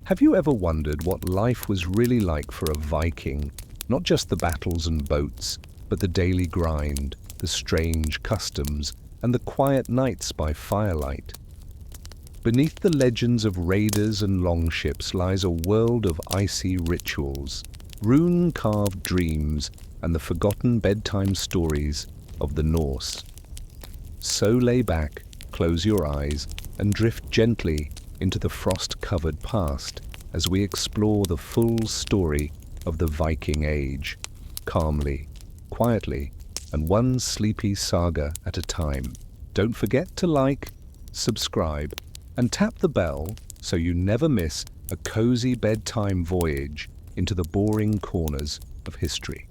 Have you ever wondered what life was really like for a Viking? Not just the battles and boats, but the daily grind, the strange customs, and the quiet nights by firelight. Beneath the legends of raiders and longships lies a world of icy rituals, rune-carved dreams, and the forgotten bedtime stories of the Norse. So lay back, close your eyes, and drift gently into the frost-covered past as we explore the full story of the Viking Age, calmly, quietly, and one sleepy saga at a time. Don't forget to like, subscribe, and tap the bell so you never miss a cozy bedtime voyage into the boring corners of history.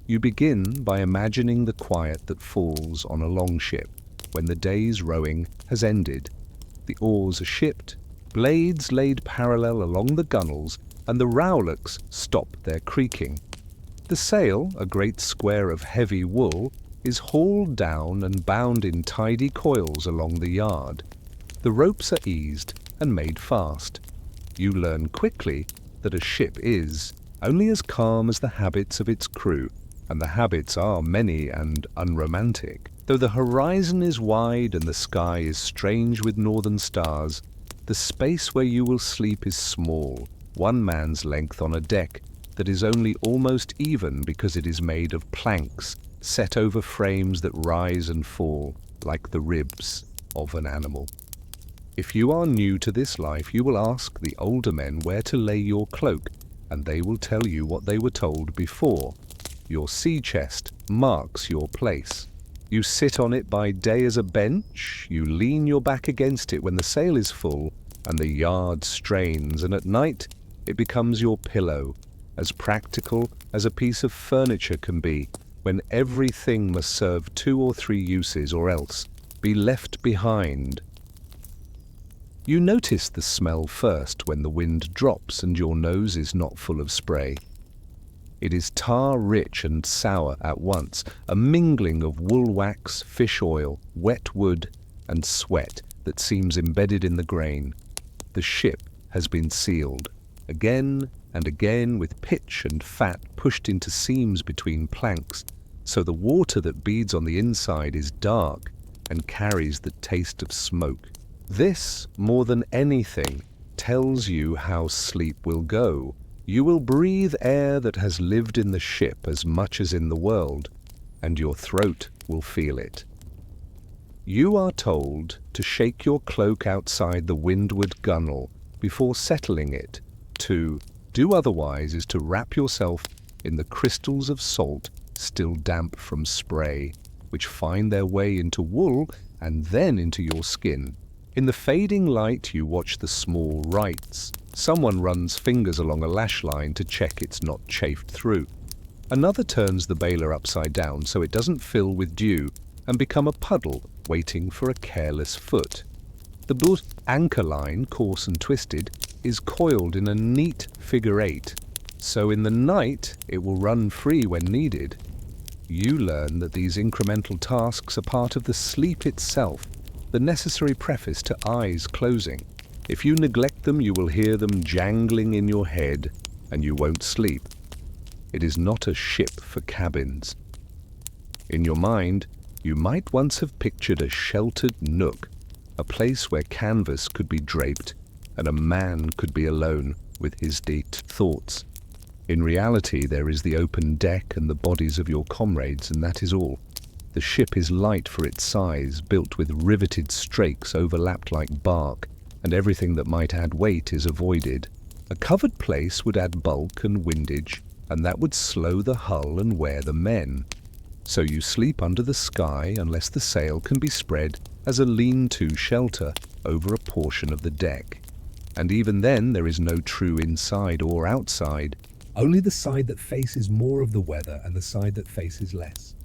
You begin by imagining the quiet that falls on a longship when the day's rowing has ended. The oars are shipped, blades laid parallel along the gunwales, and the rowlocks stop their creaking. The sail, a great square of heavy wool, is hauled down and bound in tidy coils along the yard. The ropes are eased and made fast. You learn quickly that a ship is only as calm as the habits of its crew, and the habits are many and unromantic. Though the horizon is wide and the sky is strange with northern stars, the space where you will sleep is small, one man's length on a deck that is only almost even because it is made of planks set over frames that rise and fall like the ribs of an animal. If you are new to this life, you will ask the older men where to lay your cloak, and they will tell you what they were told before. Your sea chest marks your place. You sit on it by day as a bench, you lean your back against it when the sail is full and the yard strains, and at night it becomes your pillow, as practical as a piece of furniture can be when everything must serve 2 or 3 uses or else be left behind. You notice the smell first when the wind drops and your nose is not full of spray. It is tar-rich and sour at once, a mingling of wool wax, fish oil, wet wood, and sweat that seems embedded in the grain. The ship has been sealed, again and again, with pitch and fat pushed into seams between planks, so the water that beads on the inside is dark and carries the taste of smoke. This, more than anything, tells you how sleep will go. You will breathe air that has lived in the ship as much as in the world, and your throat will feel it. You are told to shake your cloak outside the windward gunwale before settling it. To do otherwise is to wrap yourself in the crystals of salt still damp from spray, which find their way into wool and then into your skin. In the fading light you watch the small rites. Someone runs fingers along a lash line to check it's not chafed through. Another turns the bailer upside down so it doesn't fill with dew and become a puddle waiting for a careless foot. The boat anchor line, coarse and twisted, is coiled in a neat figure 8, so in the night it will run free when needed. You learn that these incremental tasks are part of the sleep itself, the necessary preface to eyes closing. If you neglect them, you will hear them jangling in your head, and you won't sleep. It is not a ship for cabins. In your mind, you might once have pictured a sheltered nook, a place where canvas could be draped, and a man could be alone with his deep thoughts. In reality, there is the open deck and the bodies of your comrades, and that is all. The ship is light for its size, built with riveted strakes overlapped like bark, and everything that might add weight is avoided. A covered place would add bulk and windage, and that would slow the hull and wear the men. So you sleep under the sky unless the sail can be spread as a lean-to shelter over a portion of the deck. And even then there is no true inside or outside, only the side that faces more of the weather and the side that faces less.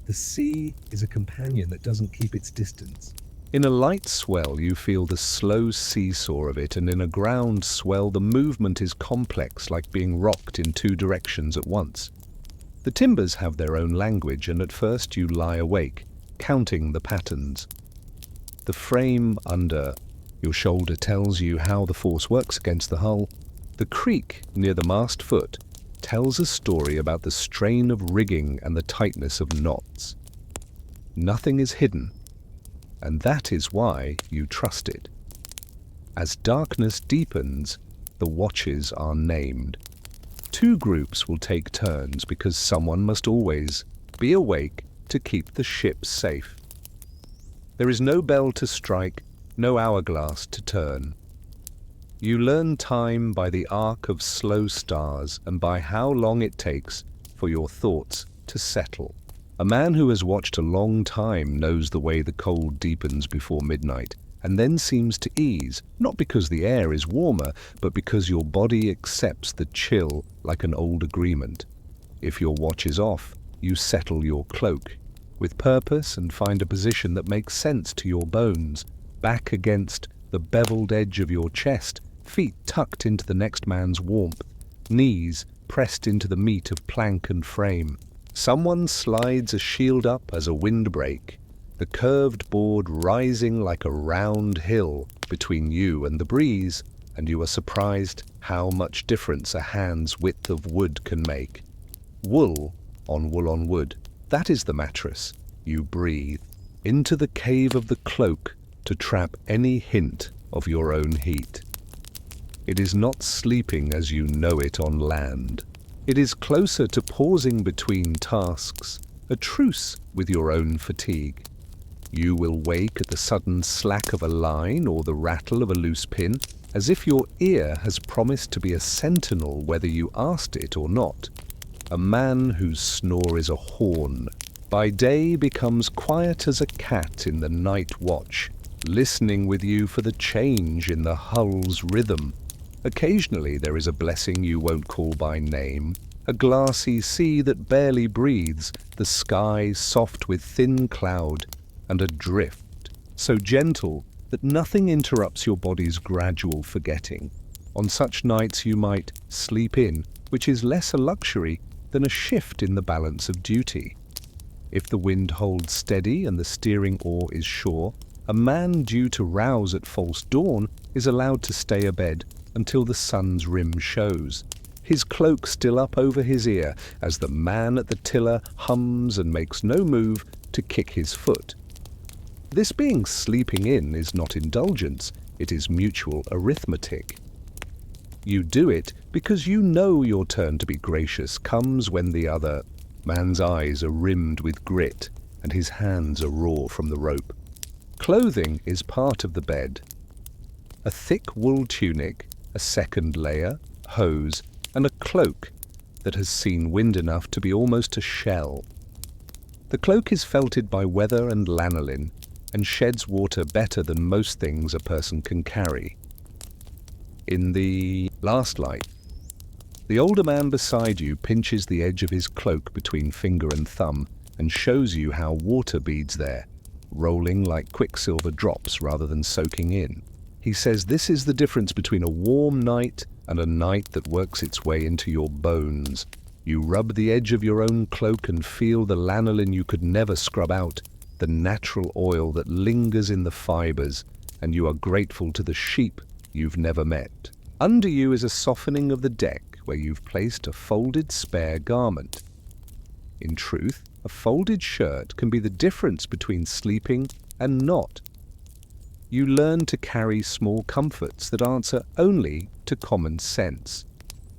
The sea is a companion that doesn't keep its distance. In a light swell you feel the slow seesaw of it, and in a ground swell the movement is complex, like being rocked in 2 directions at once. The timbers have their own language, and at first you lie awake, counting the patterns. The frame under Your shoulder tells you how the force works against the hull. The creak near the mast foot tells a story about the strain of rigging and the tightness of knots. Nothing is hidden, and that is why you trust it. As darkness deepens, the watches are named. Two groups will take turns because someone must always be awake to keep the ship safe. There is no bell to strike, no hourglass to turn. You learn time by the arc of slow stars and by how long it takes for your thoughts to settle. A man who has watched a long time knows the way the cold deepens before midnight and then seems to ease, not because the air is warmer, but because your body accepts the chill like an old agreement. If your watch is off, you settle your cloak with purpose and find a position that makes sense to your bones, back against the beveled edge of your chest, feet tucked into the next man's warmth, knees pressed into the meat of plank and frame. Someone slides a shield up as a windbreak, the curved board rising like a round hill between you and the breeze, and you are surprised how much difference a hand's width of wood can make. Wool on wood, that is the mattress. You breathe into the cave of the cloak to trap any hint of your own heat. It is not sleeping as you know it on land. It is closer to pausing between tasks, a truce with your own fatigue. You will wake at the sudden slack of a line or the rattle of a loose pin, as if your ear has promised to be a sentinel whether you asked it or not. A man whose snore is a horn, by day becomes quiet as a cat in the night watch, listening with you for the change in the hull's rhythm. Occasionally there is a blessing you won't call by name, a glassy sea that barely breathes, the sky soft with thin cloud, and a drift so gentle that nothing interrupts your body's gradual forgetting. On such nights you might sleep in, which is less a luxury than a shift in the balance of duty. If the wind holds steady and the steering oar is sure, a man due to rouse at false dawn is allowed to stay abed until the sun's rim shows, his cloak still up over his ear as the man at the tiller hums and makes no move to kick his foot. This being sleeping in is not indulgence, it is mutual arithmetic. You do it because you know your turn to be gracious comes when the other man's eyes are rimmed with grit and his hands are raw from the rope. Clothing is part of the bed. A thick wool tunic, a second layer, hose, and a cloak that has seen wind enough to be almost a shell. The cloak is felted by weather and lanolin and sheds water better than most things a person can carry. In the last light, the older man beside you pinches the edge of his cloak between finger and thumb and shows you how water beads there, rolling like quicksilver drops rather than soaking in. He says this is the difference between a warm night and a night that works its way into your bones. You rub the edge of your own cloak and feel the lanolin you could never scrub out, the natural oil that lingers in the fibers, and you are grateful to the sheep you've never met. Under you is a softening of the deck where you've placed a folded spare garment. In truth, a folded shirt can be the difference between sleeping and not. You learn to carry small comforts that answer only to common sense.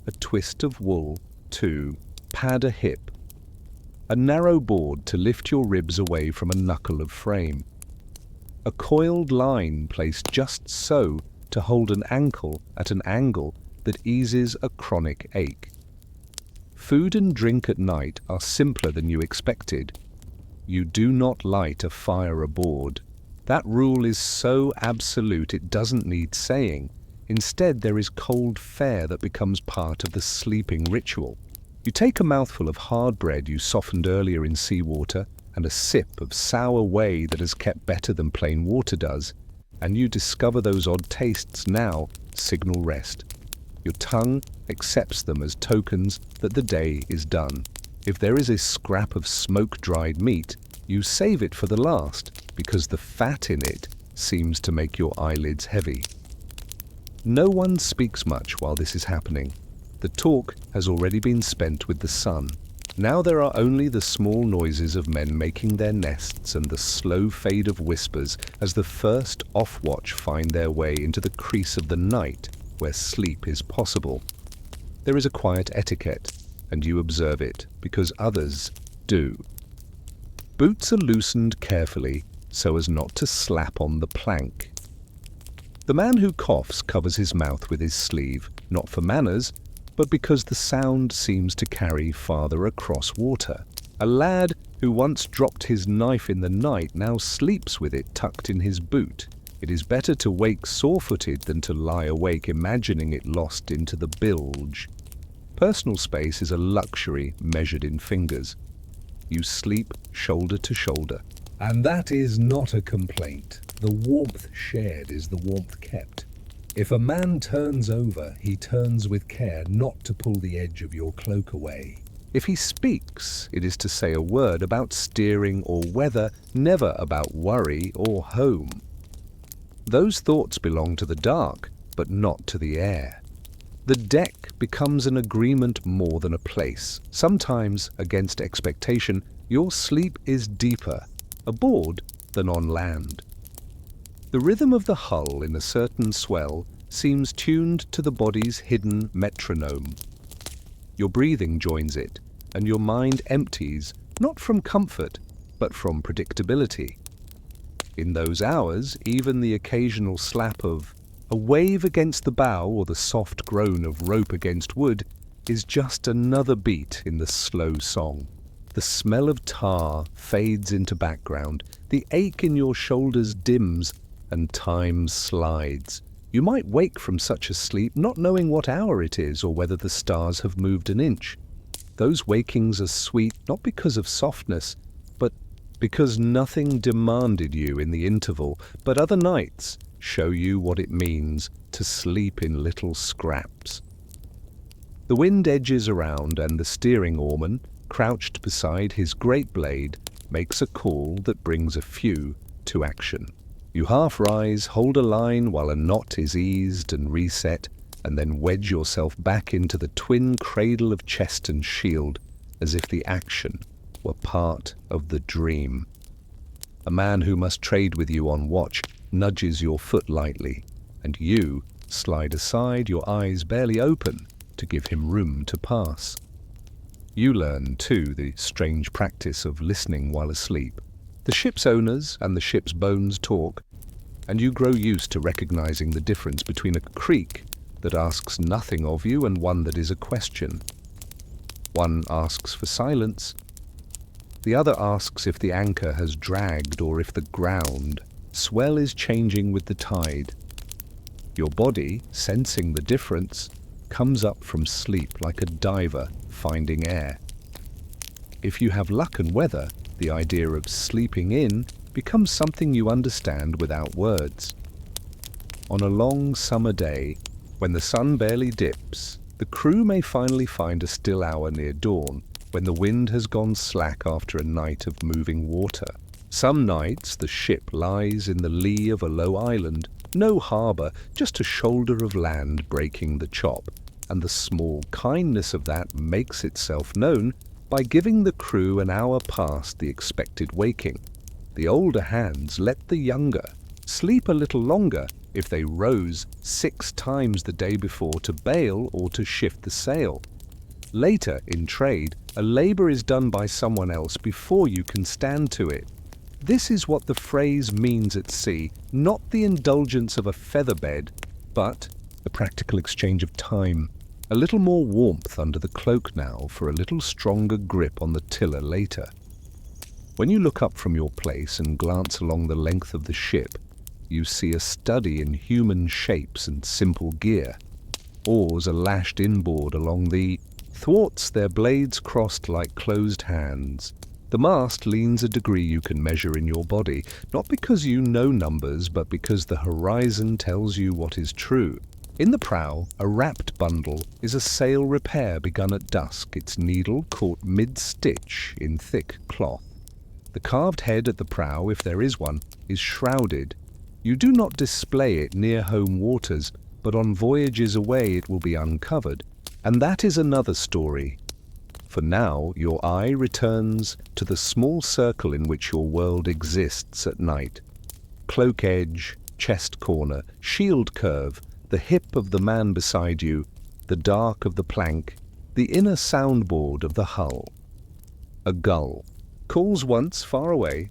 A twist of wool to pad a hip. A narrow board to lift your ribs away from a knuckle of frame. A coiled line placed just so to hold an ankle at an angle that eases a chronic ache. Food and drink at night are simpler than you expected. You do not light a fire aboard. That rule is so absolute it doesn't need saying. Instead, there is cold fare that becomes part of the sleeping ritual. You take a mouthful of hard bread you softened earlier in seawater and a sip of sour whey that has kept better than plain water does, and you discover those odd tastes now signal rest. Your tongue accepts them as tokens that the day is done. If there is a scrap of smoke-dried meat, you save it for the last because the fat in it seems to make your eyelids heavy. No one speaks much while this is happening. The talk has already been spent with the sun. Now there are only the small noises of men making their nests and the slow fade of whispers as the first off-watch find their way into the crease of the night where sleep is possible. There is a quiet etiquette, and you observe it because others do. Boots are loosened carefully so as not to slap on the plank. The man who coughs covers his mouth with his sleeve, not for manners, but because the sound seems to carry farther across water. A lad who once dropped his knife in the night now sleeps with it tucked in his boot. It is better to wake sore-footed than to lie awake imagining it lost into the bilge. Personal space is a luxury measured in fingers. You sleep shoulder to shoulder. And that is not a complaint. The warmth shared is the warmth kept. If a man turns over, he turns with care not to pull the edge of your cloak away. If he speaks, it is to say a word about steering or weather, never about worry or home. Those thoughts belong to the dark, but not to the air. The deck becomes an agreement more than a place. Sometimes, against expectation, your sleep is deeper aboard than on land. The rhythm of the hull in a certain swell seems tuned to the body's hidden metronome. Your breathing joins it, and your mind empties, not from comfort, but from predictability. In those hours, even the occasional slap of a wave against the bow or the soft groan of rope against wood is just another beat in the slow song. The smell of tar fades into background, the ache in your shoulders dims, and time slides. You might wake from such a sleep not knowing what hour it is or whether the stars have moved an inch. Those wakings are sweet not because of softness, but because nothing demanded you in the interval, but other nights show you what it means to sleep in little scraps. The wind edges around and the steering oarman, crouched beside his great blade, makes a call that brings a few to action. You half rise, hold a line while a knot is eased and reset, and then wedge yourself back into the twin cradle of chest and shield, as if the action were part of the dream. A man who must trade with you on watch nudges your foot lightly, and you slide aside, your eyes barely open, to give him room to pass. You learn, too, the strange practice of listening while asleep. The ship's owners and the ship's bones talk, and you grow used to recognizing the difference between a creak that asks nothing of you and one that is a question. One asks for silence. The other asks if the anchor has dragged or if the ground swell is changing with the tide. Your body, sensing the difference, comes up from sleep like a diver finding air. If you have luck and weather, the idea of sleeping in becomes something you understand without words. On a long summer day, when the sun barely dips, the crew may finally find a still hour near dawn, when the wind has gone slack after a night of moving water. Some nights the ship lies in the lee of a low island, no harbour, just a shoulder of land breaking the chop, and the small kindness of that makes itself known by giving the crew an hour past the expected waking. The older hands let the younger sleep a little longer if they rose 6 times the day before to bail or to shift the sail. Later, in trade, a labour is done by someone else before you can stand to it. This is what the phrase means at sea, not the indulgence of a featherbed, but the practical exchange of time. A little more warmth under the cloak now for a little stronger grip on the tiller later. When you look up from your place and glance along the length of the ship, you see a study in human shapes and simple gear. Oars are lashed inboard along the thwarts, their blades crossed like closed hands. The mast leans a degree you can measure in your body, not because you know numbers, but because the horizon tells you what is true. In the prow, a wrapped bundle is a sail repair begun at dusk, its needle caught mid-stitch in thick cloth. The carved head at the prow, if there is one, is shrouded. You do not display it near home waters, but on voyages away it will be uncovered. And that is another story. For now, your eye returns to the small circle in which your world exists at night. Cloak edge, chest corner, shield curve, the hip of the man beside you, the dark of the plank, the inner soundboard of the hull. A gull calls once far away.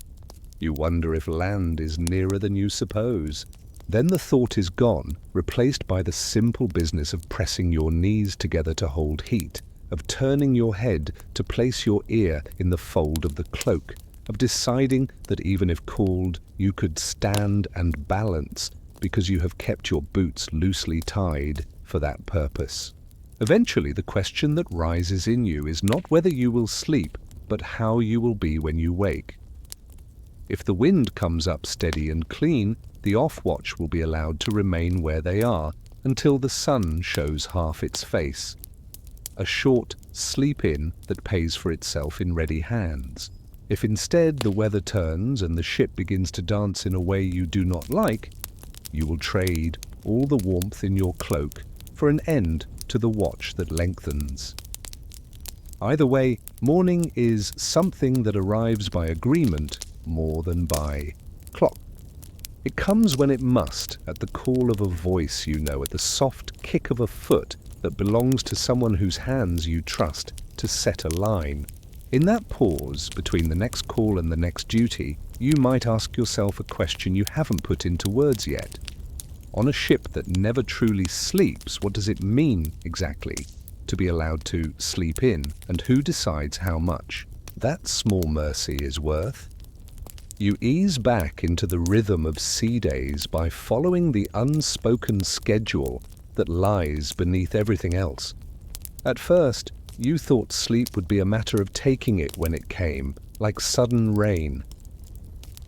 You wonder if land is nearer than you suppose. Then the thought is gone, replaced by the simple business of pressing your knees together to hold heat, of turning your head to place your ear in the fold of the cloak, of deciding that even if called, you could stand and balance because you have kept your boots loosely tied for that purpose. Eventually, the question that rises in you is not whether you will sleep, but how you will be when you wake. If the wind comes up steady and clean, the off-watch will be allowed to remain where they are until the sun shows half its face. A short sleep-in that pays for itself in ready hands. If instead the weather turns and the ship begins to dance in a way you do not like, you will trade all the warmth in your cloak for an end to the watch that lengthens. Either way, morning is something that arrives by agreement more than by clock. It comes when it must, at the call of a voice you know, at the soft kick of a foot that belongs to someone whose hands you trust to set a line. In that pause between the next call and the next duty, you might ask yourself a question you haven't put into words yet. On a ship that never truly sleeps, what does it mean exactly to be allowed to sleep in, and who decides how much? That small mercy is worth. You ease back into the rhythm of sea days by following the unspoken schedule that lies beneath everything else. At first, you thought sleep would be a matter of taking it when it came, like sudden rain.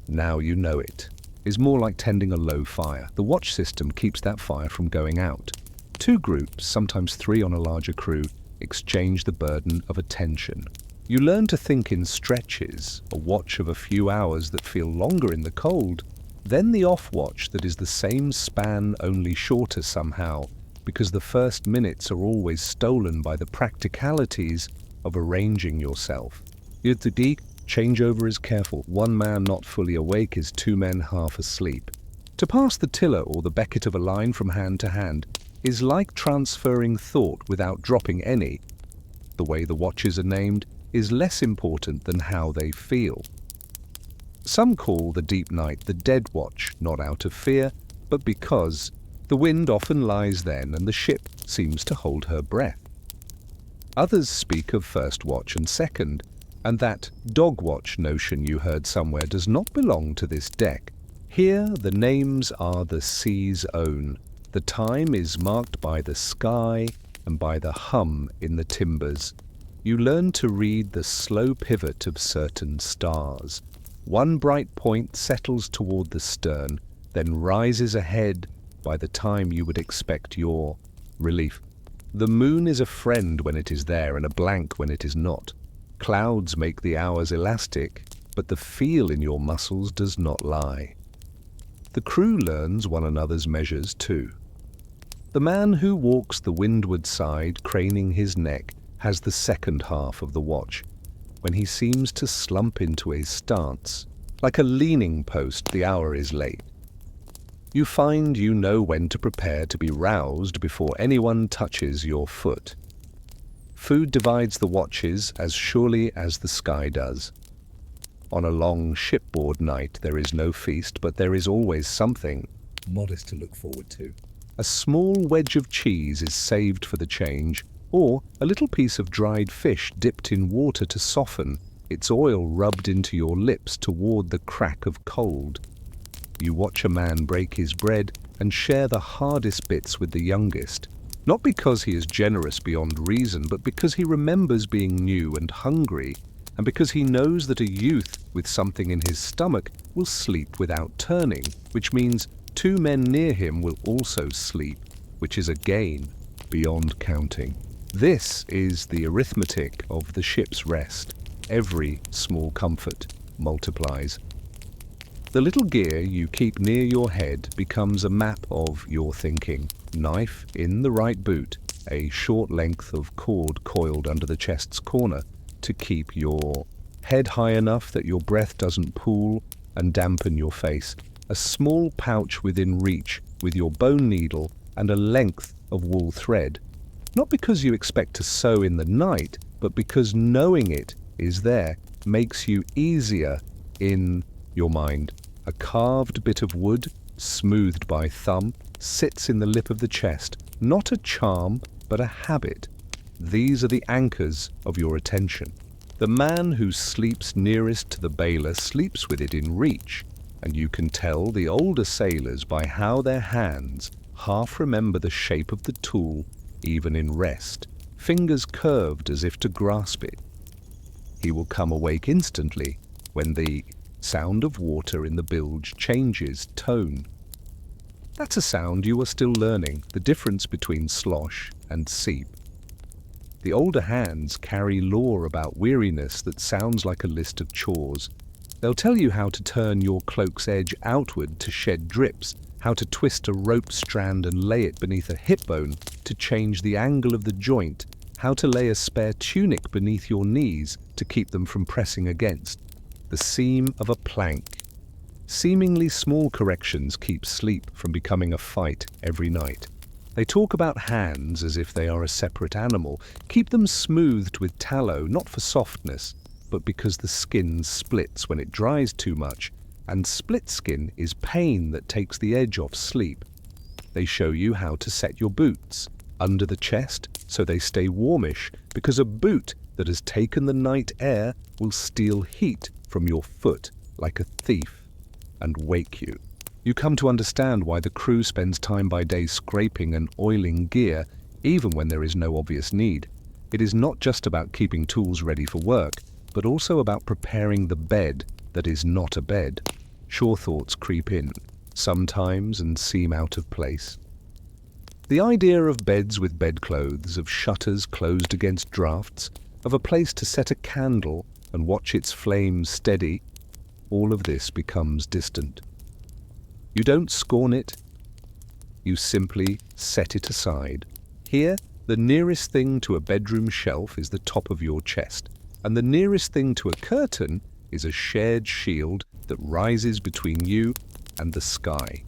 Now you know it is more like tending a low fire. The watch system keeps that fire from going out. Two groups, sometimes three on a larger crew, exchange the burden of attention. You learn to think in stretches, a watch of a few hours that feel longer in the cold, then the off-watch that is the same span, only shorter somehow, because the first minutes are always stolen by the practicalities of arranging yourself. The changeover is careful. One man not fully awake is two men half asleep. To pass the tiller or the becket of a line from hand to hand is like transferring thought without dropping any. The way the watches are named is less important than how they feel. Some call the deep night the dead watch, not out of fear, but because the wind often lies then and the ship seems to hold her breath. Others speak of first watch and second, and that dog watch notion you heard somewhere does not belong to this deck. Here the names are the sea's own. The time is marked by the sky and by the hum in the timbers. You learn to read the slow pivot of certain stars. One bright point settles toward the stern, then rises ahead by the time you would expect your relief. The moon is a friend when it is there and a blank when it is not. Clouds make the hours elastic, but the feel in your muscles does not lie. The crew learns one another's measures too. The man who walks the windward side, craning his neck, has the second half of the watch. When he seems to slump into a stance, like a leaning post, the hour is late. You find you know when to prepare to be roused before anyone touches your foot. Food divides the watches as surely as the sky does. On a long shipboard night there is no feast, but there is always something modest to look forward to. A small wedge of cheese is saved for the change, or a little piece of dried fish dipped in water to soften, its oil rubbed into your lips toward the crack of cold. You watch a man break his bread and share the hardest bits with the youngest, not because he is generous beyond reason, but because he remembers being new and hungry, and because he knows that a youth with something in his stomach will sleep without turning, which means two men near him will also sleep, which is a gain beyond counting. This is the arithmetic of the ship's rest. Every small comfort multiplies. The little gear you keep near your head becomes a map of your thinking. Knife in the right boot, a short length of cord coiled under the chest's corner to keep your head high enough that your breath doesn't pool and dampen your face. A small pouch within reach with your bone needle and a length of wool thread. Not because you expect to sew in the night, but because knowing it is there makes you easier in your mind. A carved bit of wood, smoothed by thumb, sits in the lip of the chest. Not a charm, but a habit. These are the anchors of your attention. The man who sleeps nearest to the bailer sleeps with it in reach, and you can tell the older sailors by how their hands half remember the shape of the tool even in rest, fingers curved as if to grasp it. He will come awake instantly when the sound of water in the bilge changes tone. That's a sound you are still learning, the difference between slosh and seep. The older hands carry lore about weariness that sounds like a list of chores. They'll tell you how to turn your cloak's edge outward to shed drips, how to twist a rope strand and lay it beneath a hip bone to change the angle of the joint, how to lay a spare tunic beneath your knees to keep them from pressing against the seam of a plank. Seemingly small corrections keep sleep from becoming a fight every night. They talk about hands as if they are a separate animal. Keep them smoothed with tallow, not for softness, but because the skin splits when it dries too much, and split skin is pain that takes the edge off sleep. They show you how to set your boots under the chest so they stay warmish, because a boot that has taken the night air will steal heat from your foot like a thief and wake you. You come to understand why the crew spends time by day scraping and oiling gear, even when there is no obvious need. It is not just about keeping tools ready for work, but also about preparing the bed that is not a bed. Sure thoughts creep in, sometimes, and seem out of place. The idea of beds with bedclothes, of shutters closed against drafts, of a place to set a candle and watch its flame steady, all of this becomes distant. You don't scorn it, you simply set it aside. Here, the nearest thing to a bedroom shelf is the top of your chest, and the nearest thing to a curtain is a shared shield that rises between you and the sky.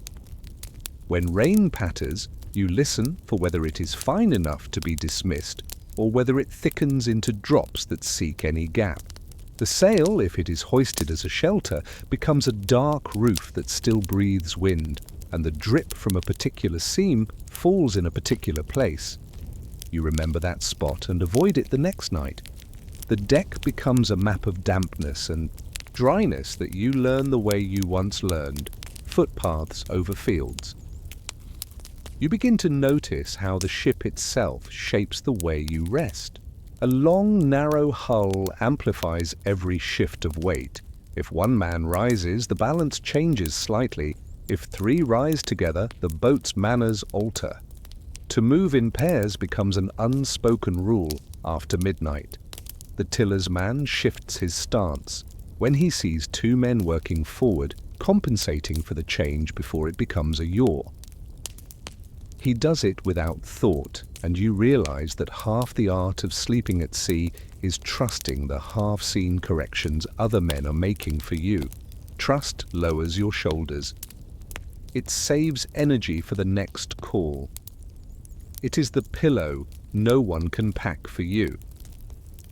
When rain patters, you listen for whether it is fine enough to be dismissed, or whether it thickens into drops that seek any gap. The sail, if it is hoisted as a shelter, becomes a dark roof that still breathes wind, and the drip from a particular seam falls in a particular place. You remember that spot and avoid it the next night. The deck becomes a map of dampness and dryness that you learn the way you once learned, footpaths over fields. You begin to notice how the ship itself shapes the way you rest. A long, narrow hull amplifies every shift of weight. If one man rises, the balance changes slightly. If three rise together, the boat's manners alter. To move in pairs becomes an unspoken rule after midnight. The tiller's man shifts his stance when he sees two men working forward, compensating for the change before it becomes a yaw. He does it without thought, and you realize that half the art of sleeping at sea is trusting the half-seen corrections other men are making for you. Trust lowers your shoulders. It saves energy for the next call. It is the pillow no one can pack for you.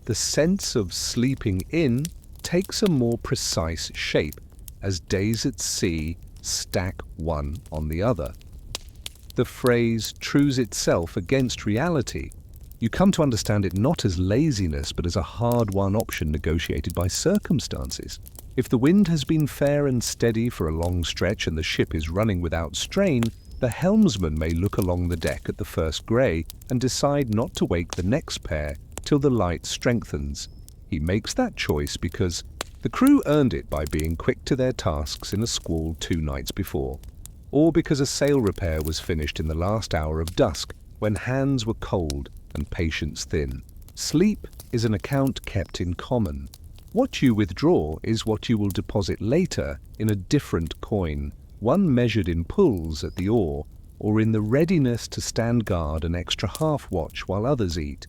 The sense of sleeping in takes a more precise shape as days at sea stack one on the other. The phrase trues itself against reality. You come to understand it not as laziness, but as a hard-won option negotiated by circumstances. If the wind has been fair and steady for a long stretch and the ship is running without strain, the helmsman may look along the deck at the first grey and decide not to wake the next pair till the light strengthens. He makes that choice because the crew earned it by being quick to their tasks in a squall 2 nights before, or because a sail repair was finished in the last hour of dusk when hands were cold and patience thin. Sleep is an account kept in common. What you withdraw is what you will deposit later in a different coin, one measured in pulls at the oar, or in the readiness to stand guard an extra half-watch while others eat.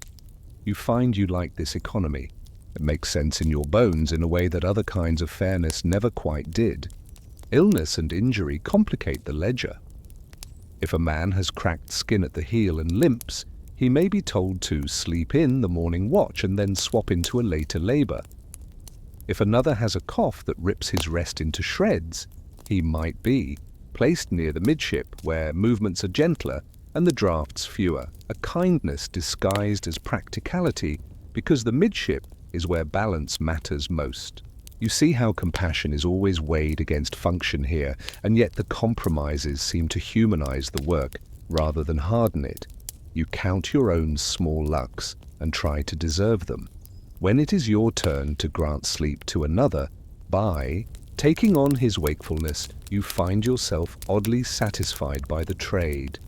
You find you like this economy. It makes sense in your bones in a way that other kinds of fairness never quite did. Illness and injury complicate the ledger. If a man has cracked skin at the heel and limps, he may be told to sleep in the morning watch and then swap into a later labor. If another has a cough that rips his rest into shreds, he might be placed near the midship, where movements are gentler and the drafts fewer, a kindness disguised as practicality, because the midship is where balance matters most. You see how compassion is always weighed against function here, and yet the compromises seem to humanize the work rather than harden it. You count your own small lucks and try to deserve them. When it is your turn to grant sleep to another, by taking on his wakefulness, you find yourself oddly satisfied by the trade.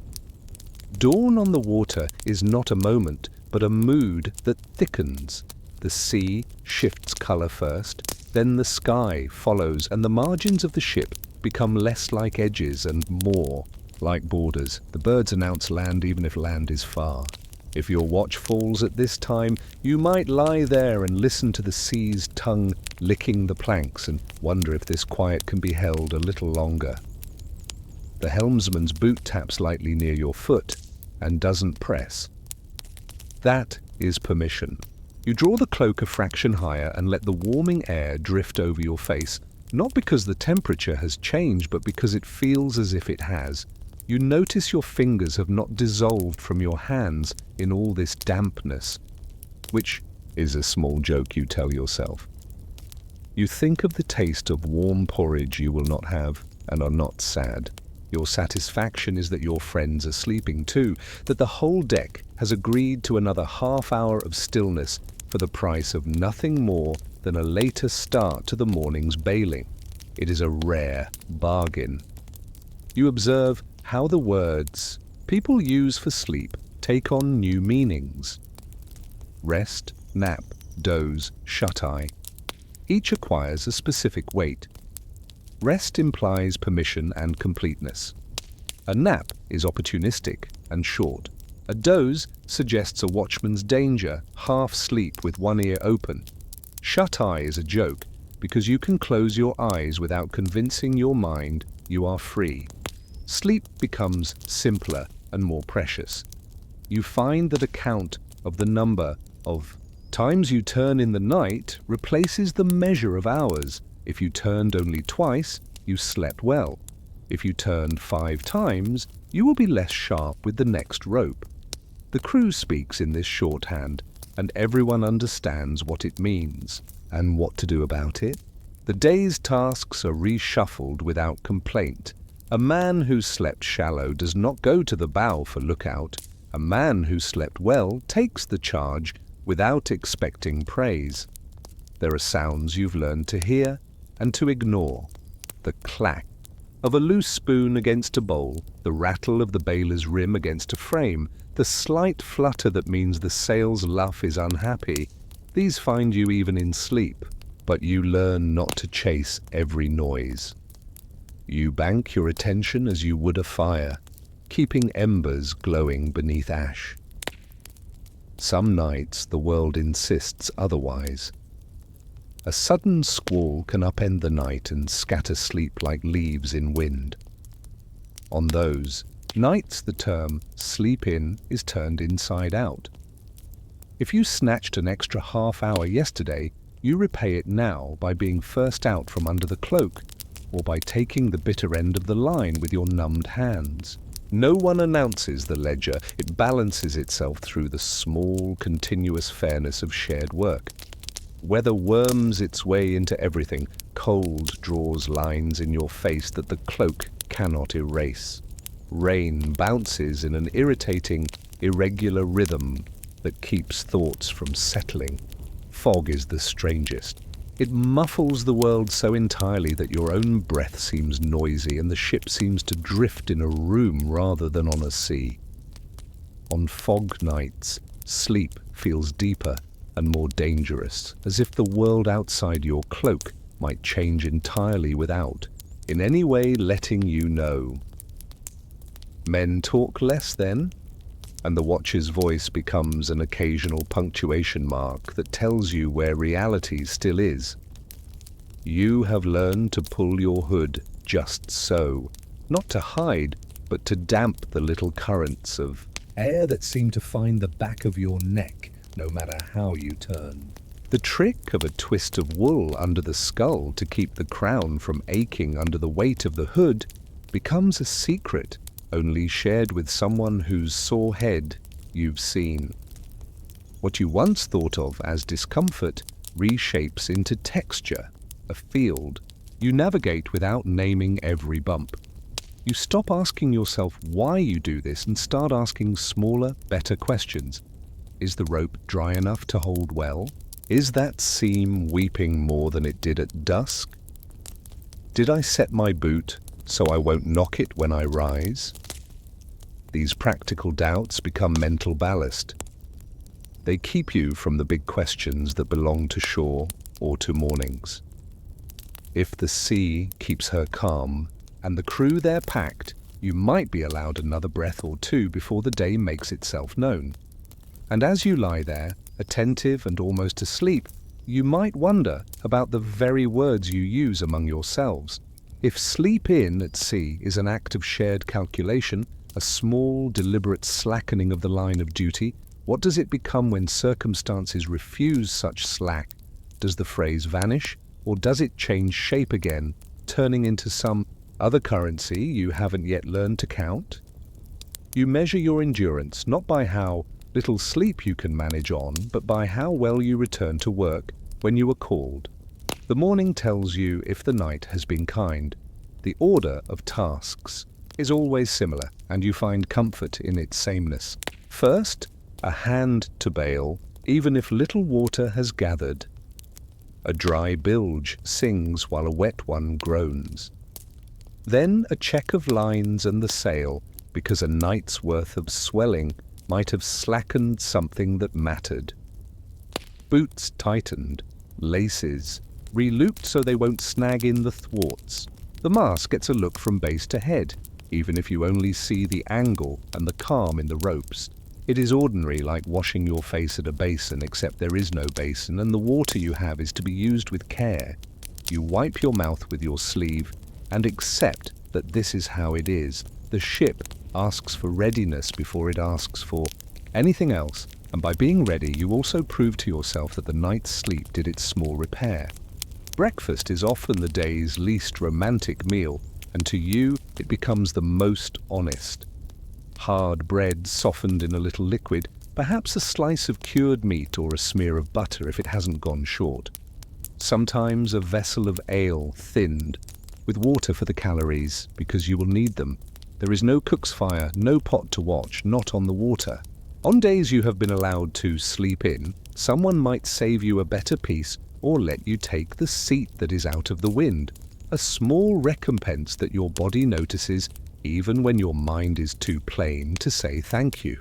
Dawn on the water is not a moment, but a mood that thickens. The sea shifts color first, then the sky follows, and the margins of the ship become less like edges and more like borders. The birds announce land even if land is far. If your watch falls at this time, you might lie there and listen to the sea's tongue licking the planks and wonder if this quiet can be held a little longer. The helmsman's boot taps lightly near your foot and doesn't press. That is permission. You draw the cloak a fraction higher and let the warming air drift over your face, not because the temperature has changed, but because it feels as if it has. You notice your fingers have not dissolved from your hands in all this dampness, which is a small joke you tell yourself. You think of the taste of warm porridge you will not have and are not sad. Your satisfaction is that your friends are sleeping too, that the whole deck has agreed to another half hour of stillness for the price of nothing more than a later start to the morning's bailing. It is a rare bargain. You observe how the words people use for sleep take on new meanings. Rest, nap, doze, shut-eye. Each acquires a specific weight. Rest implies permission and completeness. A nap is opportunistic and short. A doze suggests a watchman's danger, half sleep with one ear open. Shut-eye is a joke because you can close your eyes without convincing your mind you are free. Sleep becomes simpler and more precious. You find that a count of the number of times you turn in the night replaces the measure of hours. If you turned only twice, you slept well. If you turned 5 times, you will be less sharp with the next rope. The crew speaks in this shorthand, and everyone understands what it means and what to do about it. The day's tasks are reshuffled without complaint. A man who slept shallow does not go to the bow for lookout. A man who slept well takes the charge without expecting praise. There are sounds you've learned to hear and to ignore. The clack of a loose spoon against a bowl, the rattle of the bailer's rim against a frame, the slight flutter that means the sail's luff is unhappy. These find you even in sleep, but you learn not to chase every noise. You bank your attention as you would a fire, keeping embers glowing beneath ash. Some nights the world insists otherwise. A sudden squall can upend the night and scatter sleep like leaves in wind. On those nights the term sleep in is turned inside out. If you snatched an extra half hour yesterday, you repay it now by being first out from under the cloak, or by taking the bitter end of the line with your numbed hands. No one announces the ledger. It balances itself through the small, continuous fairness of shared work. Weather worms its way into everything. Cold draws lines in your face that the cloak cannot erase. Rain bounces in an irritating, irregular rhythm that keeps thoughts from settling. Fog is the strangest. It muffles the world so entirely that your own breath seems noisy and the ship seems to drift in a room rather than on a sea. On fog nights, sleep feels deeper. and more dangerous, as if the world outside your cloak might change entirely without, in any way, letting you know. Men talk less then, and the watcher's voice becomes an occasional punctuation mark that tells you where reality still is. You have learned to pull your hood just so, not to hide, but to damp the little currents of air that seem to find the back of your neck, no matter how you turn. The trick of a twist of wool under the skull to keep the crown from aching under the weight of the hood becomes a secret only shared with someone whose sore head you've seen. What you once thought of as discomfort reshapes into texture, a field. You navigate without naming every bump. You stop asking yourself why you do this and start asking smaller, better questions. Is the rope dry enough to hold well? Is that seam weeping more than it did at dusk? Did I set my boot so I won't knock it when I rise? These practical doubts become mental ballast. They keep you from the big questions that belong to shore or to mornings. If the sea keeps her calm and the crew there packed, you might be allowed another breath or two before the day makes itself known. And as you lie there, attentive and almost asleep, you might wonder about the very words you use among yourselves. If sleep in at sea is an act of shared calculation, a small, deliberate slackening of the line of duty, what does it become when circumstances refuse such slack? Does the phrase vanish, or does it change shape again, turning into some other currency you haven't yet learned to count? You measure your endurance not by how little sleep you can manage on, but by how well you return to work when you are called. The morning tells you if the night has been kind. The order of tasks is always similar, and you find comfort in its sameness. First, a hand to bail, even if little water has gathered. A dry bilge sings while a wet one groans. Then a check of lines and the sail, because a night's worth of swelling might have slackened something that mattered. Boots tightened, laces re-looped so they won't snag in the thwarts. The mast gets a look from base to head, even if you only see the angle and the calm in the ropes. It is ordinary, like washing your face at a basin, except there is no basin, and the water you have is to be used with care. You wipe your mouth with your sleeve and accept that this is how it is. The ship asks for readiness before it asks for anything else, and by being ready you also prove to yourself that the night's sleep did its small repair. Breakfast is often the day's least romantic meal, and to you it becomes the most honest. Hard bread softened in a little liquid, perhaps a slice of cured meat or a smear of butter if it hasn't gone short. Sometimes a vessel of ale thinned, with water for the calories, because you will need them. There is no cook's fire, no pot to watch, not on the water. On days you have been allowed to sleep in, someone might save you a better piece or let you take the seat that is out of the wind, a small recompense that your body notices even when your mind is too plain to say thank you.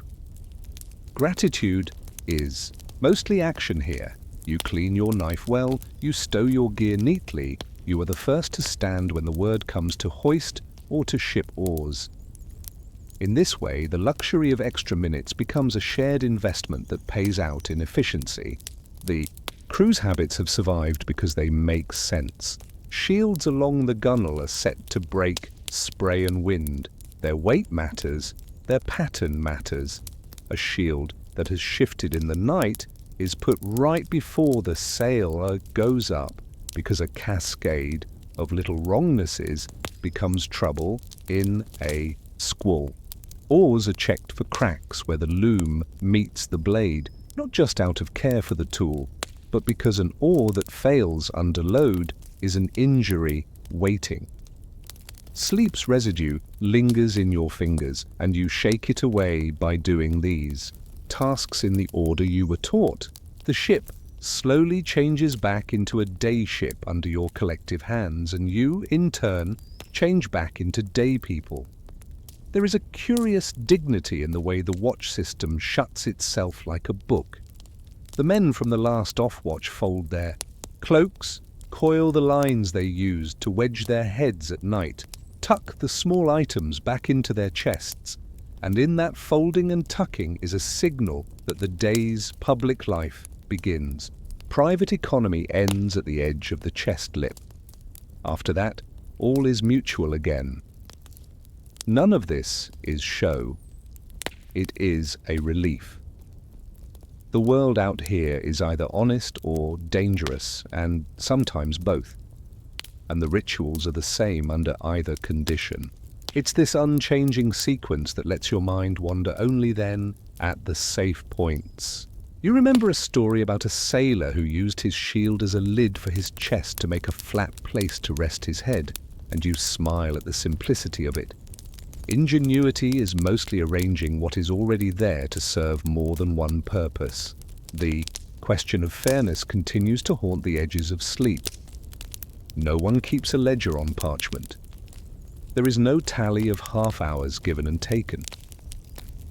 Gratitude is mostly action here. You clean your knife well, you stow your gear neatly, you are the first to stand when the word comes to hoist or to ship oars. In this way, the luxury of extra minutes becomes a shared investment that pays out in efficiency. The crew's habits have survived because they make sense. Shields along the gunwale are set to break spray and wind. Their weight matters, their pattern matters. A shield that has shifted in the night is put right before the sail goes up, because a cascade of little wrongnesses becomes trouble in a squall. Oars are checked for cracks where the loom meets the blade, not just out of care for the tool, but because an oar that fails under load is an injury waiting. Sleep's residue lingers in your fingers, and you shake it away by doing these tasks in the order you were taught. The ship slowly changes back into a day ship under your collective hands, and you, in turn, change back into day people. There is a curious dignity in the way the watch system shuts itself like a book. The men from the last off-watch fold their cloaks, coil the lines they used to wedge their heads at night, tuck the small items back into their chests, and in that folding and tucking is a signal that the day's public life begins. Private economy ends at the edge of the chest lip. After that, all is mutual again. None of this is show. It is a relief. The world out here is either honest or dangerous, and sometimes both. And the rituals are the same under either condition. It's this unchanging sequence that lets your mind wander only then at the safe points. You remember a story about a sailor who used his shield as a lid for his chest to make a flat place to rest his head, and you smile at the simplicity of it. Ingenuity is mostly arranging what is already there to serve more than one purpose. The question of fairness continues to haunt the edges of sleep. No one keeps a ledger on parchment. There is no tally of half-hours given and taken.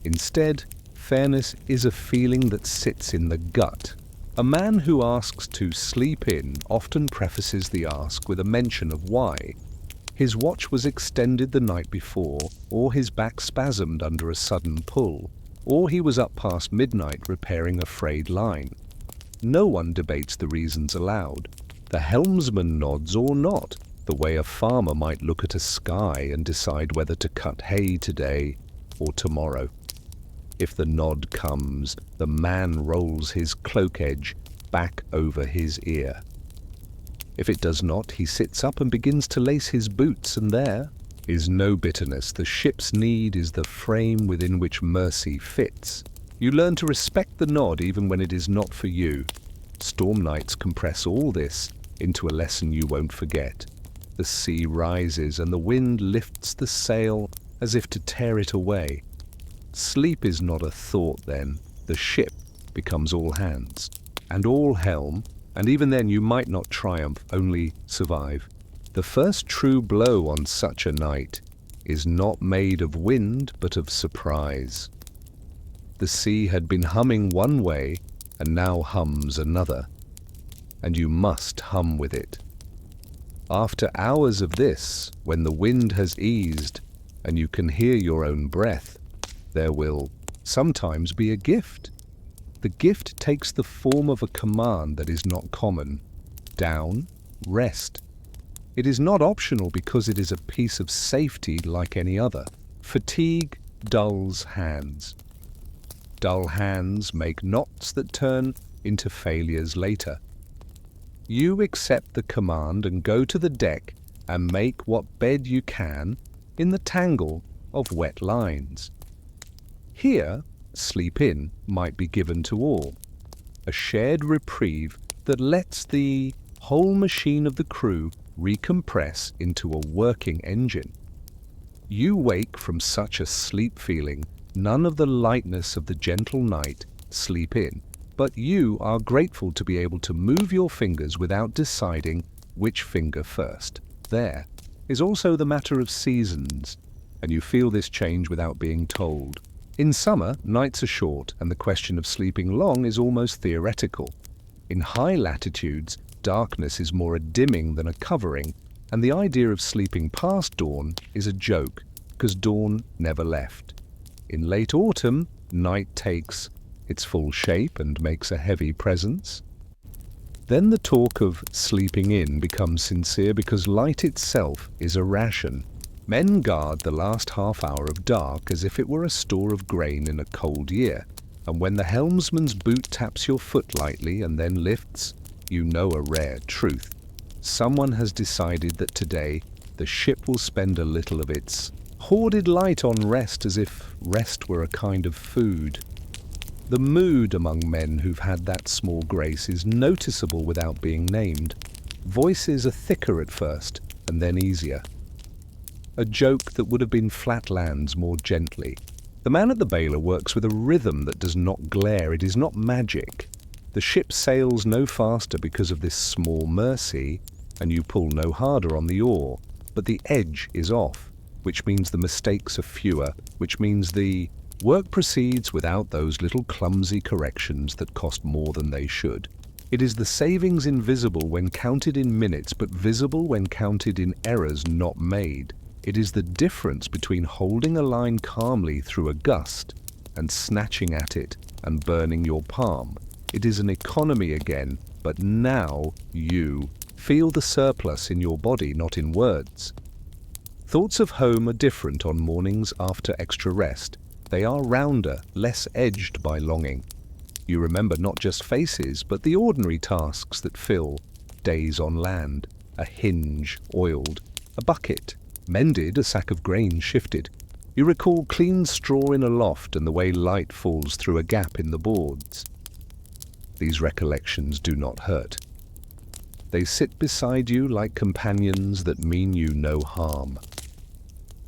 Instead, fairness is a feeling that sits in the gut. A man who asks to sleep in often prefaces the ask with a mention of why. His watch was extended the night before, or his back spasmed under a sudden pull, or he was up past midnight repairing a frayed line. No one debates the reasons aloud. The helmsman nods or not, the way a farmer might look at a sky and decide whether to cut hay today or tomorrow. If the nod comes, the man rolls his cloak edge back over his ear. If it does not, he sits up and begins to lace his boots, and there is no bitterness. The ship's need is the frame within which mercy fits. You learn to respect the nod even when it is not for you. Storm nights compress all this into a lesson you won't forget. The sea rises and the wind lifts the sail as if to tear it away. Sleep is not a thought then. The ship becomes all hands and all helm, and even then you might not triumph, only survive. The first true blow on such a night is not made of wind but of surprise. The sea had been humming one way and now hums another, and you must hum with it. After hours of this, when the wind has eased and you can hear your own breath, there will sometimes be a gift. The gift takes the form of a command that is not common. Down, rest. It is not optional because it is a piece of safety like any other. Fatigue dulls hands. Dull hands make knots that turn into failures later. You accept the command and go to the deck and make what bed you can in the tangle of wet lines. Here, sleep in might be given to all, a shared reprieve that lets the whole machine of the crew recompress into a working engine. You wake from such a sleep feeling, none of the lightness of the gentle night, sleep in, but you are grateful to be able to move your fingers without deciding which finger first. There is also the matter of seasons, and you feel this change without being told. In summer, nights are short, and the question of sleeping long is almost theoretical. In high latitudes, darkness is more a dimming than a covering, and the idea of sleeping past dawn is a joke, because dawn never left. In late autumn, night takes its full shape and makes a heavy presence. Then the talk of sleeping in becomes sincere because light itself is a ration. Men guard the last half hour of dark as if it were a store of grain in a cold year, and when the helmsman's boot taps your foot lightly and then lifts, you know a rare truth. Someone has decided that today the ship will spend a little of its hoarded light on rest, as if rest were a kind of food. The mood among men who've had that small grace is noticeable without being named. Voices are thicker at first, and then easier. A joke that would have been flat lands more gently. The man at the bailer works with a rhythm that does not glare. It is not magic. The ship sails no faster because of this small mercy, and you pull no harder on the oar, but the edge is off, which means the mistakes are fewer, which means the Work proceeds without those little clumsy corrections that cost more than they should. It is the savings invisible when counted in minutes, but visible when counted in errors not made. It is the difference between holding a line calmly through a gust and snatching at it and burning your palm. It is an economy again, but now you feel the surplus in your body, not in words. Thoughts of home are different on mornings after extra rest. They are rounder, less edged by longing. You remember not just faces, but the ordinary tasks that fill days on land. A hinge oiled, a bucket mended, a sack of grain shifted. You recall clean straw in a loft and the way light falls through a gap in the boards. These recollections do not hurt. They sit beside you like companions that mean you no harm.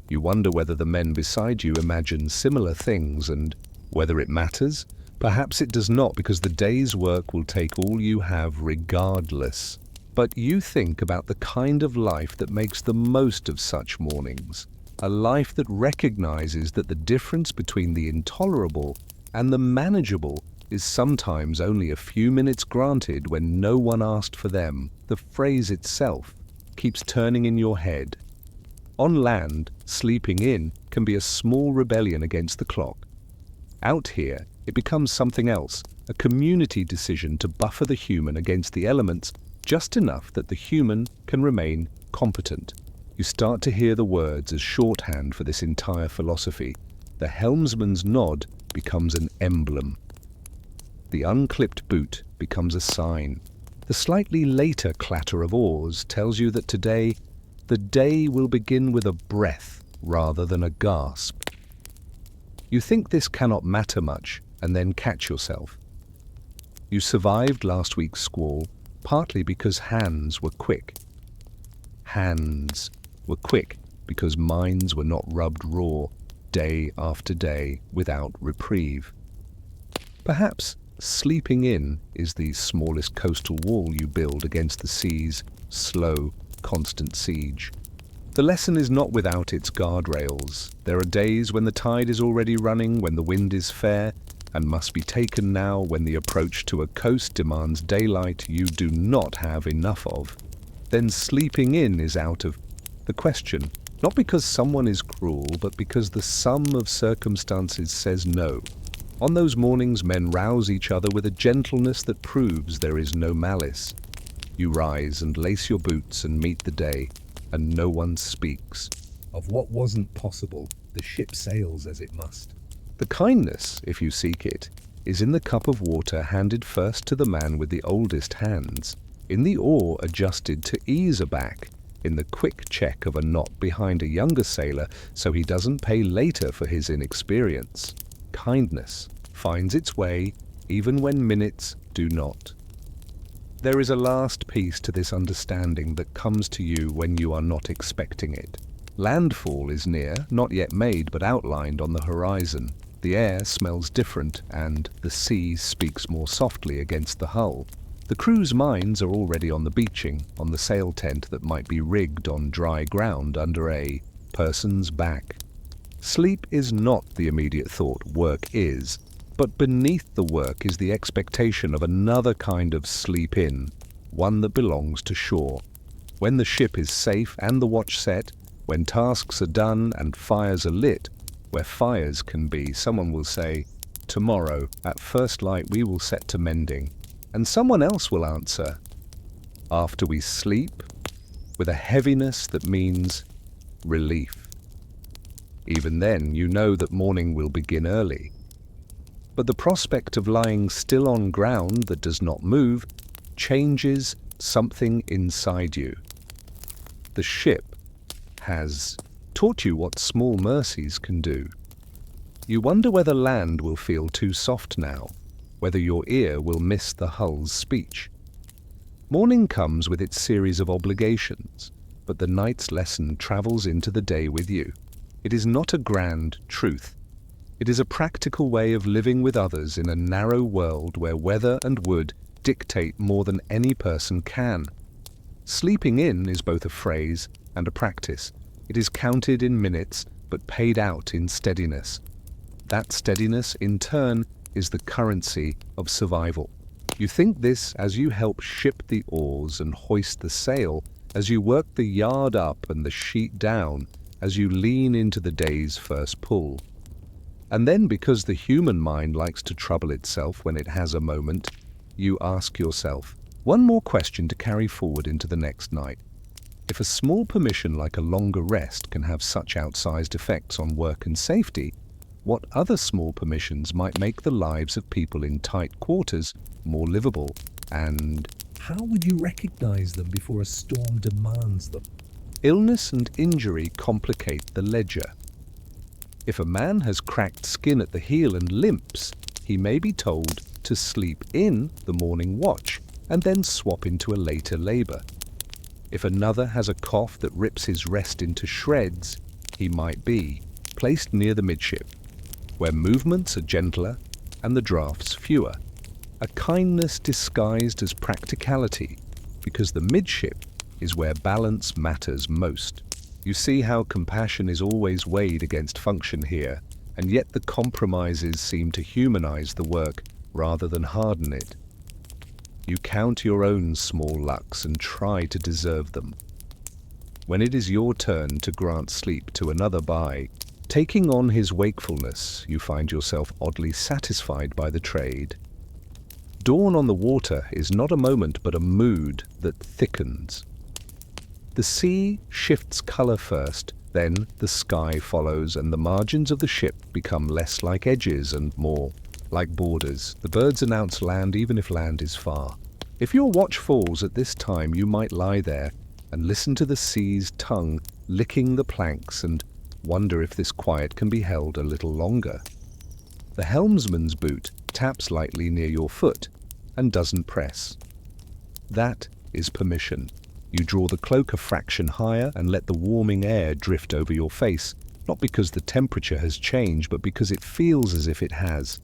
You wonder whether the men beside you imagine similar things and whether it matters. Perhaps it does not, because the day's work will take all you have regardless. But you think about the kind of life that makes the most of such mornings. A life that recognizes that the difference between the intolerable and the manageable is sometimes only a few minutes granted when no one asked for them. The phrase itself keeps turning in your head. On land, sleeping in can be a small rebellion against the clock. Out here, it becomes something else, a community decision to buffer the human against the elements just enough that the human can remain competent. You start to hear the words as shorthand for this entire philosophy. The helmsman's nod becomes an emblem. The unclipped boot becomes a sign. The slightly later clatter of oars tells you that today, the day will begin with a breath rather than a gasp. You think this cannot matter much, and then catch yourself. You survived last week's squall, partly because hands were quick. Hands were quick because minds were not rubbed raw day after day without reprieve. Perhaps sleeping in is the smallest coastal wall you build against the sea's slow, constant siege. The lesson is not without its guardrails. There are days when the tide is already running, when the wind is fair, and must be taken now when the approach to a coast demands daylight you do not have enough of. Then sleeping in is out of the question, not because someone is cruel, but because the sum of circumstances says no. On those mornings, men rouse each other with a gentleness that proves there is no malice. You rise and lace your boots and meet the day, and no one speaks. Of what wasn't possible, the ship sails as it must. The kindness, if you seek it, is in the cup of water handed first to the man with the oldest hands, in the oar adjusted to ease a back, in the quick check of a knot behind a younger sailor so he doesn't pay later for his inexperience. Kindness finds its way even when minutes do not. There is a last piece to this understanding that comes to you when you are not expecting it. Landfall is near, not yet made but outlined on the horizon. The air smells different and the sea speaks more softly against the hull. The crew's minds are already on the beaching, on the sail tent that might be rigged on dry ground under a person's back. Sleep is not the immediate thought, work is. But beneath the work is the expectation of another kind of sleep in, one that belongs to shore. When the ship is safe and the watch set, when tasks are done and fires are lit, where fires can be, someone will say, "Tomorrow, at first light, we will set to mending." And someone else will answer, "After we sleep," with a heaviness that means relief. Even then, you know that morning will begin early. But the prospect of lying still on ground that does not move changes something inside you. The ship has taught you what small mercies can do. You wonder whether land will feel too soft now, whether your ear will miss the hull's speech. Morning comes with its series of obligations, but the night's lesson travels into the day with you. It is not a grand truth. It is a practical way of living with others in a narrow world where weather and wood dictate more than any person can. Sleeping in is both a phrase and a practice. It is counted in minutes, but paid out in steadiness. That steadiness, in turn, is the currency of survival. You think this as you help ship the oars and hoist the sail, as you work the yard up and the sheet down, as you lean into the day's first pull. And then, because the human mind likes to trouble itself when it has a moment, you ask yourself one more question to carry forward into the next night. If a small permission like a longer rest can have such outsized effects on work and safety, what other small permissions might make the lives of people in tight quarters more livable? And how would you recognize them before a storm demands them? illness and injury complicate the ledger. If a man has cracked skin at the heel and limps, he may be told to sleep in the morning watch and then swap into a later labor. If another has a cough that rips his rest into shreds, he might be placed near the midship, where movements are gentler and the drafts fewer. A kindness disguised as practicality, because the midship is where balance matters most. You see how compassion is always weighed against function here, and yet the compromises seem to humanize the work rather than harden it. You count your own small lucks and try to deserve them. When it is your turn to grant sleep to another by taking on his wakefulness, you find yourself oddly satisfied by the trade. Dawn on the water is not a moment but a mood that thickens. The sea shifts color first, then the sky follows, and the margins of the ship become less like edges and more like borders. The birds announce land even if land is far. If your watch falls at this time, you might lie there and listen to the sea's tongue licking the planks and wonder if this quiet can be held a little longer. The helmsman's boot taps lightly near your foot and doesn't press. That is permission. You draw the cloak a fraction higher and let the warming air drift over your face, not because the temperature has changed, but because it feels as if it has.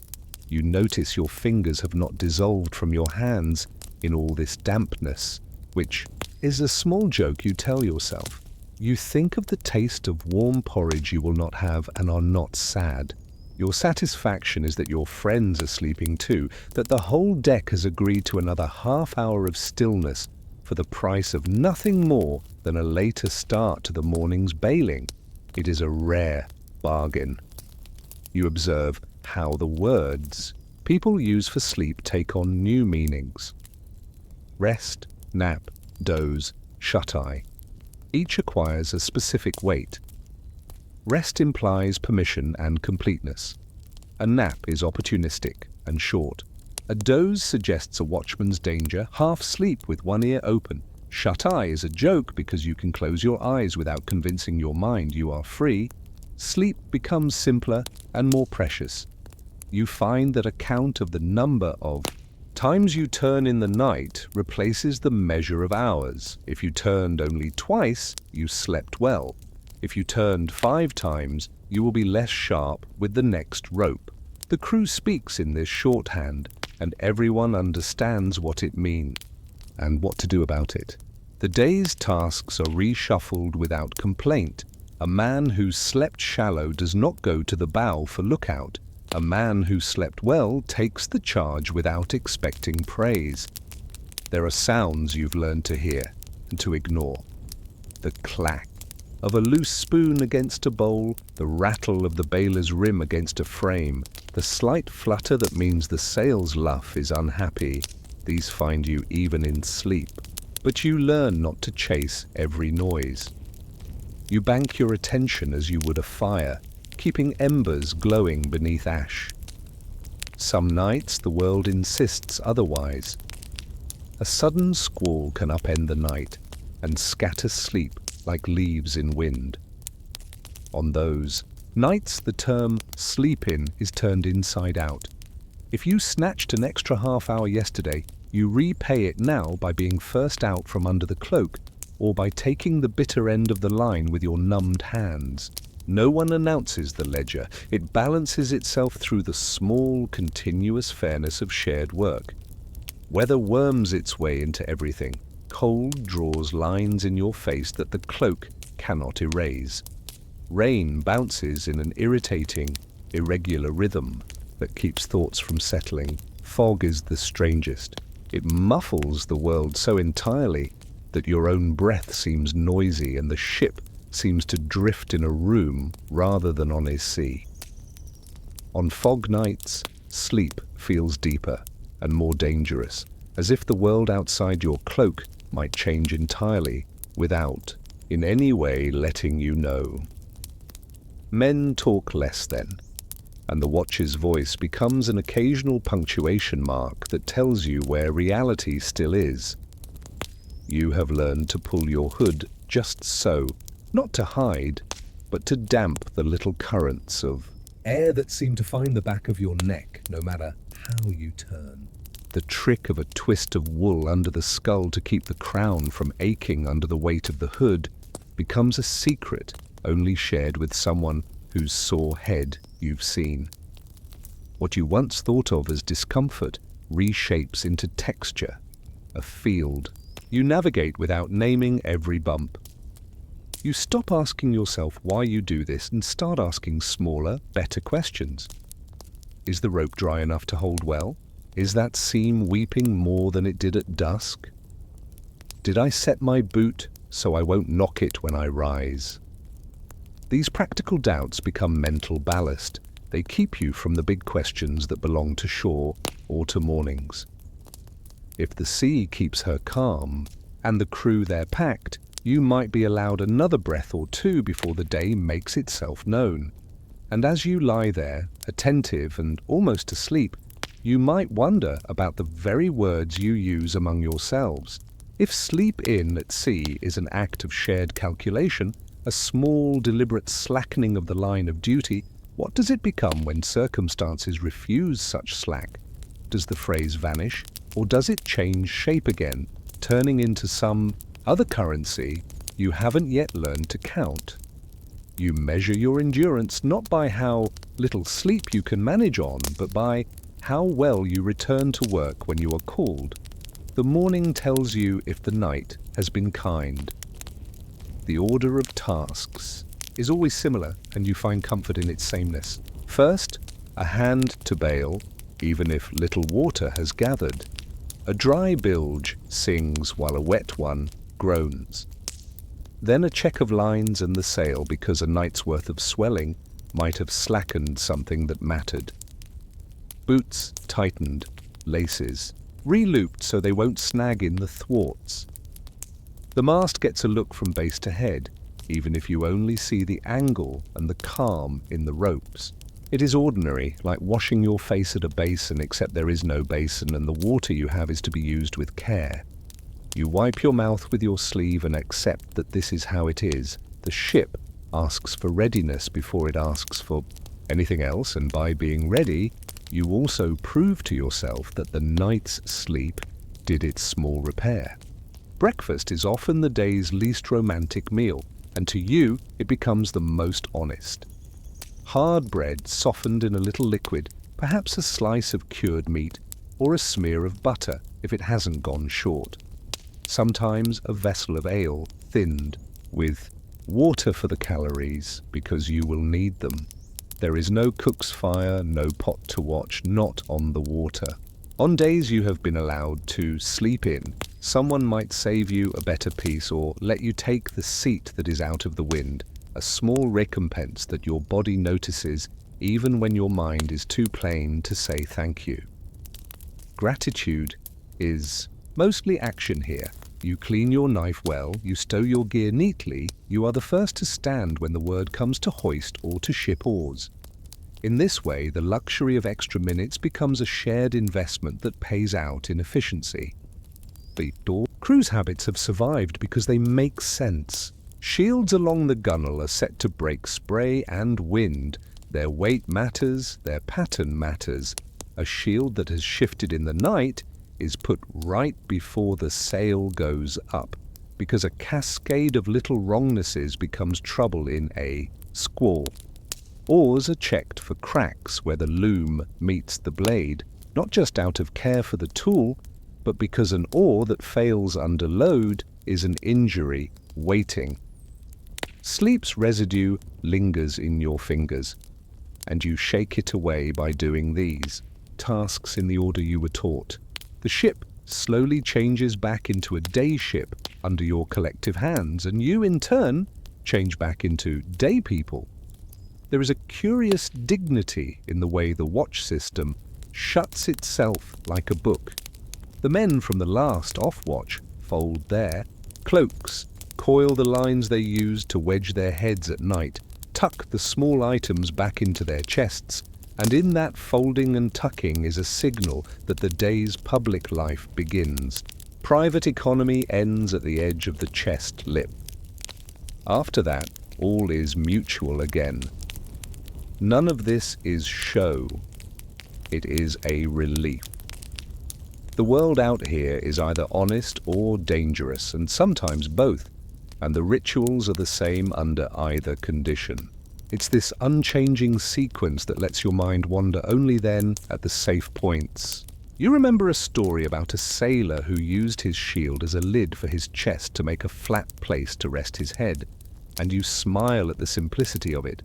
You notice your fingers have not dissolved from your hands in all this dampness, which is a small joke you tell yourself. You think of the taste of warm porridge you will not have and are not sad. Your satisfaction is that your friends are sleeping too, that the whole deck has agreed to another half hour of stillness for the price of nothing more than a later start to the morning's bailing. It is a rare bargain. You observe how the words people use for sleep take on new meanings. Rest, nap, doze, shut-eye. Each acquires a specific weight. Rest implies permission and completeness. A nap is opportunistic and short. A doze suggests a watchman's danger, half sleep with one ear open. Shut-eye is a joke because you can close your eyes without convincing your mind you are free. Sleep becomes simpler and more precious. You find that a count of the number of times you turn in the night replaces the measure of hours. If you turned only twice, you slept well. If you turned 5 times, you will be less sharp with the next rope. The crew speaks in this shorthand, and everyone understands what it means and what to do about it. The day's tasks are reshuffled without complaint. A man who slept shallow does not go to the bow for lookout. A man who slept well takes the charge without expecting praise. There are sounds you've learned to hear and to ignore. The clack of a loose spoon against a bowl, the rattle of the bailer's rim against a frame, the slight flutter that means the sail's luff is unhappy. These find you even in sleep, but you learn not to chase every noise. You bank your attention as you would a fire, keeping embers glowing beneath ash. Some nights the world insists otherwise. A sudden squall can upend the night and scatter sleep like leaves in wind. On those nights, the term sleep in is turned inside out. If you snatched an extra half hour yesterday, you repay it now by being first out from under the cloak or by taking the bitter end of the line with your numbed hands. No one announces the ledger. It balances itself through the small, continuous fairness of shared work. Weather worms its way into everything. Cold draws lines in your face that the cloak cannot erase. Rain bounces in an irritating, irregular rhythm that keeps thoughts from settling. Fog is the strangest. It muffles the world so entirely that your own breath seems noisy and the ship seems to drift in a room rather than on a sea. On fog nights, sleep feels deeper and more dangerous, as if the world outside your cloak might change entirely without, in any way, letting you know. Men talk less then, and the watch's voice becomes an occasional punctuation mark that tells you where reality still is. You have learned to pull your hood just so, not to hide, but to damp the little currents of air that seem to find the back of your neck no matter how you turn. the trick of a twist of wool under the skull to keep the crown from aching under the weight of the hood becomes a secret only shared with someone whose sore head you've seen. What you once thought of as discomfort reshapes into texture, a field. You navigate without naming every bump. You stop asking yourself why you do this and start asking smaller, better questions. Is the rope dry enough to hold well? Is that seam weeping more than it did at dusk? Did I set my boot so I won't knock it when I rise? These practical doubts become mental ballast. They keep you from the big questions that belong to shore or to mornings. If the sea keeps her calm and the crew there packed, you might be allowed another breath or two before the day makes itself known. And as you lie there, attentive and almost asleep, you might wonder about the very words you use among yourselves. If sleep in at sea is an act of shared calculation, a small, deliberate slackening of the line of duty, what does it become when circumstances refuse such slack? Does the phrase vanish, or does it change shape again, turning into some other currency you haven't yet learned to count? You measure your endurance not by how little sleep you can manage on, but by how well you return to work when you are called. The morning tells you if the night has been kind. The order of tasks is always similar, and you find comfort in its sameness. First, a hand to bail, even if little water has gathered. A dry bilge sings while a wet one groans. Then a check of lines and the sail because a night's worth of swelling might have slackened something that mattered. Boots tightened, laces re-looped so they won't snag in the thwarts. The mast gets a look from base to head, even if you only see the angle and the calm in the ropes. It is ordinary, like washing your face at a basin, except there is no basin and the water you have is to be used with care. You wipe your mouth with your sleeve and accept that this is how it is. The ship asks for readiness before it asks for anything else, and by being ready, you also prove to yourself that the night's sleep did its small repair. Breakfast is often the day's least romantic meal, and to you it becomes the most honest. Hard bread softened in a little liquid, perhaps a slice of cured meat, or a smear of butter if it hasn't gone short. Sometimes a vessel of ale, thinned, with water for the calories, because you will need them. There is no cook's fire, no pot to watch, not on the water. On days you have been allowed to sleep in, someone might save you a better piece or let you take the seat that is out of the wind, a small recompense that your body notices even when your mind is too plain to say thank you. Gratitude is mostly action here. You clean your knife well, you stow your gear neatly, you are the first to stand when the word comes to hoist or to ship oars. In this way, the luxury of extra minutes becomes a shared investment that pays out in efficiency. Cruise habits have survived because they make sense. Shields along the gunwale are set to break spray and wind. Their weight matters, their pattern matters. A shield that has shifted in the night is put right before the sail goes up, because a cascade of little wrongnesses becomes trouble in a squall. Oars are checked for cracks where the loom meets the blade, not just out of care for the tool, but because an oar that fails under load is an injury waiting. Sleep's residue lingers in your fingers, and you shake it away by doing these tasks in the order you were taught. The ship slowly changes back into a day ship under your collective hands, and you, in turn, change back into day people. There is a curious dignity in the way the watch system shuts itself like a book. The men from the last off-watch fold their cloaks, coil the lines they use to wedge their heads at night, tuck the small items back into their chests, and in that folding and tucking is a signal that the day's public life begins. Private economy ends at the edge of the chest lip. After that, all is mutual again. None of this is show. It is a relief. The world out here is either honest or dangerous, and sometimes both, and the rituals are the same under either condition. It's this unchanging sequence that lets your mind wander only then at the safe points. You remember a story about a sailor who used his shield as a lid for his chest to make a flat place to rest his head, and you smile at the simplicity of it.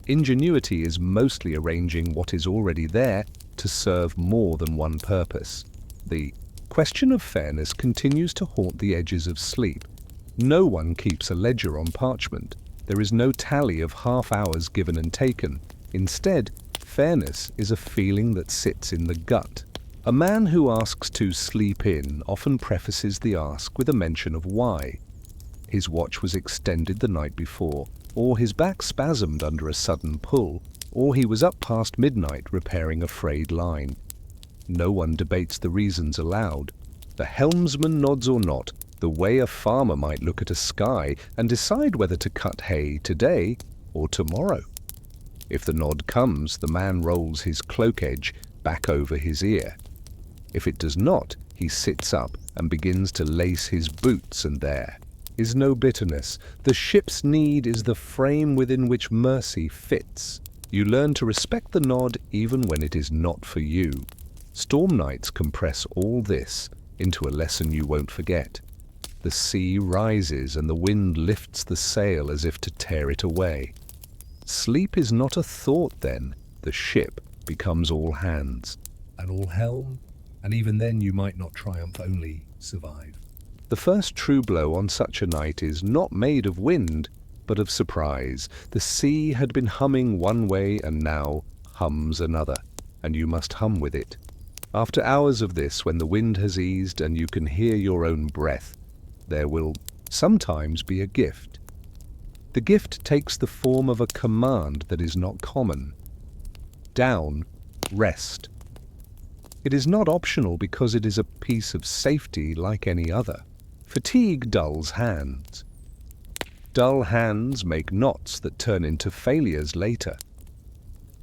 Ingenuity is mostly arranging what is already there to serve more than one purpose. The question of fairness continues to haunt the edges of sleep. No one keeps a ledger on parchment. There is no tally of half hours given and taken. Instead, fairness is a feeling that sits in the gut. A man who asks to sleep in often prefaces the ask with a mention of why. His watch was extended the night before, or his back spasmed under a sudden pull, or he was up past midnight repairing a frayed line. No one debates the reasons aloud. The helmsman nods or not, the way a farmer might look at a sky and decide whether to cut hay today or tomorrow. If the nod comes, the man rolls his cloak edge back over his ear. If it does not, he sits up and begins to lace his boots, and there is no bitterness. The ship's need is the frame within which mercy fits. You learn to respect the nod even when it is not for you. Storm nights compress all this into a lesson you won't forget. The sea rises and the wind lifts the sail as if to tear it away. Sleep is not a thought then. The ship becomes all hands. And all helm, and even then you might not triumph, only survive. The first true blow on such a night is not made of wind, but of surprise. The sea had been humming one way and now hums another, and you must hum with it. After hours of this, when the wind has eased and you can hear your own breath, there will sometimes be a gift. The gift takes the form of a command that is not common. Down, rest. It is not optional because it is a piece of safety like any other. Fatigue dulls hands. Dull hands make knots that turn into failures later.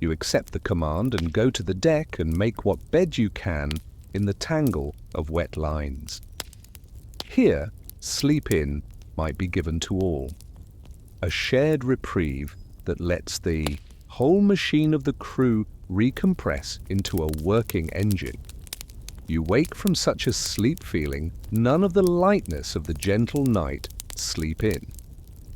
You accept the command and go to the deck and make what bed you can in the tangle of wet lines. Here, sleep in might be given to all. A shared reprieve that lets the whole machine of the crew recompress into a working engine. You wake from such a sleep feeling none of the lightness of the gentle night sleep in.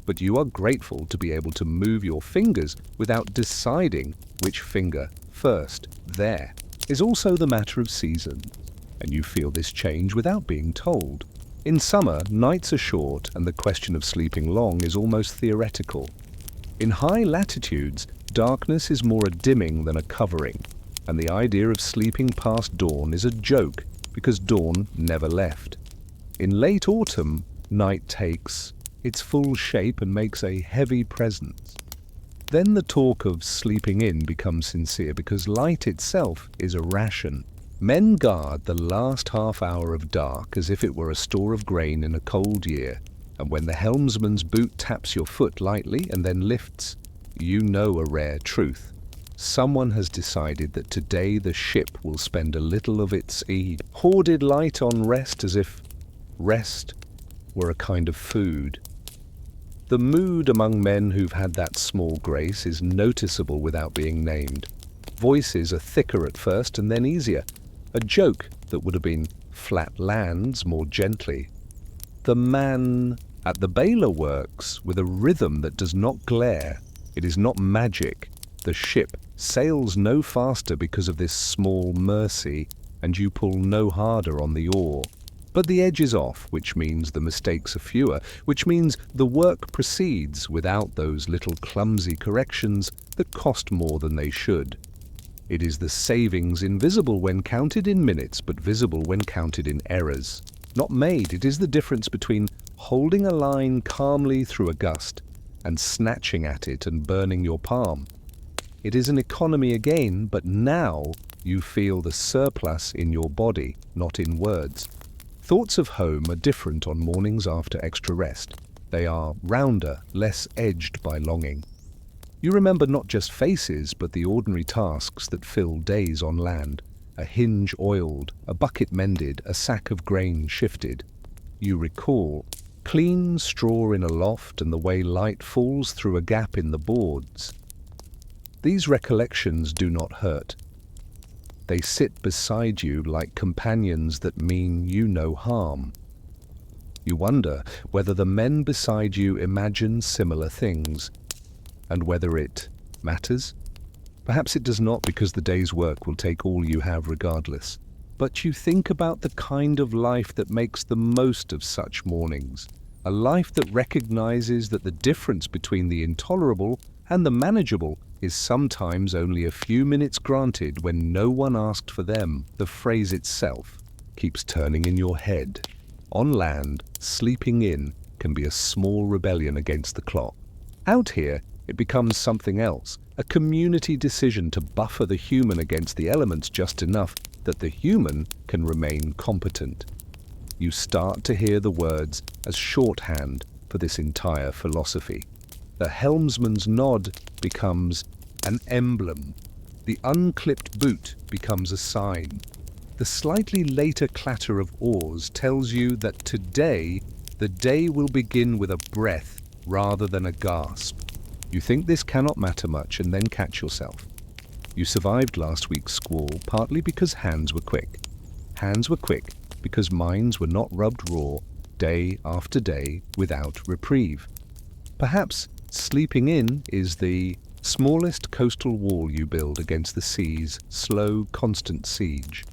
But you are grateful to be able to move your fingers without deciding which finger first. There is also the matter of seasons, and you feel this change without being told. In summer, nights are short and the question of sleeping long is almost theoretical. In high latitudes, darkness is more a dimming than a covering, and the idea of sleeping past dawn is a joke because dawn never left. In late autumn, night takes its full shape and makes a heavy presence. Then the talk of sleeping in becomes sincere because light itself is a ration. Men guard the last half hour of dark as if it were a store of grain in a cold year, and when the helmsman's boot taps your foot lightly and then lifts, you know a rare truth. Someone has decided that today the ship will spend a little of its hoarded light on rest, as if rest were a kind of food. The mood among men who've had that small grace is noticeable without being named. Voices are thicker at first and then easier. A joke that would have been flat lands more gently. The man at the baler works with a rhythm that does not glare. It is not magic. The ship sails no faster because of this small mercy, and you pull no harder on the oar. But the edge is off, which means the mistakes are fewer, which means the work proceeds without those little clumsy corrections that cost more than they should. It is the savings invisible when counted in minutes, but visible when counted in errors. Not made, it is the difference between holding a line calmly through a gust and snatching at it and burning your palm. It is an economy again, but now you feel the surplus in your body, not in words. Thoughts of home are different on mornings after extra rest. They are rounder, less edged by longing. You remember not just faces, but the ordinary tasks that fill days on land. A hinge oiled, a bucket mended, a sack of grain shifted. You recall clean straw in a loft and the way light falls through a gap in the boards. These recollections do not hurt. They sit beside you like companions that mean you no harm. You wonder whether the men beside you imagine similar things, and whether it matters. Perhaps it does not, because the day's work will take all you have regardless. But you think about the kind of life that makes the most of such mornings, a life that recognizes that the difference between the intolerable and the manageable is sometimes only a few minutes granted when no one asked for them. The phrase itself keeps turning in your head. On land, sleeping in can be a small rebellion against the clock. Out here, it becomes something else, a community decision to buffer the human against the elements just enough that the human can remain competent. You start to hear the words as shorthand for this entire philosophy. The helmsman's nod becomes an emblem. The unclipped boot becomes a sign. The slightly later clatter of oars tells you that today, the day will begin with a breath rather than a gasp. You think this cannot matter much and then catch yourself. You survived last week's squall partly because hands were quick. Hands were quick because minds were not rubbed raw day after day without reprieve. Perhaps sleeping in is the smallest coastal wall you build against the sea's slow, constant siege.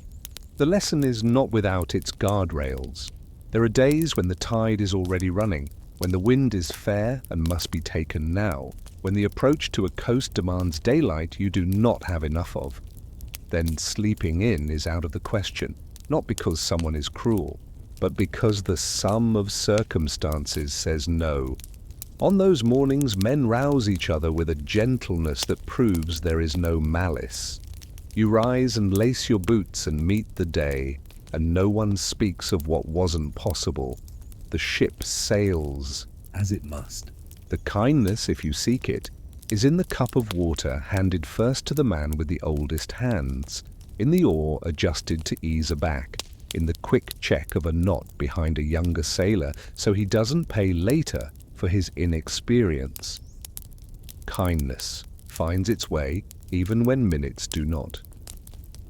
The lesson is not without its guardrails. There are days when the tide is already running, when the wind is fair and must be taken now, when the approach to a coast demands daylight you do not have enough of. Then sleeping in is out of the question, not because someone is cruel, but because the sum of circumstances says no. On those mornings, men rouse each other with a gentleness that proves there is no malice. You rise and lace your boots and meet the day, and no one speaks of what wasn't possible. The ship sails as it must. The kindness, if you seek it, is in the cup of water handed first to the man with the oldest hands, in the oar adjusted to ease a back, in the quick check of a knot behind a younger sailor so he doesn't pay later for his inexperience. Kindness finds its way even when minutes do not.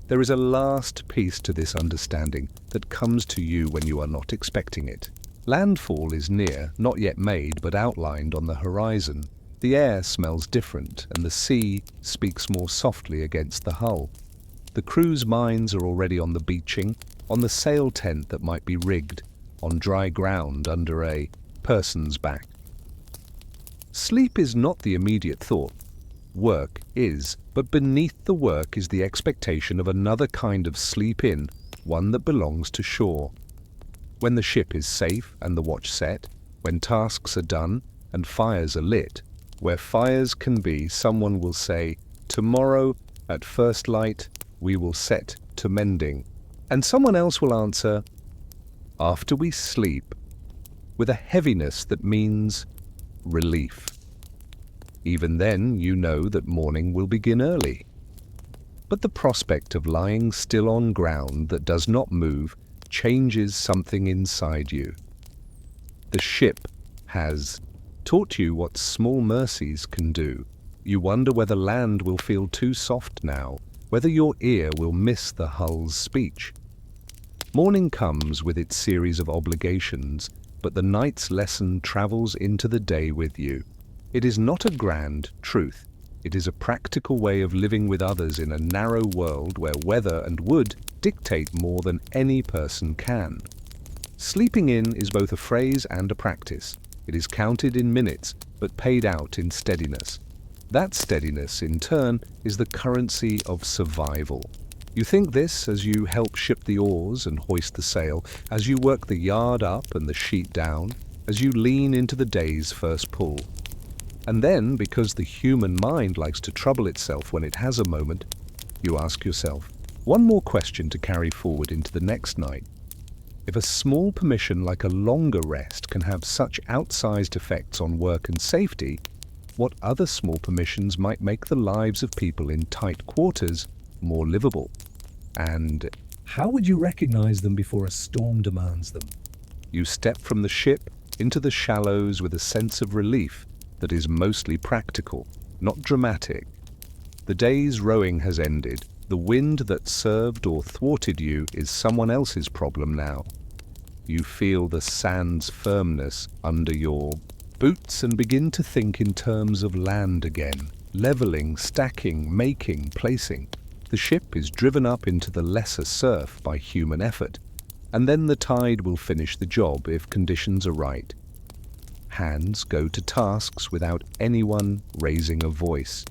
There is a last piece to this understanding that comes to you when you are not expecting it. Landfall is near, not yet made, but outlined on the horizon. The air smells different, and the sea speaks more softly against the hull. The crew's minds are already on the beaching, on the sail tent that might be rigged, on dry ground under a person's back. Sleep is not the immediate thought. Work is, but beneath the work is the expectation of another kind of sleep in, one that belongs to shore. When the ship is safe and the watch set, when tasks are done and fires are lit, where fires can be, someone will say, "Tomorrow, at first light, we will set to mending." And someone else will answer, "After we sleep," with a heaviness that means relief. Even then, you know that morning will begin early. But the prospect of lying still on ground that does not move changes something inside you. The ship has taught you what small mercies can do. You wonder whether land will feel too soft now, whether your ear will miss the hull's speech. Morning comes with its series of obligations, but the night's lesson travels into the day with you. It is not a grand truth. It is a practical way of living with others in a narrow world where weather and wood dictate more than any person can. Sleeping in is both a phrase and a practice. It is counted in minutes, but paid out in steadiness. That steadiness, in turn, is the currency of survival. You think this as you help ship the oars and hoist the sail, as you work the yard up and the sheet down, as you lean into the day's first pull. And then, because the human mind likes to trouble itself when it has a moment, you ask yourself one more question to carry forward into the next night. If a small permission like a longer rest can have such outsized effects on work and safety, what other small permissions might make the lives of people in tight quarters more livable? And how would you recognize them before a storm demands them? you step from the ship into the shallows with a sense of relief that is mostly practical, not dramatic. The day's rowing has ended. The wind that served or thwarted you is someone else's problem now. You feel the sand's firmness under your boots and begin to think in terms of land again, leveling, stacking, making, placing. The ship is driven up into the lesser surf by human effort, and then the tide will finish the job if conditions are right. Hands go to tasks without anyone raising a voice.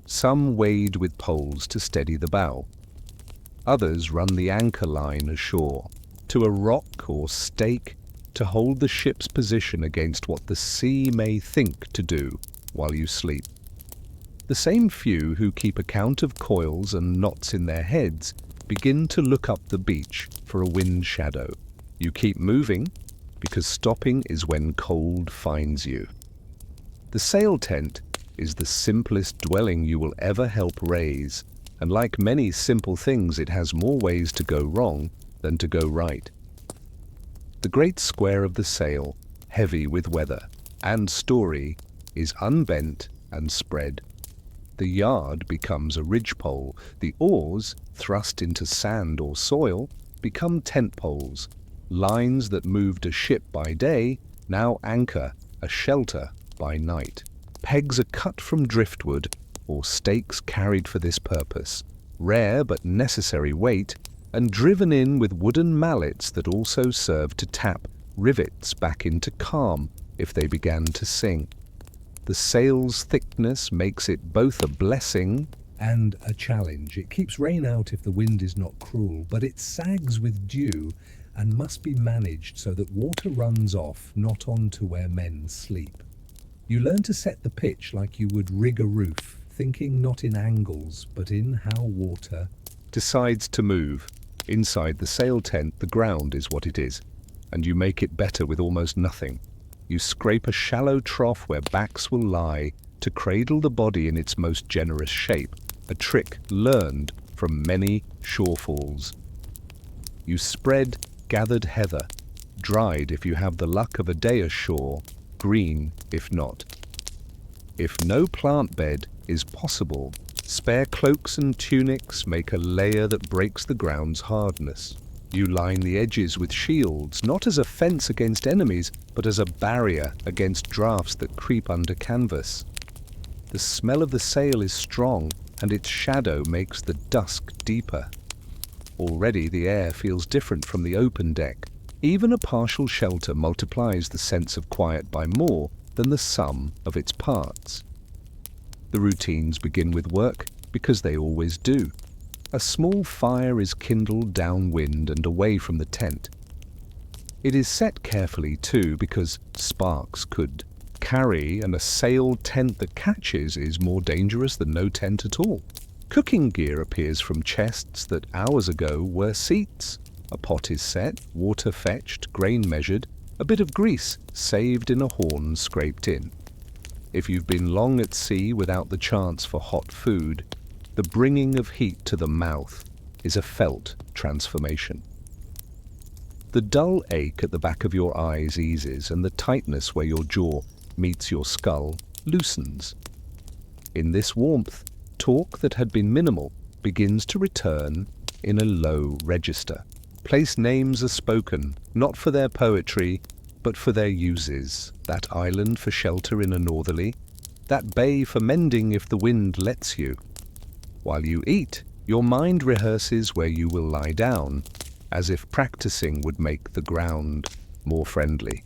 Some wade with poles to steady the bow. Others run the anchor line ashore, to a rock or stake, to hold the ship's position against what the sea may think to do while you sleep. The same few who keep account of coils and knots in their heads begin to look up the beach for a wind shadow. You keep moving, because stopping is when cold finds you. The sail tent is the simplest dwelling you will ever help raise, and like many simple things, it has more ways to go wrong than to go right. The great square of the sail, heavy with weather and story, is unbent and spread. The yard becomes a ridgepole. The oars, thrust into sand or soil, become tent poles. Lines that moved a ship by day now anchor a shelter by night. Pegs are cut from driftwood or stakes carried for this purpose, rare but necessary weight, and driven in with wooden mallets that also serve to tap rivets back into calm if they began to sing. The sail's thickness makes it both a blessing and a challenge. It keeps rain out if the wind is not cruel, but it sags with dew and must be managed so that water runs off, not onto where men sleep. You learn to set the pitch like you would rig a roof, thinking not in angles, but in how water decides to move. Inside the sail tent, the ground is what it is, and you make it better with almost nothing. You scrape a shallow trough where backs will lie to cradle the body in its most generous shape, a trick learned from many shorefalls. You spread gathered heather, dried if you have the luck of a day ashore, green if not. If no plant bed is possible, spare cloaks and tunics make a layer that breaks the ground's hardness. You line the edges with shields, not as a fence against enemies, but as a barrier against drafts that creep under canvas. The smell of the sail is strong, and its shadow makes the dusk deeper. Already the air feels different from the open deck. Even a partial shelter multiplies the sense of quiet by more than the sum of its parts. The routines begin with work, because they always do. A small fire is kindled downwind and away from the tent. It is set carefully too, because sparks could carry, and a sail tent that catches is more dangerous than no tent at all. Cooking gear appears from chests that hours ago were seats. A pot is set, water fetched, grain measured, a bit of grease saved in a horn scraped in. If you've been long at sea without the chance for hot food, the bringing of heat to the mouth is a felt transformation. The dull ache at the back of your eyes eases, and the tightness where your jaw meets your skull loosens. In this warmth, talk that had been minimal begins to return in a low register. Place names are spoken, not for their poetry, but for their uses. That island for shelter in a northerly, that bay for mending if the wind lets you. While you eat, your mind rehearses where you will lie down, as if practicing would make the ground more friendly.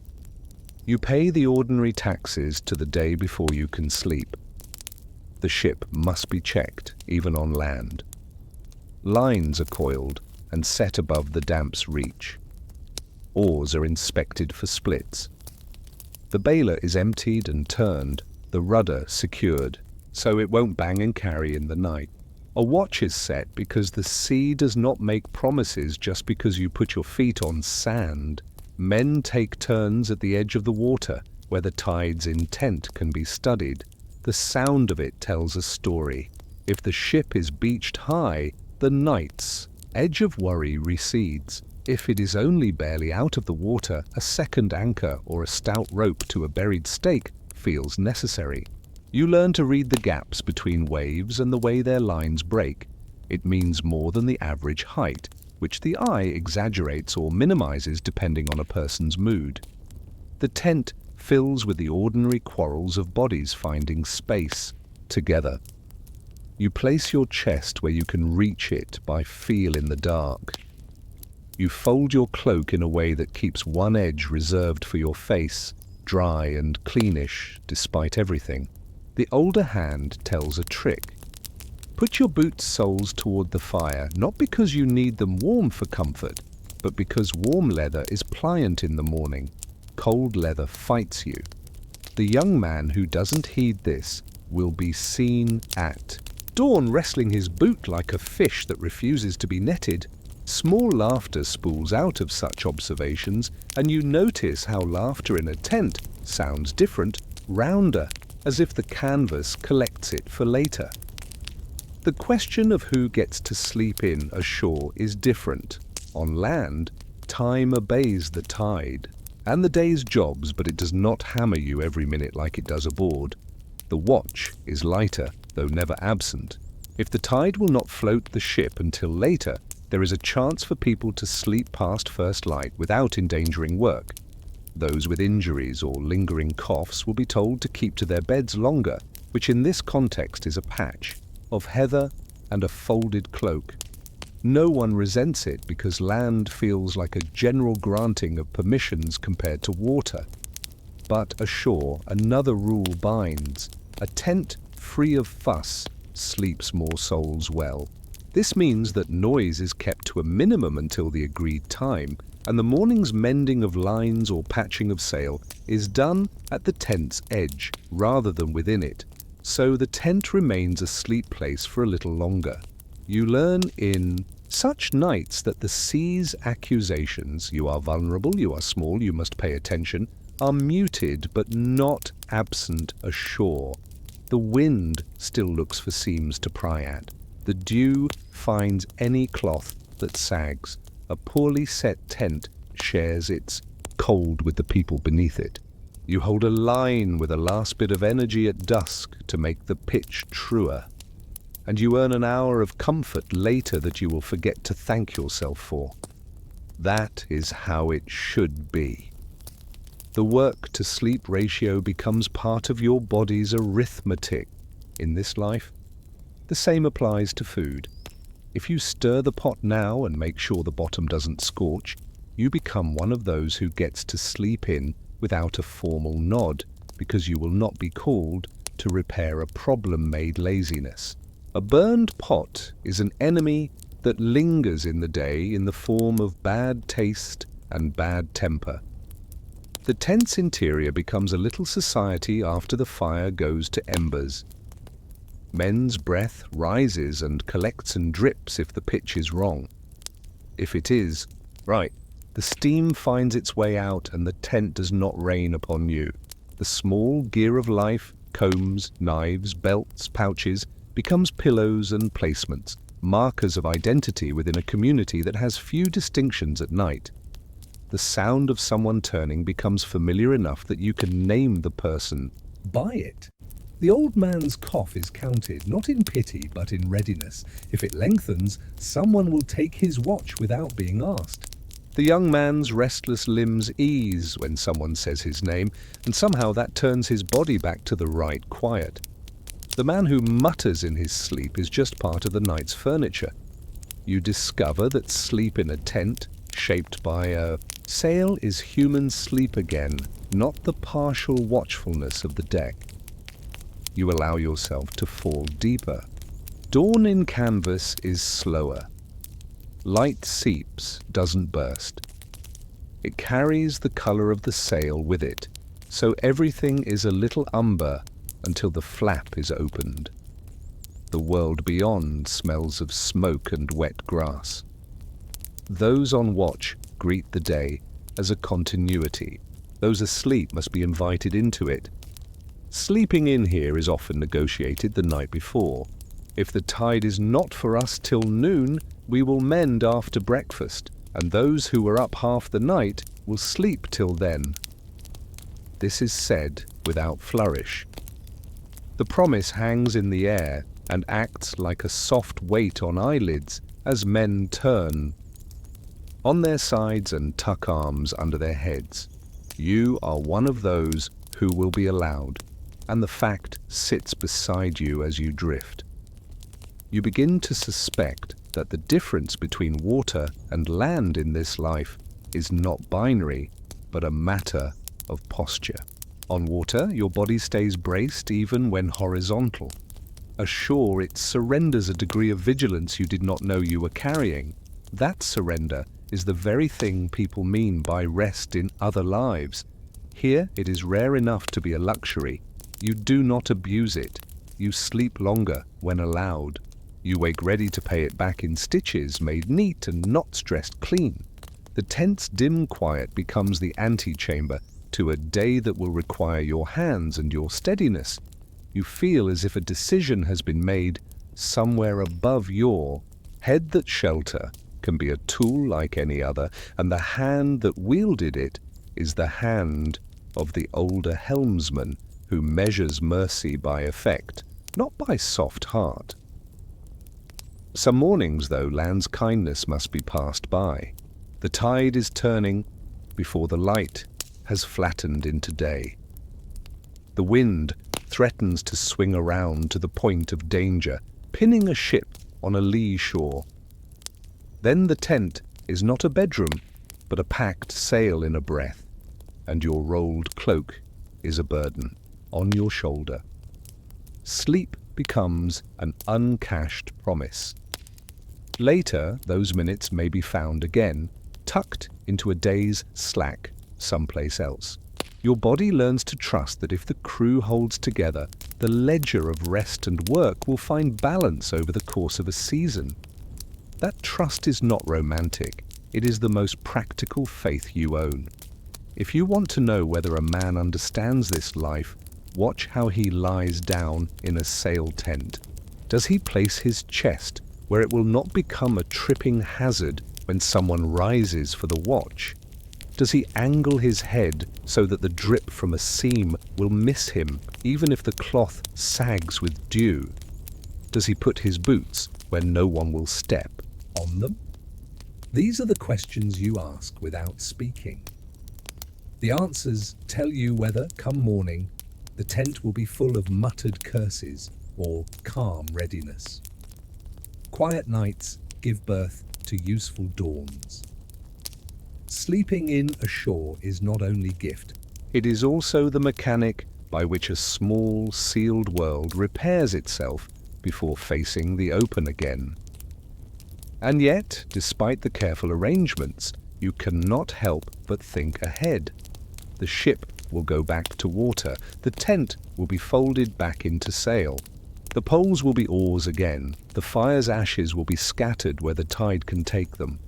You pay the ordinary taxes to the day before you can sleep. The ship must be checked, even on land. Lines are coiled and set above the damp's reach. Oars are inspected for splits. The bailer is emptied and turned, the rudder secured, so it won't bang and carry in the night. A watch is set because the sea does not make promises just because you put your feet on sand. Men take turns at the edge of the water, where the tide's intent can be studied. The sound of it tells a story. If the ship is beached high, the night's edge of worry recedes. If it is only barely out of the water, a second anchor or a stout rope to a buried stake feels necessary. You learn to read the gaps between waves and the way their lines break. It means more than the average height, which the eye exaggerates or minimizes depending on a person's mood. The tent fills with the ordinary quarrels of bodies finding space together. You place your chest where you can reach it by feel in the dark. You fold your cloak in a way that keeps one edge reserved for your face, dry and cleanish despite everything. The older hand tells a trick. Put your boot soles toward the fire, not because you need them warm for comfort, but because warm leather is pliant in the morning. Cold leather fights you. The young man who doesn't heed this will be seen at dawn wrestling his boot like a fish that refuses to be netted. Small laughter spools out of such observations, and you notice how laughter in a tent sounds different, rounder, as if the canvas collects it for later. The question of who gets to sleep in ashore is different. On land, time obeys the tide and the day's jobs, but it does not hammer you every minute like it does aboard. The watch is lighter, though never absent. If the tide will not float the ship until later, there is a chance for people to sleep past first light without endangering work. Those with injuries or lingering coughs will be told to keep to their beds longer, which in this context is a patch of heather and a folded cloak. No one resents it because land feels like a general granting of permissions compared to water. But ashore, another rule binds. A tent free of fuss sleeps more souls well. This means that noise is kept to a minimum until the agreed time, and the morning's mending of lines or patching of sail is done at the tent's edge rather than within it, so the tent remains a sleep place for a little longer. You learn in such nights that the sea's accusations, you are vulnerable, you are small, you must pay attention, are muted but not absent ashore. The wind still looks for seams to pry at. The dew finds any cloth that sags. A poorly set tent shares its cold with the people beneath it. You hold a line with a last bit of energy at dusk to make the pitch truer. And you earn an hour of comfort later that you will forget to thank yourself for. That is how it should be. The work-to-sleep ratio becomes part of your body's arithmetic in this life. The same applies to food. If you stir the pot now and make sure the bottom doesn't scorch, you become one of those who gets to sleep in without a formal nod, because you will not be called to repair a problem-made laziness. A burned pot is an enemy that lingers in the day in the form of bad taste and bad temper. The tent's interior becomes a little society after the fire goes to embers. Men's breath rises and collects and drips if the pitch is wrong. If it is right, the steam finds its way out and the tent does not rain upon you. The small gear of life, combs, knives, belts, pouches, becomes pillows and placements, markers of identity within a community that has few distinctions at night. The sound of someone turning becomes familiar enough that you can name the person by it. The old man's cough is counted, not in pity, but in readiness. If it lengthens, someone will take his watch without being asked. The young man's restless limbs ease when someone says his name, and somehow that turns his body back to the right quiet. The man who mutters in his sleep is just part of the night's furniture. You discover that sleep in a tent, shaped by a sail, is human sleep again, not the partial watchfulness of the deck. You allow yourself to fall deeper. Dawn in canvas is slower. Light seeps, doesn't burst. It carries the color of the sail with it, so everything is a little umber until the flap is opened. The world beyond smells of smoke and wet grass. Those on watch greet the day as a continuity. Those asleep must be invited into it. Sleeping in here is often negotiated the night before. If the tide is not for us till noon, we will mend after breakfast, and those who were up half the night will sleep till then. This is said without flourish. The promise hangs in the air and acts like a soft weight on eyelids as men turn on their sides and tuck arms under their heads. You are one of those who will be allowed, and the fact sits beside you as you drift. You begin to suspect that the difference between water and land in this life is not binary, but a matter of posture. On water, your body stays braced even when horizontal. Ashore, it surrenders a degree of vigilance you did not know you were carrying. That surrender is the very thing people mean by rest in other lives. Here, it is rare enough to be a luxury. You do not abuse it. You sleep longer when allowed. You wake ready to pay it back in stitches, made neat and not stressed clean. The tent's dim quiet becomes the antechamber to a day that will require your hands and your steadiness. You feel as if a decision has been made somewhere above your head. That shelter can be a tool like any other, and the hand that wielded it is the hand of the older helmsman who measures mercy by effect, not by soft heart. Some mornings, though, land's kindness must be passed by. The tide is turning before the light has flattened into day. The wind threatens to swing around to the point of danger, pinning a ship on a lee shore. Then the tent is not a bedroom, but a packed sail in a breath, and your rolled cloak is a burden on your shoulder. Sleep becomes an uncashed promise. Later, those minutes may be found again, tucked into a day's slack someplace else. Your body learns to trust that if the crew holds together, the ledger of rest and work will find balance over the course of a season. That trust is not romantic. It is the most practical faith you own. If you want to know whether a man understands this life, watch how he lies down in a sail tent. Does he place his chest where it will not become a tripping hazard when someone rises for the watch? Does he angle his head so that the drip from a seam will miss him even if the cloth sags with dew? Does he put his boots where no one will step on them? These are the questions you ask without speaking. The answers tell you whether, come morning, the tent will be full of muttered curses or calm readiness. Quiet nights give birth to useful dawns. Sleeping in ashore is not only gift, it is also the mechanic by which a small, sealed world repairs itself before facing the open again. And yet, despite the careful arrangements, you cannot help but think ahead. The ship will go back to water, the tent will be folded back into sail. The poles will be oars again, the fire's ashes will be scattered where the tide can take them.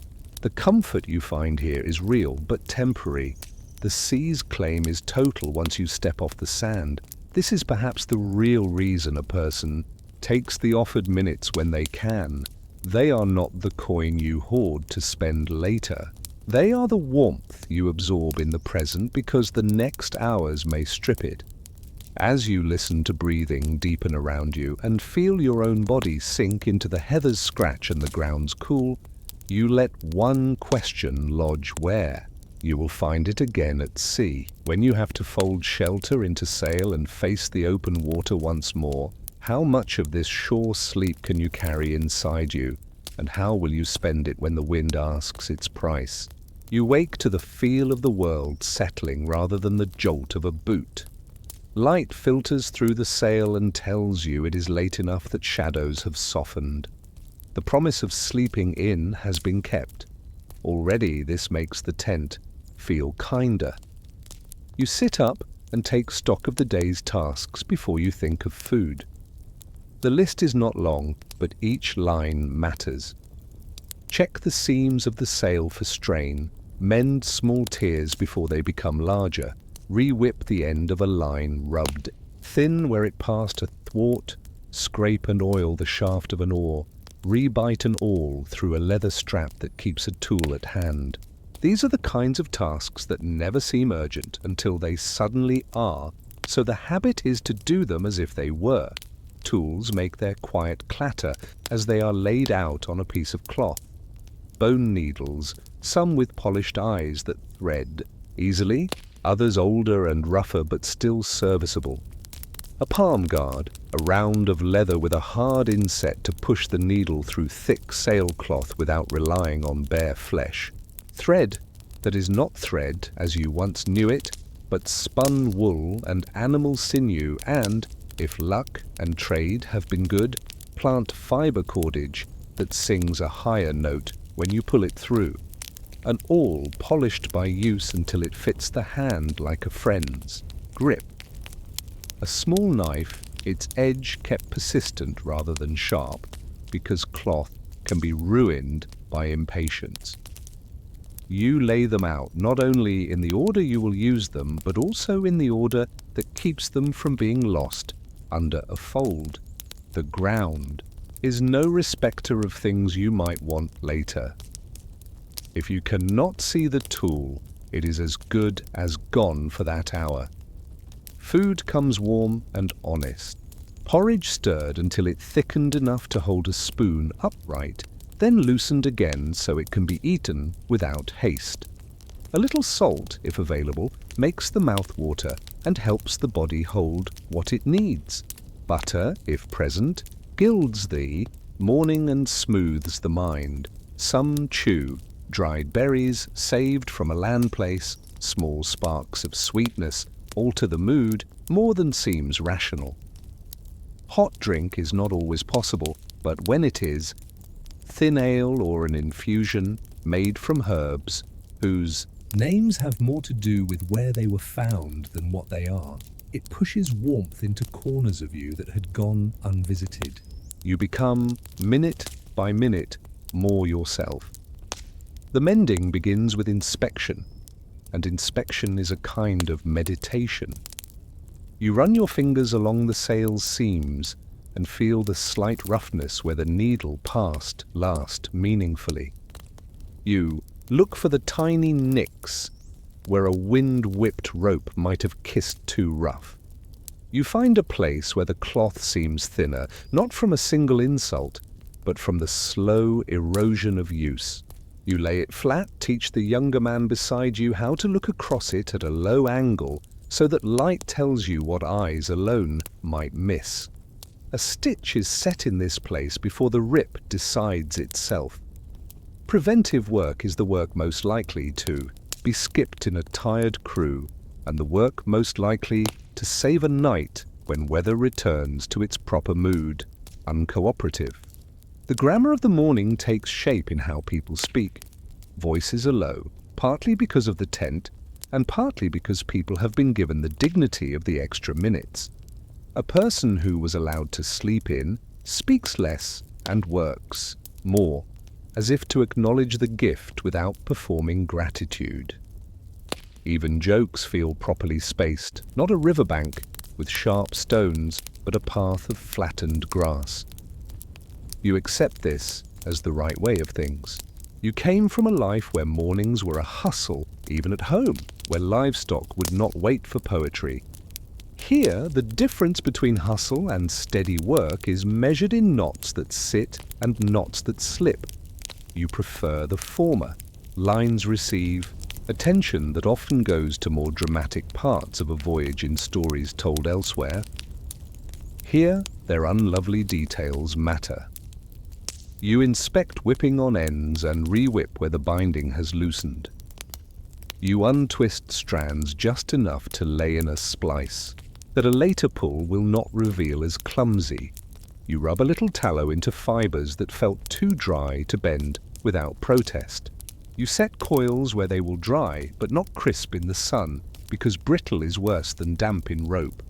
The comfort you find here is real, but temporary. The sea's claim is total once you step off the sand. This is perhaps the real reason a person takes the offered minutes when they can. They are not the coin you hoard to spend later. They are the warmth you absorb in the present because the next hours may strip it. As you listen to breathing deepen around you and feel your own body sink into the heather's scratch and the ground's cool, You let one question lodge where? You will find it again at sea. When you have to fold shelter into sail and face the open water once more, how much of this shore sleep can you carry inside you? And how will you spend it when the wind asks its price? You wake to the feel of the world settling rather than the jolt of a boot. Light filters through the sail and tells you it is late enough that shadows have softened. The promise of sleeping in has been kept. Already this makes the tent feel kinder. You sit up and take stock of the day's tasks before you think of food. The list is not long, but each line matters. Check the seams of the sail for strain, mend small tears before they become larger, re-whip the end of a line rubbed thin where it passed athwart, scrape and oil the shaft of an oar, rebite an awl through a leather strap that keeps a tool at hand. These are the kinds of tasks that never seem urgent until they suddenly are, so the habit is to do them as if they were. Tools make their quiet clatter as they are laid out on a piece of cloth. Bone needles, some with polished eyes that thread easily, others older and rougher but still serviceable. A palm guard, a round of leather with a hard inset to push the needle through thick sailcloth without relying on bare flesh. Thread that is not thread as you once knew it, but spun wool and animal sinew and, if luck and trade have been good, plant fiber cordage that sings a higher note when you pull it through. An awl polished by use until it fits the hand like a friend's grip. A small knife, its edge kept persistent rather than sharp, because cloth can be ruined by impatience. You lay them out not only in the order you will use them, but also in the order that keeps them from being lost under a fold. The ground is no respecter of things you might want later. If you cannot see the tool, it is as good as gone for that hour. Food comes warm and honest. Porridge stirred until it thickened enough to hold a spoon upright, then loosened again so it can be eaten without haste. A little salt, if available, makes the mouth water and helps the body hold what it needs. Butter, if present, gilds the morning and smooths the mind. Some chew, dried berries saved from a land place, small sparks of sweetness alter the mood more than seems rational. Hot drink is not always possible, but when it is, thin ale or an infusion made from herbs whose names have more to do with where they were found than what they are. It pushes warmth into corners of you that had gone unvisited. You become, minute by minute, more yourself. The mending begins with inspection, and inspection is a kind of meditation. You run your fingers along the sail's seams and feel the slight roughness where the needle passed last meaningfully. You look for the tiny nicks where a wind-whipped rope might have kissed too rough. You find a place where the cloth seems thinner, not from a single insult, but from the slow erosion of use. You lay it flat, teach the younger man beside you how to look across it at a low angle so that light tells you what eyes alone might miss. A stitch is set in this place before the rip decides itself. Preventive work is the work most likely to be skipped in a tired crew, and the work most likely to save a night when weather returns to its proper mood, uncooperative. The grammar of the morning takes shape in how people speak. Voices are low, partly because of the tent, and partly because people have been given the dignity of the extra minutes. A person who was allowed to sleep in speaks less and works more, as if to acknowledge the gift without performing gratitude. Even jokes feel properly spaced, not a riverbank with sharp stones, but a path of flattened grass. You accept this as the right way of things. You came from a life where mornings were a hustle, even at home, where livestock would not wait for poetry. Here, the difference between hustle and steady work is measured in knots that sit and knots that slip. You prefer the former. Lines receive attention that often goes to more dramatic parts of a voyage in stories told elsewhere. Here, their unlovely details matter. You inspect whipping on ends and re-whip where the binding has loosened. You untwist strands just enough to lay in a splice that a later pull will not reveal as clumsy. You rub a little tallow into fibers that felt too dry to bend without protest. You set coils where they will dry but not crisp in the sun, because brittle is worse than damp in rope.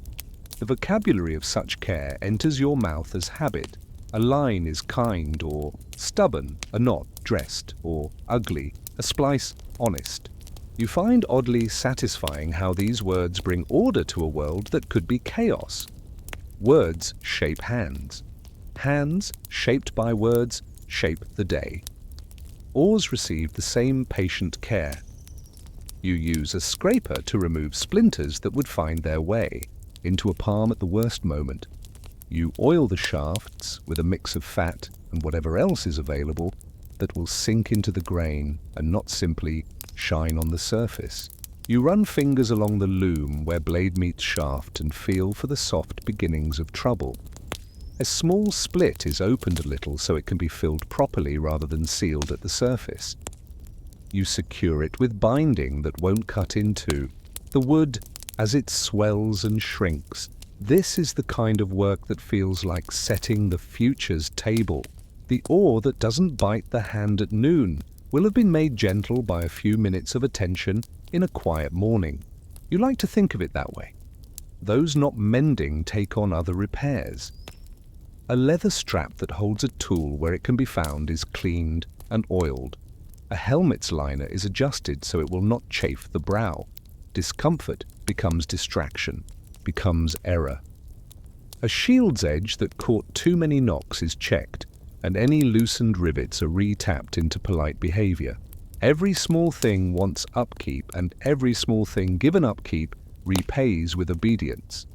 The vocabulary of such care enters your mouth as habit. A line is kind or stubborn, a knot dressed or ugly, a splice honest. You find oddly satisfying how these words bring order to a world that could be chaos. Words shape hands. Hands, shaped by words, shape the day. Oars receive the same patient care. You use a scraper to remove splinters that would find their way into a palm at the worst moment. You oil the shafts with a mix of fat and whatever else is available that will sink into the grain and not simply shine on the surface. You run fingers along the loom where blade meets shaft and feel for the soft beginnings of trouble. A small split is opened a little so it can be filled properly rather than sealed at the surface. You secure it with binding that won't cut into the wood as it swells and shrinks. This is the kind of work that feels like setting the future's table. The oar that doesn't bite the hand at noon will have been made gentle by a few minutes of attention in a quiet morning. You like to think of it that way. Those not mending take on other repairs. A leather strap that holds a tool where it can be found is cleaned and oiled. A helmet's liner is adjusted so it will not chafe the brow. Discomfort becomes distraction, becomes error. A shield's edge that caught too many knocks is checked, and any loosened rivets are re-tapped into polite behavior. Every small thing wants upkeep, and every small thing given upkeep repays with obedience.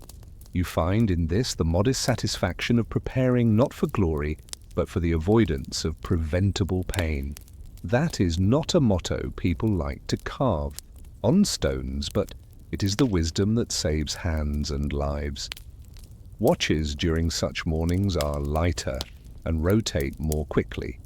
You find in this the modest satisfaction of preparing not for glory, but for the avoidance of preventable pain. That is not a motto people like to carve on stones, but it is the wisdom that saves hands and lives. Watches during such mornings are lighter and rotate more quickly.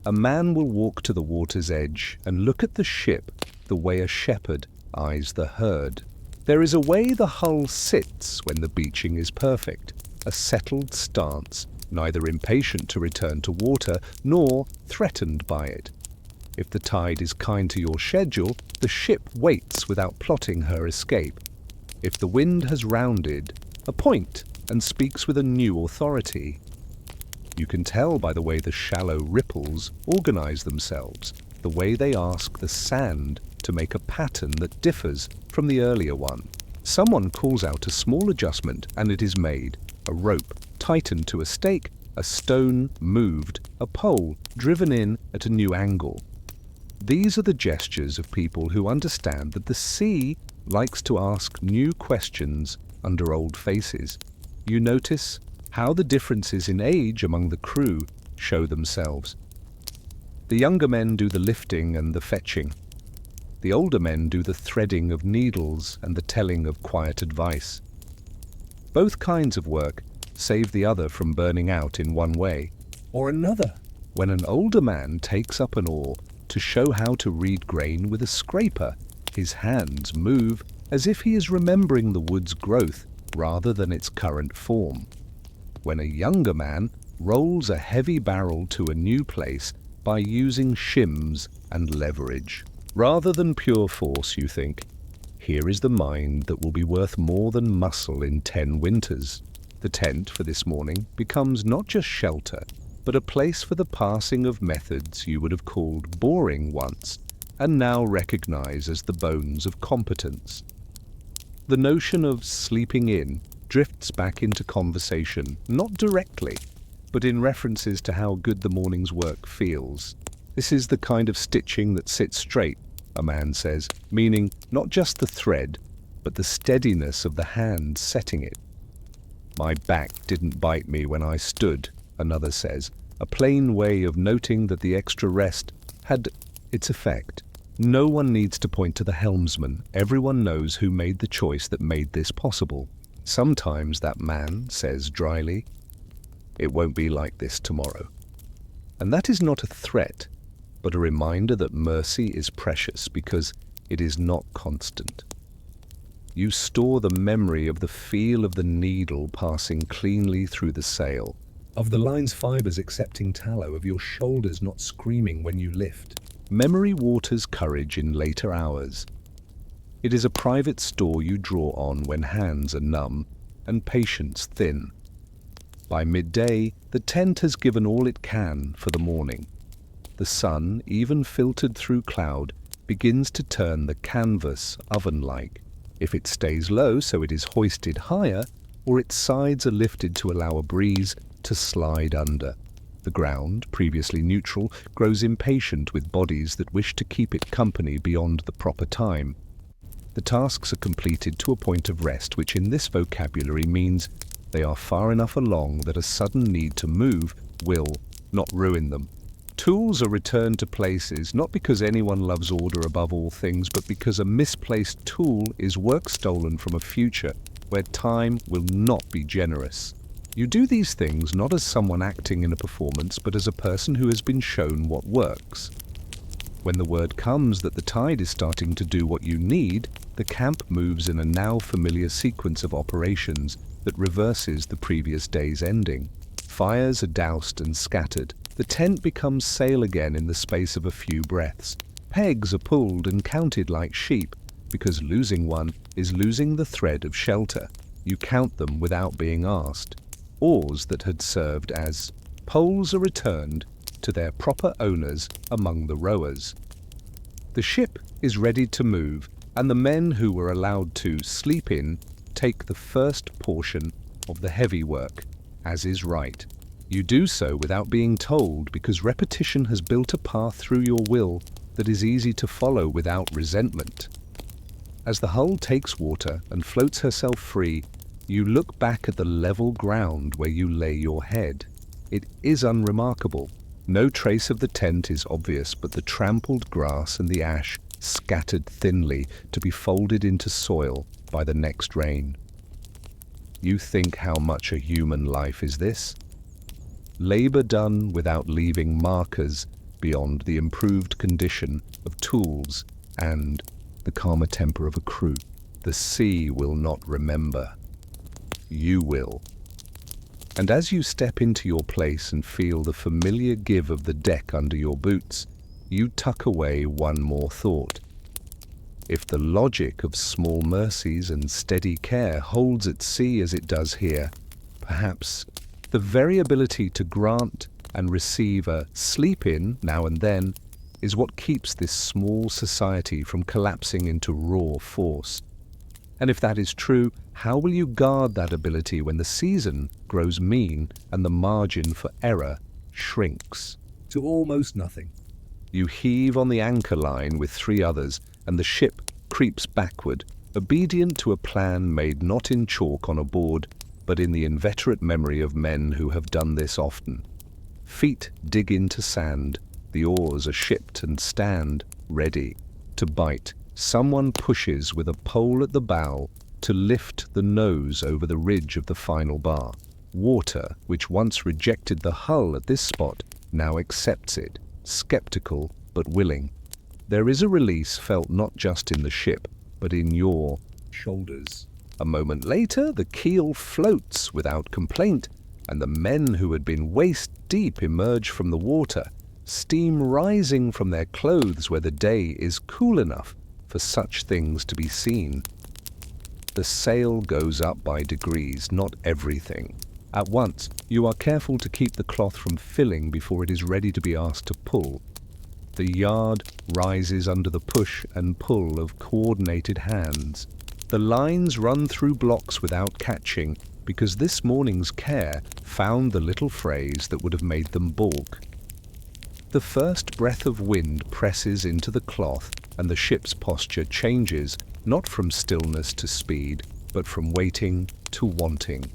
A man will walk to the water's edge and look at the ship the way a shepherd eyes the herd. There is a way the hull sits when the beaching is perfect, a settled stance, neither impatient to return to water nor threatened by it. If the tide is kind to your schedule, the ship waits without plotting her escape. If the wind has rounded a point and speaks with a new authority. You can tell by the way the shallow ripples organize themselves, the way they ask the sand to make a pattern that differs from the earlier one. Someone calls out a small adjustment and it is made. A rope tightened to a stake, a stone moved, a pole driven in at a new angle. These are the gestures of people who understand that the sea likes to ask new questions under old faces. You notice how the differences in age among the crew show themselves. The younger men do the lifting and the fetching. The older men do the threading of needles and the telling of quiet advice. Both kinds of work save the other from burning out in one way or another. When an older man takes up an oar to show how to read grain with a scraper, his hands move as if he is remembering the wood's growth rather than its current form. When a younger man rolls a heavy barrel to a new place by using shims and leverage. Rather than pure force, you think, here is the mind that will be worth more than muscle in 10 winters. The tent for this morning becomes not just shelter, but a place for the passing of methods you would have called boring once, and now recognize as the bones of competence. The notion of sleeping in drifts back into conversation, not directly, but in references to how good the morning's work feels. This is the kind of stitching that sits straight, a man says, meaning not just the thread, but the steadiness of the hand setting it. My back didn't bite me when I stood, another says, a plain way of noting that the extra rest had its effect. No one needs to point to the helmsman. Everyone knows who made the choice that made this possible. Sometimes that man says dryly, "It won't be like this tomorrow." And that is not a threat, but a reminder that mercy is precious because it is not constant. You store the memory of the feel of the needle passing cleanly through the sail, Of the line's fibers accepting tallow, of your shoulders not screaming when you lift. Memory waters courage in later hours. It is a private store you draw on when hands are numb and patience thin. By midday, the tent has given all it can for the morning. The sun, even filtered through cloud, begins to turn the canvas oven-like. If it stays low so it is hoisted higher, or its sides are lifted to allow a breeze to slide under. The ground, previously neutral, grows impatient with bodies that wish to keep it company beyond the proper time. The tasks are completed to a point of rest, which in this vocabulary means they are far enough along that a sudden need to move will not ruin them. Tools are returned to places not because anyone loves order above all things, but because a misplaced tool is work stolen from a future where time will not be generous. You do these things not as someone acting in a performance, but as a person who has been shown what works. When the word comes that the tide is starting to do what you need, the camp moves in a now familiar sequence of operations that reverses the previous day's ending. Fires are doused and scattered. The tent becomes sail again in the space of a few breaths. Pegs are pulled and counted like sheep, because losing one is losing the thread of shelter. You count them without being asked. Oars that had served as poles are returned to their proper owners among the rowers. The ship is ready to move, and the men who were allowed to sleep in take the first portion of the heavy work, as is right. You do so without being told, because repetition has built a path through your will that is easy to follow without resentment. As the hull takes water and floats herself free, you look back at the level ground where you lay your head. It is unremarkable. No trace of the tent is obvious, but the trampled grass and the ash scattered thinly to be folded into soil by the next rain. You think how much a human life is this? Labor done without leaving markers beyond the improved condition of tools and the calmer temper of a crew. The sea will not remember. You will. And as you step into your place and feel the familiar give of the deck under your boots, you tuck away one more thought. If the logic of small mercies and steady care holds at sea as it does here, perhaps the very ability to grant and receive a sleep-in now and then is what keeps this small society from collapsing into raw force. And if that is true, how will you guard that ability when the season grows mean and the margin for error shrinks? To almost nothing. You heave on the anchor line with 3 others, and the ship creeps backward, obedient to a plan made not in chalk on a board, but in the inveterate memory of men who have done this often. Feet dig into sand, the oars are shipped and stand, ready to bite. Someone pushes with a pole at the bow to lift the nose over the ridge of the final bar. Water, which once rejected the hull at this spot, now accepts it, skeptical but willing. There is a release felt not just in the ship, but in your Shoulders. A moment later, the keel floats without complaint, and the men who had been waist deep emerge from the water, steam rising from their clothes where the day is cool enough for such things to be seen. The sail goes up by degrees, not everything. At once, you are careful to keep the cloth from filling before it is ready to be asked to pull. The yard rises under the push and pull of coordinated hands. The lines run through blocks without catching, because this morning's care found the little phrase that would have made them balk. The first breath of wind presses into the cloth, and the ship's posture changes, not from stillness to speed, but from waiting to wanting.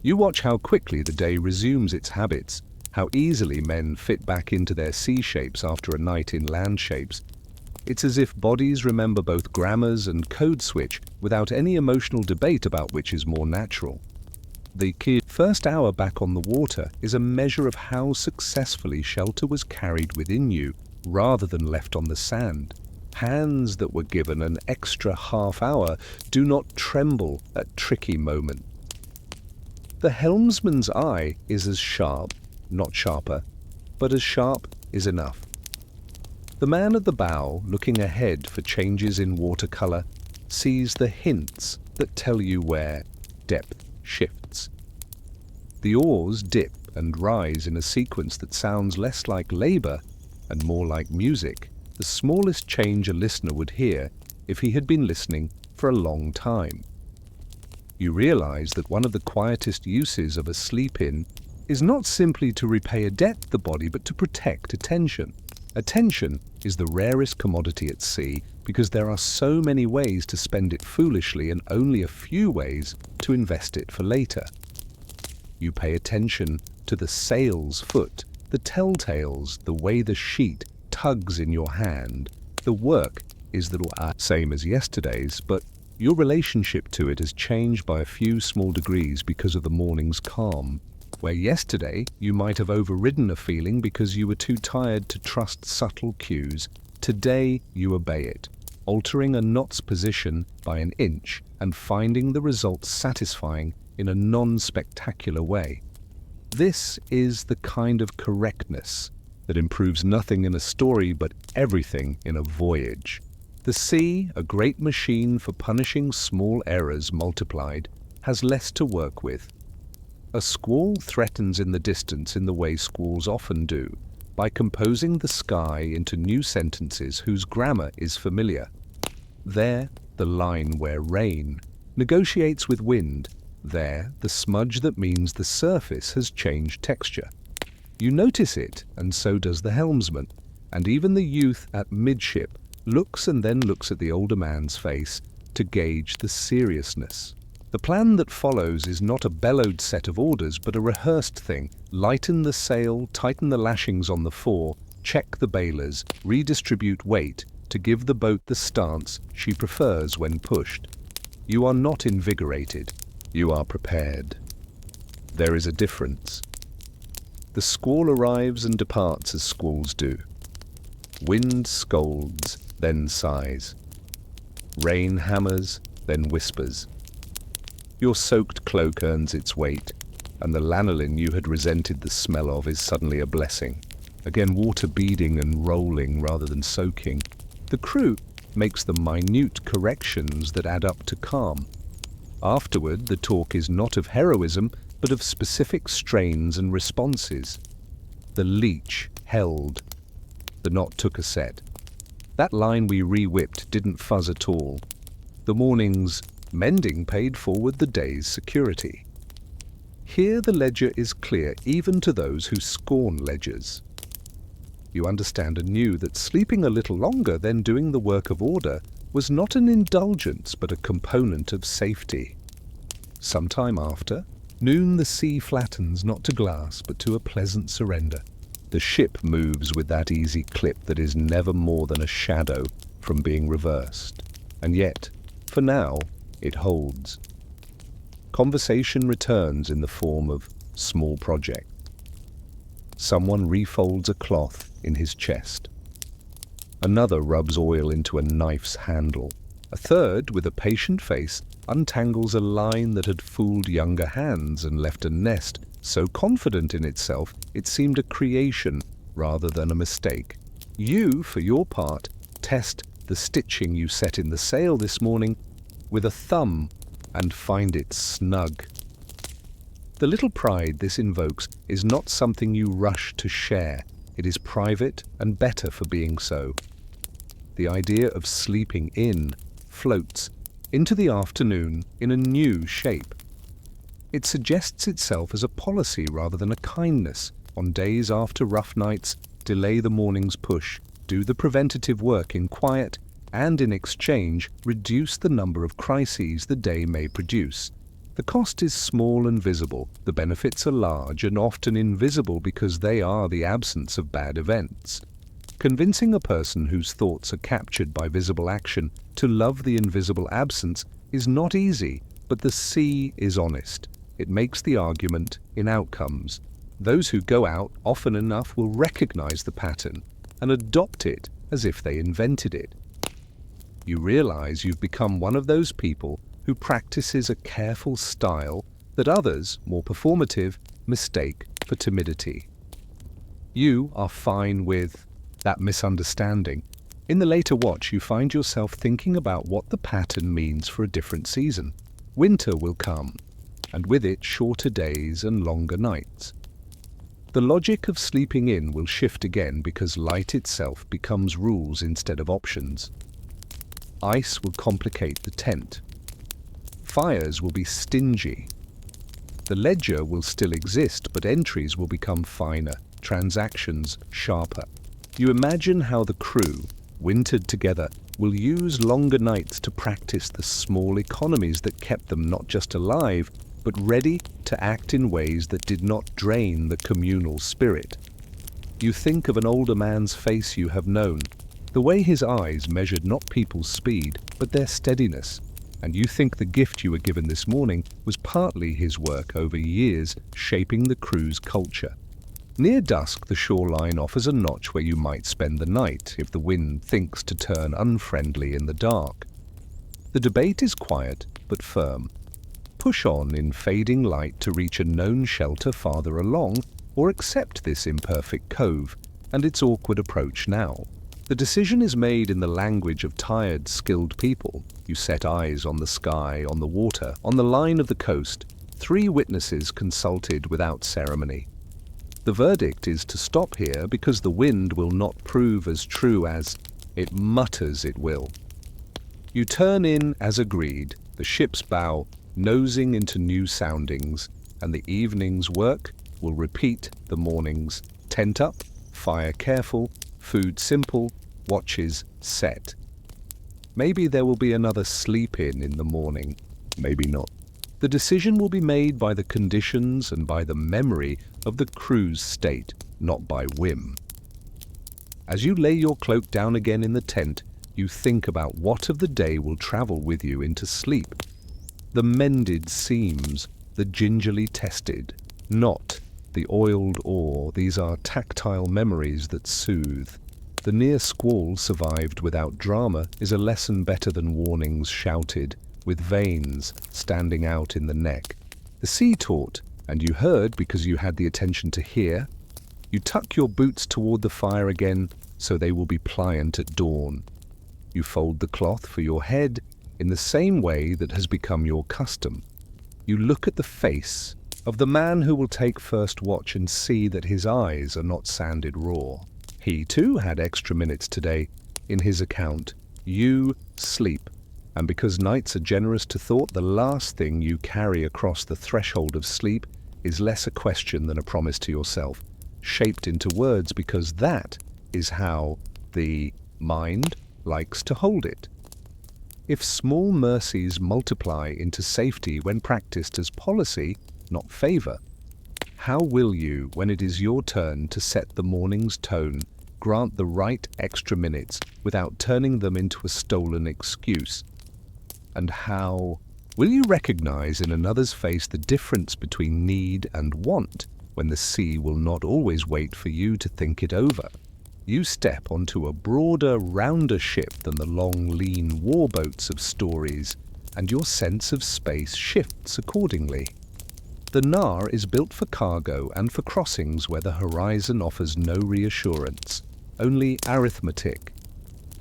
You watch how quickly the day resumes its habits, how easily men fit back into their C shapes after a night in land shapes. It's as if bodies remember both grammars and code switch without any emotional debate about which is more natural. The key first hour back on the water is a measure of how successfully shelter was carried within you rather than left on the sand. Hands that were given an extra half hour do not tremble at tricky moment. The helmsman's eye is as sharp, not sharper, but as sharp is enough. The man at the bow, looking ahead for changes in watercolor, sees the hints that tell you where depth shifts. The oars dip and rise in a sequence that sounds less like labor and more like music, the smallest change a listener would hear if he had been listening for a long time. You realize that one of the quietest uses of a sleep-in is not simply to repay a debt to the body, but to protect attention. Attention is the rarest commodity at sea because there are so many ways to spend it foolishly and only a few ways to invest it for later. You pay attention to the sail's foot, the telltales, the way the sheet tugs in your hand. The work is the same as yesterday's, but your relationship to it has changed by a few small degrees because of the morning's calm. Where yesterday you might have overridden a feeling because you were too tired to trust subtle cues, today you obey it, altering a knot's position by an inch and finding the results satisfying in a non-spectacular way. This is the kind of correctness that improves nothing in a story but everything in a voyage. The sea, a great machine for punishing small errors multiplied, has less to work with. A squall threatens in the distance in the way squalls often do, by composing the sky into new sentences whose grammar is familiar. There, the line where rain negotiates with wind. There, the smudge that means the surface has changed texture. You notice it, and so does the helmsman, and even the youth at midship looks and then looks at the older man's face to gauge the seriousness. The plan that follows is not a bellowed set of orders, but a rehearsed thing. Lighten the sail, tighten the lashings on the fore, check the bailers, redistribute weight to give the boat the stance she prefers when pushed. You are not invigorated. You are prepared. There is a difference. The squall arrives and departs as squalls do. Wind scolds, then sighs. Rain hammers, then whispers. Your soaked cloak earns its weight, and the lanolin you had resented the smell of is suddenly a blessing. Again, water beading and rolling rather than soaking. The crew makes the minute corrections that add up to calm. Afterward, the talk is not of heroism, but of specific strains and responses. The leech held. The knot took a set. That line we re-whipped didn't fuzz at all. The morning's mending paid forward the day's security. Here the ledger is clear even to those who scorn ledgers. You understand anew that sleeping a little longer than doing the work of order was not an indulgence but a component of safety. Some time after, noon the sea flattens not to glass but to a pleasant surrender. The ship moves with that easy clip that is never more than a shadow from being reversed. And yet, for now, it holds. Conversation returns in the form of small project. Someone refolds a cloth in his chest. Another rubs oil into a knife's handle. A third, with a patient face, untangles a line that had fooled younger hands and left a nest so confident in itself it seemed a creation rather than a mistake. You, for your part, test the stitching you set in the sail this morning with a thumb and find it snug. The little pride this invokes is not something you rush to share. It is private and better for being so. The idea of sleeping in floats into the afternoon in a new shape. It suggests itself as a policy rather than a kindness. On days after rough nights, delay the morning's push, do the preventative work in quiet, and in exchange reduce the number of crises the day may produce. The cost is small and visible, the benefits are large and often invisible because they are the absence of bad events. Convincing a person whose thoughts are captured by visible action to love the invisible absence is not easy, but the sea is honest. It makes the argument in outcomes. Those who go out often enough will recognize the pattern and adopt it as if they invented it. You realize you've become one of those people who practices a careful style that others, more performative, mistake for timidity. You are fine with that misunderstanding. In the later watch, you find yourself thinking about what the pattern means for a different season. Winter will come, and with it shorter days and longer nights. The logic of sleeping in will shift again because light itself becomes rules instead of options. Ice will complicate the tent. Fires will be stingy. The ledger will still exist, but entries will become finer, transactions sharper. You imagine how the crew, wintered together, will use longer nights to practice the small economies that kept them not just alive, but ready to act in ways that did not drain the communal spirit. You think of an older man's face you have known, the way his eyes measured not people's speed, but their steadiness. And you think the gift you were given this morning was partly his work over years shaping the crew's culture. Near dusk, the shoreline offers a notch where you might spend the night if the wind thinks to turn unfriendly in the dark. The debate is quiet but firm. Push on in fading light to reach a known shelter farther along, or accept this imperfect cove and its awkward approach now. The decision is made in the language of tired, skilled people. You set eyes on the sky, on the water, on the line of the coast. 3 witnesses consulted without ceremony. The verdict is to stop here because the wind will not prove as true as it mutters it will. You turn in as agreed, the ship's bow nosing into new soundings, and the evening's work will repeat the morning's. Tent up, fire careful, food simple, watches set. Maybe there will be another sleep-in the morning, maybe not. The decision will be made by the conditions and by the memory of the crew's state, not by whim. As you lay your cloak down again in the tent, you think about what of the day will travel with you into sleep. The mended seams, the gingerly tested, not the oiled ore. These are tactile memories that soothe. The near squall survived without drama is a lesson better than warnings shouted, with veins standing out in the neck. The sea taught, and you heard because you had the attention to hear. You tuck your boots toward the fire again, so they will be pliant at dawn. You fold the cloth for your head in the same way that has become your custom. You look at the face of the man who will take first watch and see that his eyes are not sanded raw. He too had extra minutes today. In his account, you sleep. And because nights are generous to thought, the last thing you carry across the threshold of sleep is less a question than a promise to yourself, shaped into words because that is how the mind likes to hold it. If small mercies multiply into safety when practiced as policy, not favor, how will you, when it is your turn to set the morning's tone, grant the right extra minutes without turning them into a stolen excuse? And how will you recognize in another's face the difference between need and want when the sea will not always wait for you to think it over? You step onto a broader, rounder ship than the long, lean warboats of stories, and your sense of space shifts accordingly. The Nar is built for cargo and for crossings where the horizon offers no reassurance, only arithmetic.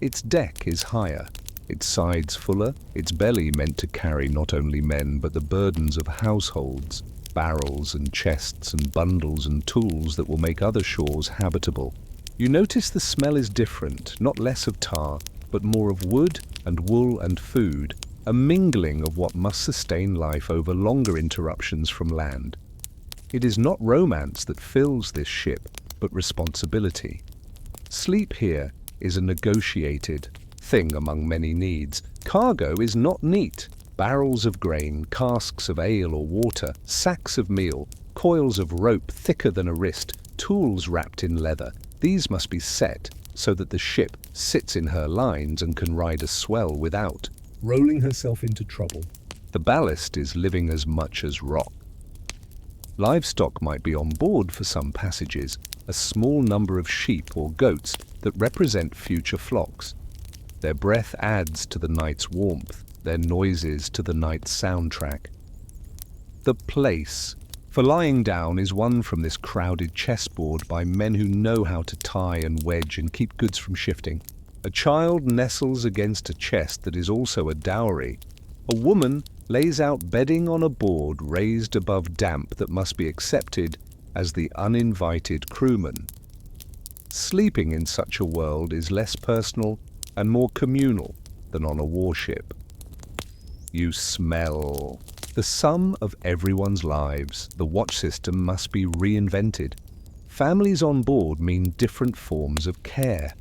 Its deck is higher, its sides fuller, its belly meant to carry not only men but the burdens of households, barrels and chests and bundles and tools that will make other shores habitable. You notice the smell is different, not less of tar, but more of wood and wool and food, a mingling of what must sustain life over longer interruptions from land. It is not romance that fills this ship, but responsibility. Sleep here is a negotiated thing among many needs. Cargo is not neat, Barrels of grain, casks of ale or water, sacks of meal, coils of rope thicker than a wrist, tools wrapped in leather. These must be set so that the ship sits in her lines and can ride a swell without. Rolling herself into trouble. The ballast is living as much as rock. Livestock might be on board for some passages, a small number of sheep or goats that represent future flocks. Their breath adds to the night's warmth, their noises to the night's soundtrack. The place for lying down is won from this crowded chessboard by men who know how to tie and wedge and keep goods from shifting. A child nestles against a chest that is also a dowry. A woman lays out bedding on a board raised above damp that must be accepted as the uninvited crewman. Sleeping in such a world is less personal and more communal than on a warship. You smell. The sum of everyone's lives, the watch system must be reinvented. Families on board mean different forms of care.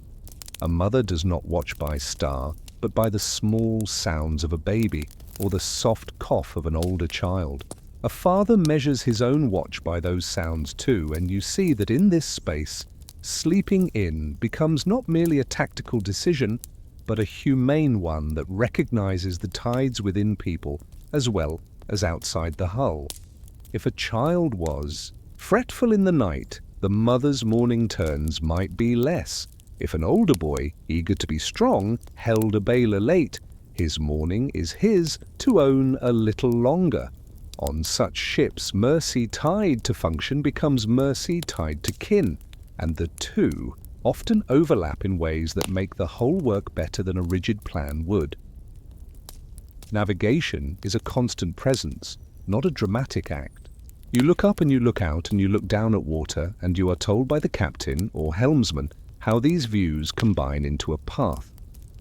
A mother does not watch by star, but by the small sounds of a baby or the soft cough of an older child. A father measures his own watch by those sounds too, and you see that in this space, sleeping in becomes not merely a tactical decision, but a humane one that recognizes the tides within people as well as outside the hull. If a child was fretful in the night, the mother's morning turns might be less. If an older boy, eager to be strong, held a bailer late, his morning is his to own a little longer. On such ships, mercy tied to function becomes mercy tied to kin, and the two often overlap in ways that make the whole work better than a rigid plan would. Navigation is a constant presence, not a dramatic act. You look up and you look out and you look down at water, and you are told by the captain or helmsman how these views combine into a path.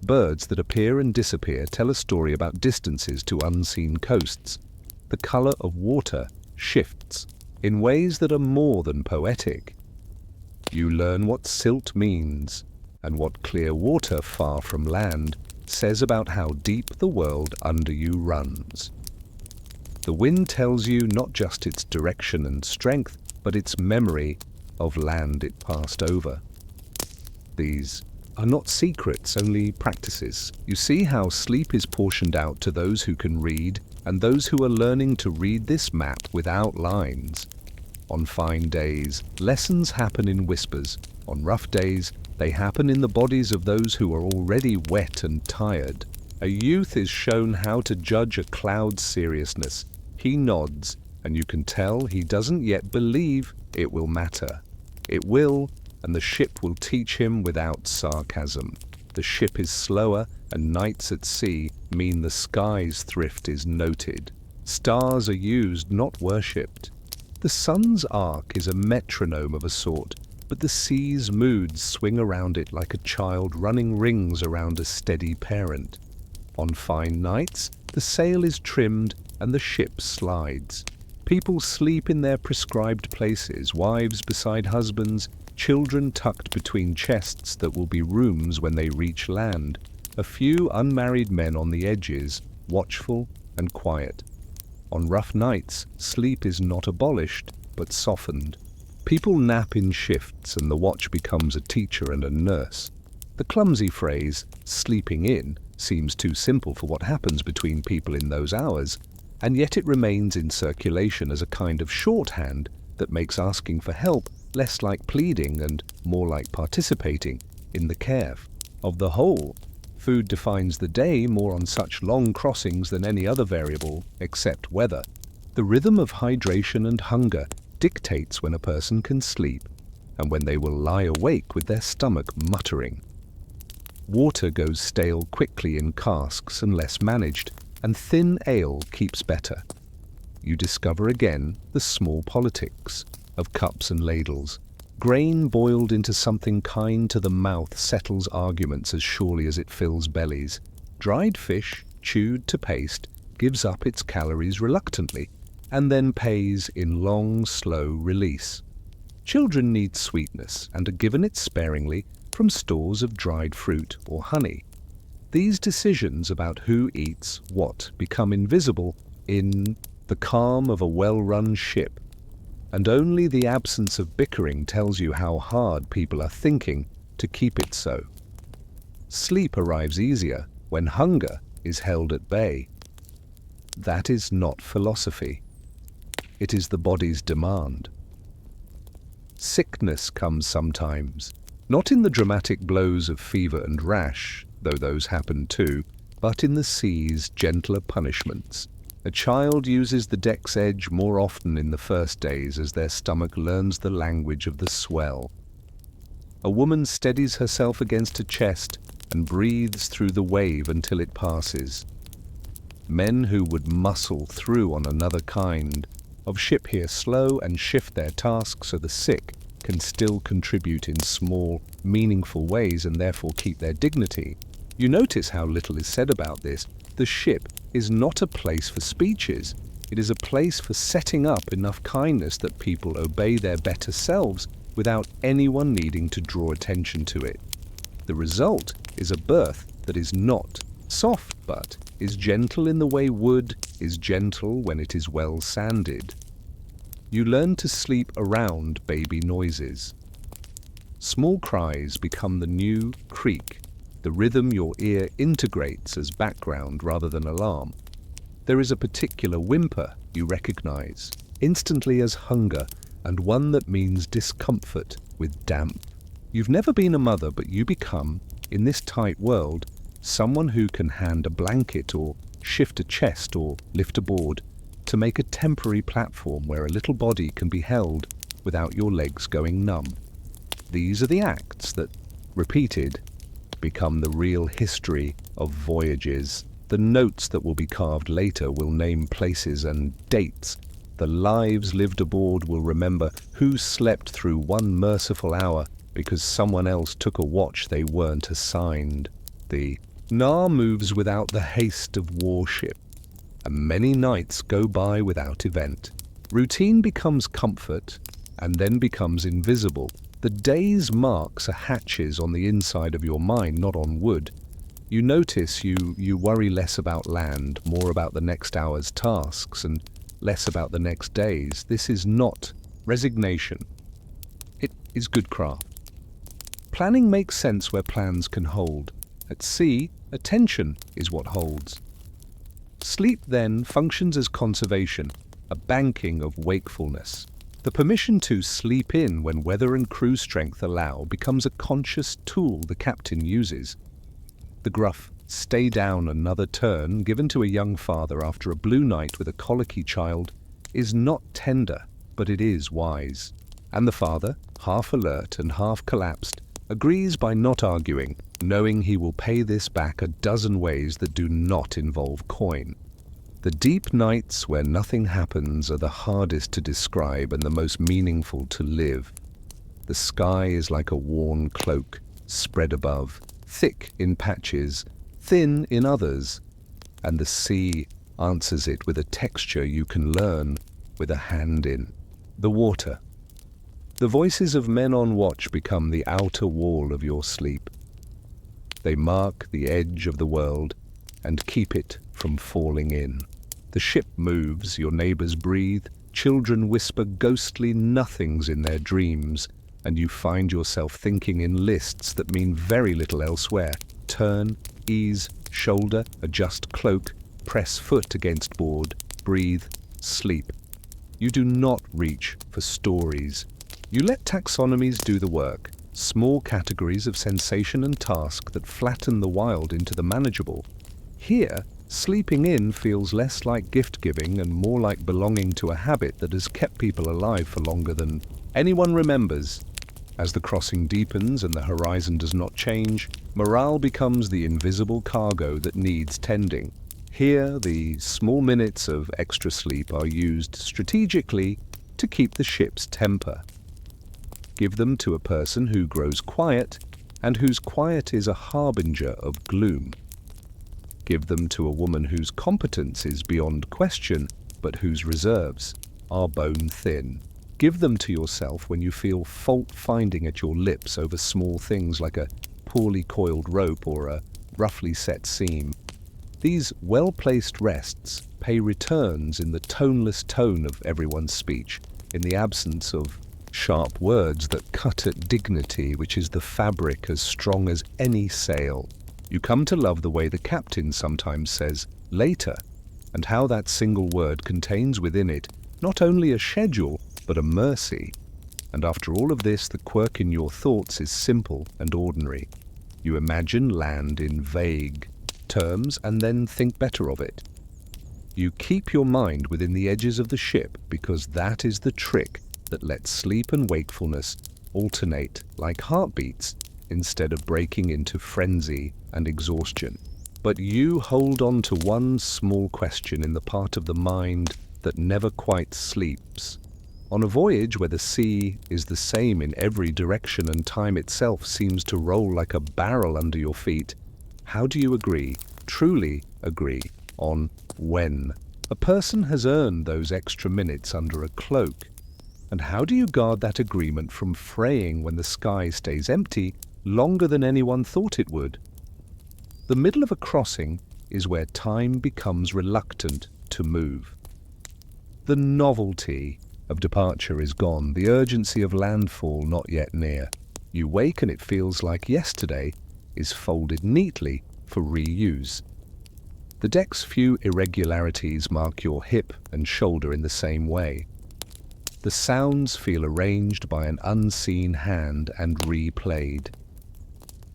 Birds that appear and disappear tell a story about distances to unseen coasts. The color of water shifts in ways that are more than poetic. You learn what silt means and what clear water far from land says about how deep the world under you runs. The wind tells you not just its direction and strength, but its memory of land it passed over. These are not secrets, only practices. You see how sleep is portioned out to those who can read and those who are learning to read this map without lines. On fine days, lessons happen in whispers. On rough days, they happen in the bodies of those who are already wet and tired. A youth is shown how to judge a cloud's seriousness. He nods, and you can tell he doesn't yet believe it will matter. It will, and the ship will teach him without sarcasm. The ship is slower, and nights at sea mean the sky's thrift is noted. Stars are used, not worshipped. The sun's arc is a metronome of a sort, but the sea's moods swing around it like a child running rings around a steady parent. On fine nights, the sail is trimmed and the ship slides. People sleep in their prescribed places, wives beside husbands, children tucked between chests that will be rooms when they reach land. A few unmarried men on the edges, watchful and quiet. On rough nights, sleep is not abolished, but softened. People nap in shifts and the watch becomes a teacher and a nurse. The clumsy phrase, sleeping in, seems too simple for what happens between people in those hours, and yet it remains in circulation as a kind of shorthand that makes asking for help less like pleading and more like participating in the care of the whole. Food defines the day more on such long crossings than any other variable except weather. The rhythm of hydration and hunger dictates when a person can sleep and when they will lie awake with their stomach muttering. Water goes stale quickly in casks unless managed, and thin ale keeps better. You discover again the small politics of cups and ladles. Grain boiled into something kind to the mouth settles arguments as surely as it fills bellies. Dried fish, chewed to paste, gives up its calories reluctantly, and then pays in long, slow release. Children need sweetness, and are given it sparingly from stores of dried fruit or honey. These decisions about who eats what become invisible in the calm of a well-run ship, and only the absence of bickering tells you how hard people are thinking to keep it so. Sleep arrives easier when hunger is held at bay. That is not philosophy. It is the body's demand. Sickness comes sometimes, not in the dramatic blows of fever and rash, though those happen too, but in the sea's gentler punishments. A child uses the deck's edge more often in the first days as their stomach learns the language of the swell. A woman steadies herself against a chest and breathes through the wave until it passes. Men who would muscle through on another kind of ship here slow and shift their tasks so the sick can still contribute in small, meaningful ways and therefore keep their dignity. You notice how little is said about this. The ship is not a place for speeches. It is a place for setting up enough kindness that people obey their better selves without anyone needing to draw attention to it. The result is a berth that is not soft but is gentle in the way wood is gentle when it is well sanded. You learn to sleep around baby noises. Small cries become the new creak, the rhythm your ear integrates as background rather than alarm. There is a particular whimper you recognize instantly as hunger, and one that means discomfort with damp. You've never been a mother, but you become, in this tight world, someone who can hand a blanket or shift a chest or lift a board to make a temporary platform where a little body can be held without your legs going numb. These are the acts that, repeated, become the real history of voyages. The notes that will be carved later will name places and dates. The lives lived aboard will remember who slept through one merciful hour because someone else took a watch they weren't assigned. The Nar moves without the haste of warship, and many nights go by without event. Routine becomes comfort, and then becomes invisible. The day's marks are hatches on the inside of your mind, not on wood. You notice you worry less about land, more about the next hour's tasks, and less about the next day's. This is not resignation. It is good craft. Planning makes sense where plans can hold. At sea, attention is what holds. Sleep, then, functions as conservation, a banking of wakefulness. The permission to sleep in when weather and crew strength allow becomes a conscious tool the captain uses. The gruff, "stay down another turn" given to a young father after a blue night with a colicky child is not tender, but it is wise. And the father, half alert and half collapsed, agrees by not arguing, knowing he will pay this back a dozen ways that do not involve coin. The deep nights where nothing happens are the hardest to describe and the most meaningful to live. The sky is like a worn cloak, spread above, thick in patches, thin in others, and the sea answers it with a texture you can learn with a hand in. The water. The voices of men on watch become the outer wall of your sleep. They mark the edge of the world and keep it from falling in. The ship moves, your neighbors breathe, children whisper ghostly nothings in their dreams, and you find yourself thinking in lists that mean very little elsewhere. Turn, ease, shoulder, adjust cloak, press foot against board, breathe, sleep. You do not reach for stories. You let taxonomies do the work, small categories of sensation and task that flatten the wild into the manageable. Here, sleeping in feels less like gift-giving and more like belonging to a habit that has kept people alive for longer than anyone remembers. As the crossing deepens and the horizon does not change, morale becomes the invisible cargo that needs tending. Here, the small minutes of extra sleep are used strategically to keep the ship's temper. Give them to a person who grows quiet and whose quiet is a harbinger of gloom. Give them to a woman whose competence is beyond question, but whose reserves are bone thin. Give them to yourself when you feel fault-finding at your lips over small things like a poorly coiled rope or a roughly set seam. These well-placed rests pay returns in the toneless tone of everyone's speech, in the absence of sharp words that cut at dignity, which is the fabric as strong as any sail. You come to love the way the captain sometimes says, "later," and how that single word contains within it not only a schedule, but a mercy. And after all of this, the quirk in your thoughts is simple and ordinary. You imagine land in vague terms and then think better of it. You keep your mind within the edges of the ship because that is the trick that lets sleep and wakefulness alternate like heartbeats instead of breaking into frenzy and exhaustion. But you hold on to one small question in the part of the mind that never quite sleeps. On a voyage where the sea is the same in every direction and time itself seems to roll like a barrel under your feet, how do you agree, truly agree, on when a person has earned those extra minutes under a cloak? And how do you guard that agreement from fraying when the sky stays empty longer than anyone thought it would? The middle of a crossing is where time becomes reluctant to move. The novelty of departure is gone, the urgency of landfall not yet near. You wake and it feels like yesterday is folded neatly for reuse. The deck's few irregularities mark your hip and shoulder in the same way. The sounds feel arranged by an unseen hand and replayed.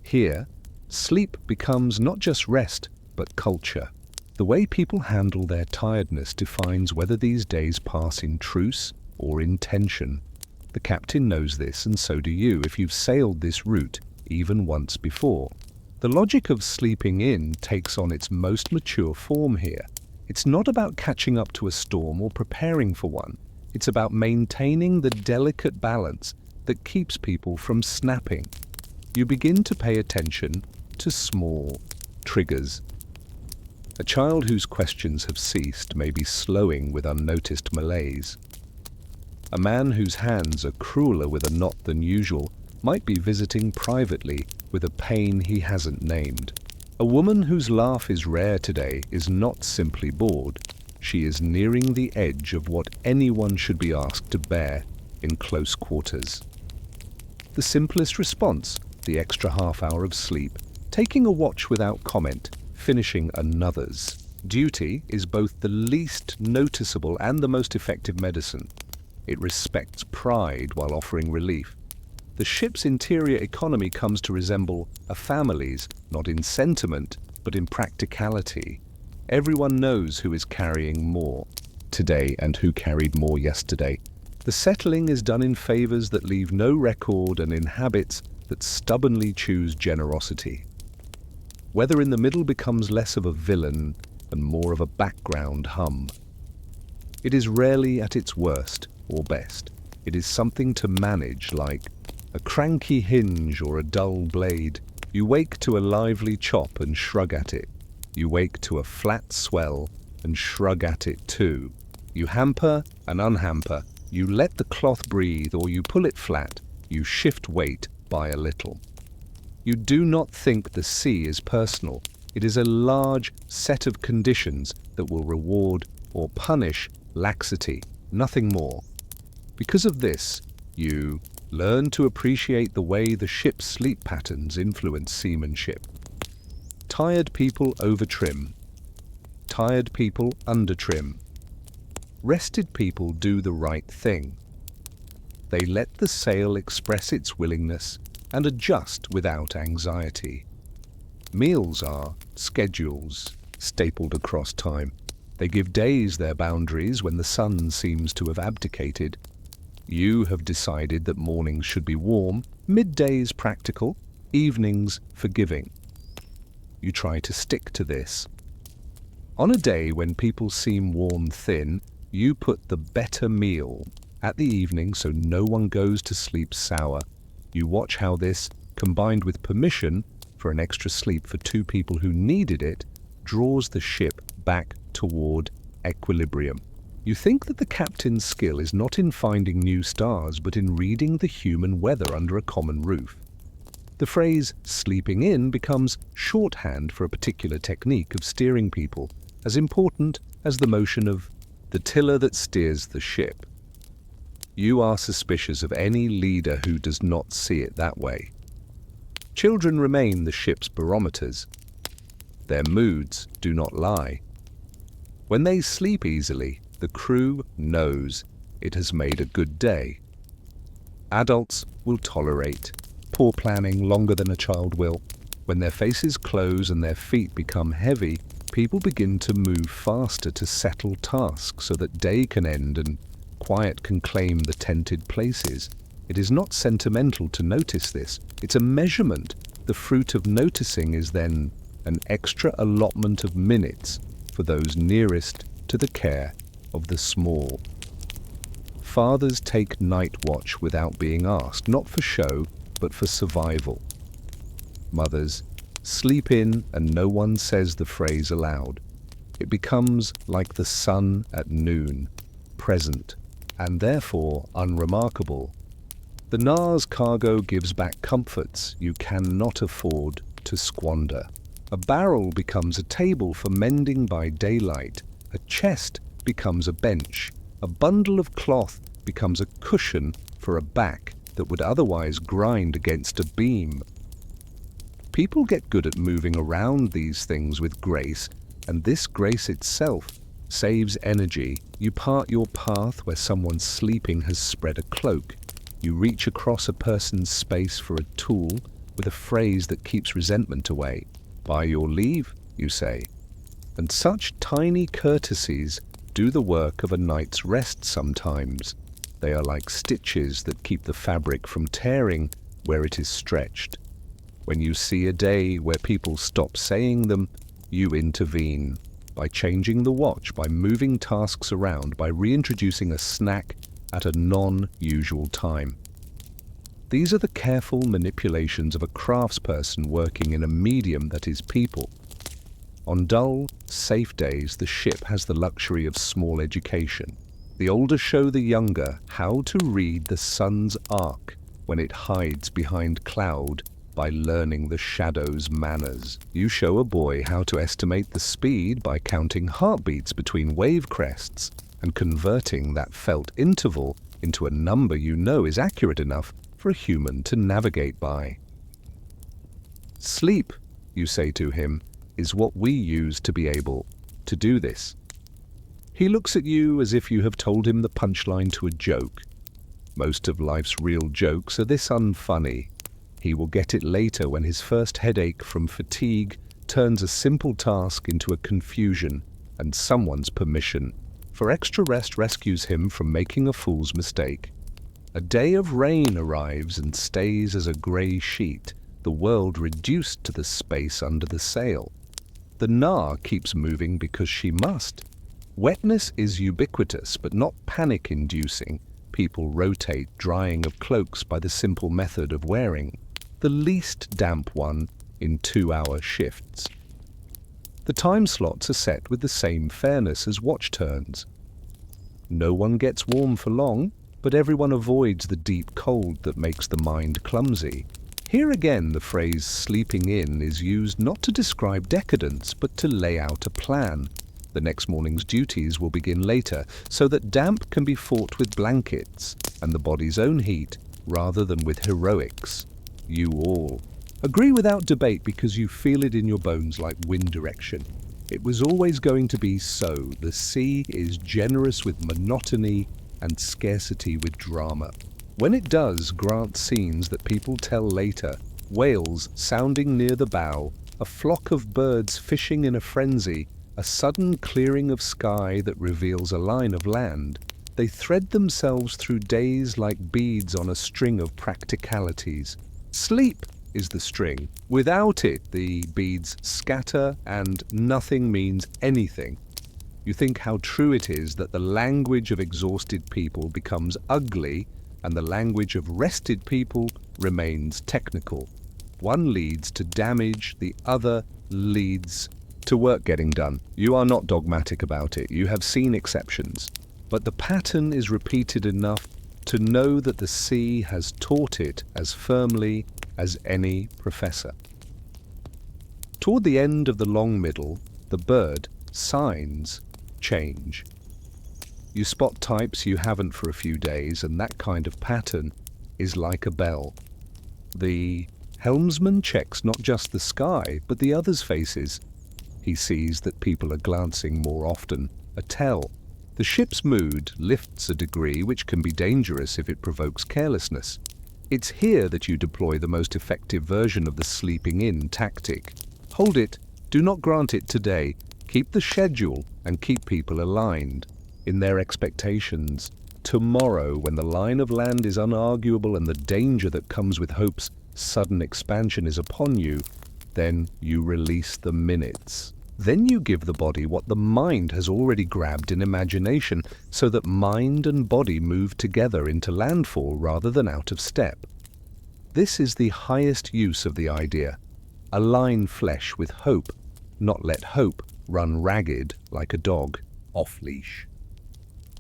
Here, sleep becomes not just rest, but culture. The way people handle their tiredness defines whether these days pass in truce or in tension. The captain knows this, and so do you if you've sailed this route even once before. The logic of sleeping in takes on its most mature form here. It's not about catching up to a storm or preparing for one. It's about maintaining the delicate balance that keeps people from snapping. You begin to pay attention to small triggers. A child whose questions have ceased may be slowing with unnoticed malaise. A man whose hands are crueler with a knot than usual might be visiting privately with a pain he hasn't named. A woman whose laugh is rare today is not simply bored. She is nearing the edge of what anyone should be asked to bear in close quarters. The simplest response, the extra half hour of sleep, taking a watch without comment, finishing another's. Duty is both the least noticeable and the most effective medicine. It respects pride while offering relief. The ship's interior economy comes to resemble a family's, not in sentiment, but in practicality. Everyone knows who is carrying more today and who carried more yesterday. The settling is done in favors that leave no record and in habits that stubbornly choose generosity. Weather in the middle becomes less of a villain and more of a background hum. It is rarely at its worst or best. It is something to manage, like a cranky hinge or a dull blade. You wake to a lively chop and shrug at it. You wake to a flat swell and shrug at it too. You hamper and unhamper. You let the cloth breathe or you pull it flat. You shift weight by a little. You do not think the sea is personal. It is a large set of conditions that will reward or punish laxity, nothing more. Because of this, you learn to appreciate the way the ship's sleep patterns influence seamanship. Tired people overtrim. Tired people undertrim. Rested people do the right thing. They let the sail express its willingness and adjust without anxiety. Meals are schedules stapled across time. They give days their boundaries when the sun seems to have abdicated. You have decided that mornings should be warm, middays practical, evenings forgiving. You try to stick to this. On a day when people seem worn thin, you put the better meal at the evening so no one goes to sleep sour. You watch how this, combined with permission for an extra sleep for two people who needed it, draws the ship back toward equilibrium. You think that the captain's skill is not in finding new stars, but in reading the human weather under a common roof. The phrase sleeping in becomes shorthand for a particular technique of steering people, as important as the motion of the tiller that steers the ship. You are suspicious of any leader who does not see it that way. Children remain the ship's barometers. Their moods do not lie. When they sleep easily, the crew knows it has made a good day. Adults will tolerate poor planning longer than a child will. When their faces close and their feet become heavy, people begin to move faster to settle tasks so that day can end and quiet can claim the tented places. It is not sentimental to notice this. It's a measurement. The fruit of noticing is then an extra allotment of minutes for those nearest to the care of the small. Fathers take night watch without being asked, not for show, but for survival. Mothers sleep in and no one says the phrase aloud. It becomes like the sun at noon, present, and therefore unremarkable. The Nars cargo gives back comforts you cannot afford to squander. A barrel becomes a table for mending by daylight. A chest becomes a bench. A bundle of cloth becomes a cushion for a back that would otherwise grind against a beam. People get good at moving around these things with grace, and this grace itself saves energy. You part your path where someone sleeping has spread a cloak. You reach across a person's space for a tool with a phrase that keeps resentment away. By your leave, you say. And such tiny courtesies do the work of a night's rest sometimes. They are like stitches that keep the fabric from tearing where it is stretched. When you see a day where people stop saying them, you intervene by changing the watch, by moving tasks around, by reintroducing a snack at a non-usual time. These are the careful manipulations of a craftsperson working in a medium that is people. On dull, safe days, the ship has the luxury of small education. The older show the younger how to read the sun's arc when it hides behind cloud by learning the shadow's manners. You show a boy how to estimate the speed by counting heartbeats between wave crests and converting that felt interval into a number you know is accurate enough for a human to navigate by. Sleep, you say to him, is what we use to be able to do this. He looks at you as if you have told him the punchline to a joke. Most of life's real jokes are this unfunny. He will get it later when his first headache from fatigue turns a simple task into a confusion and someone's permission for extra rest rescues him from making a fool's mistake. A day of rain arrives and stays as a grey sheet, the world reduced to the space under the sail. The Nar keeps moving because she must. Wetness is ubiquitous but not panic-inducing. People rotate drying of cloaks by the simple method of wearing the least damp one in 2-hour shifts. The time slots are set with the same fairness as watch turns. No one gets warm for long, but everyone avoids the deep cold that makes the mind clumsy. Here again the phrase sleeping in is used not to describe decadence but to lay out a plan. The next morning's duties will begin later, so that damp can be fought with blankets and the body's own heat rather than with heroics. You all agree without debate because you feel it in your bones like wind direction. It was always going to be so. The sea is generous with monotony and scarcity with drama. When it does grant scenes that people tell later, whales sounding near the bow, a flock of birds fishing in a frenzy, a sudden clearing of sky that reveals a line of land, they thread themselves through days like beads on a string of practicalities. Sleep is the string. Without it, the beads scatter and nothing means anything. You think how true it is that the language of exhausted people becomes ugly and the language of rested people remains technical. One leads to damage, the other leads to work getting done. You are not dogmatic about it. You have seen exceptions. But the pattern is repeated enough to know that the sea has taught it as firmly as any professor. Toward the end of the long middle, the bird signs change. You spot types you haven't for a few days, and that kind of pattern is like a bell. The helmsman checks not just the sky, but the others' faces. He sees that people are glancing more often, a tell. The ship's mood lifts a degree which can be dangerous if it provokes carelessness. It's here that you deploy the most effective version of the sleeping in tactic. Hold it, do not grant it today. Keep the schedule and keep people aligned in their expectations. Tomorrow, when the line of land is unarguable and the danger that comes with hope's sudden expansion is upon you, then you release the minutes. Then you give the body what the mind has already grabbed in imagination, so that mind and body move together into landfall rather than out of step. This is the highest use of the idea. Align flesh with hope, not let hope run ragged like a dog off-leash.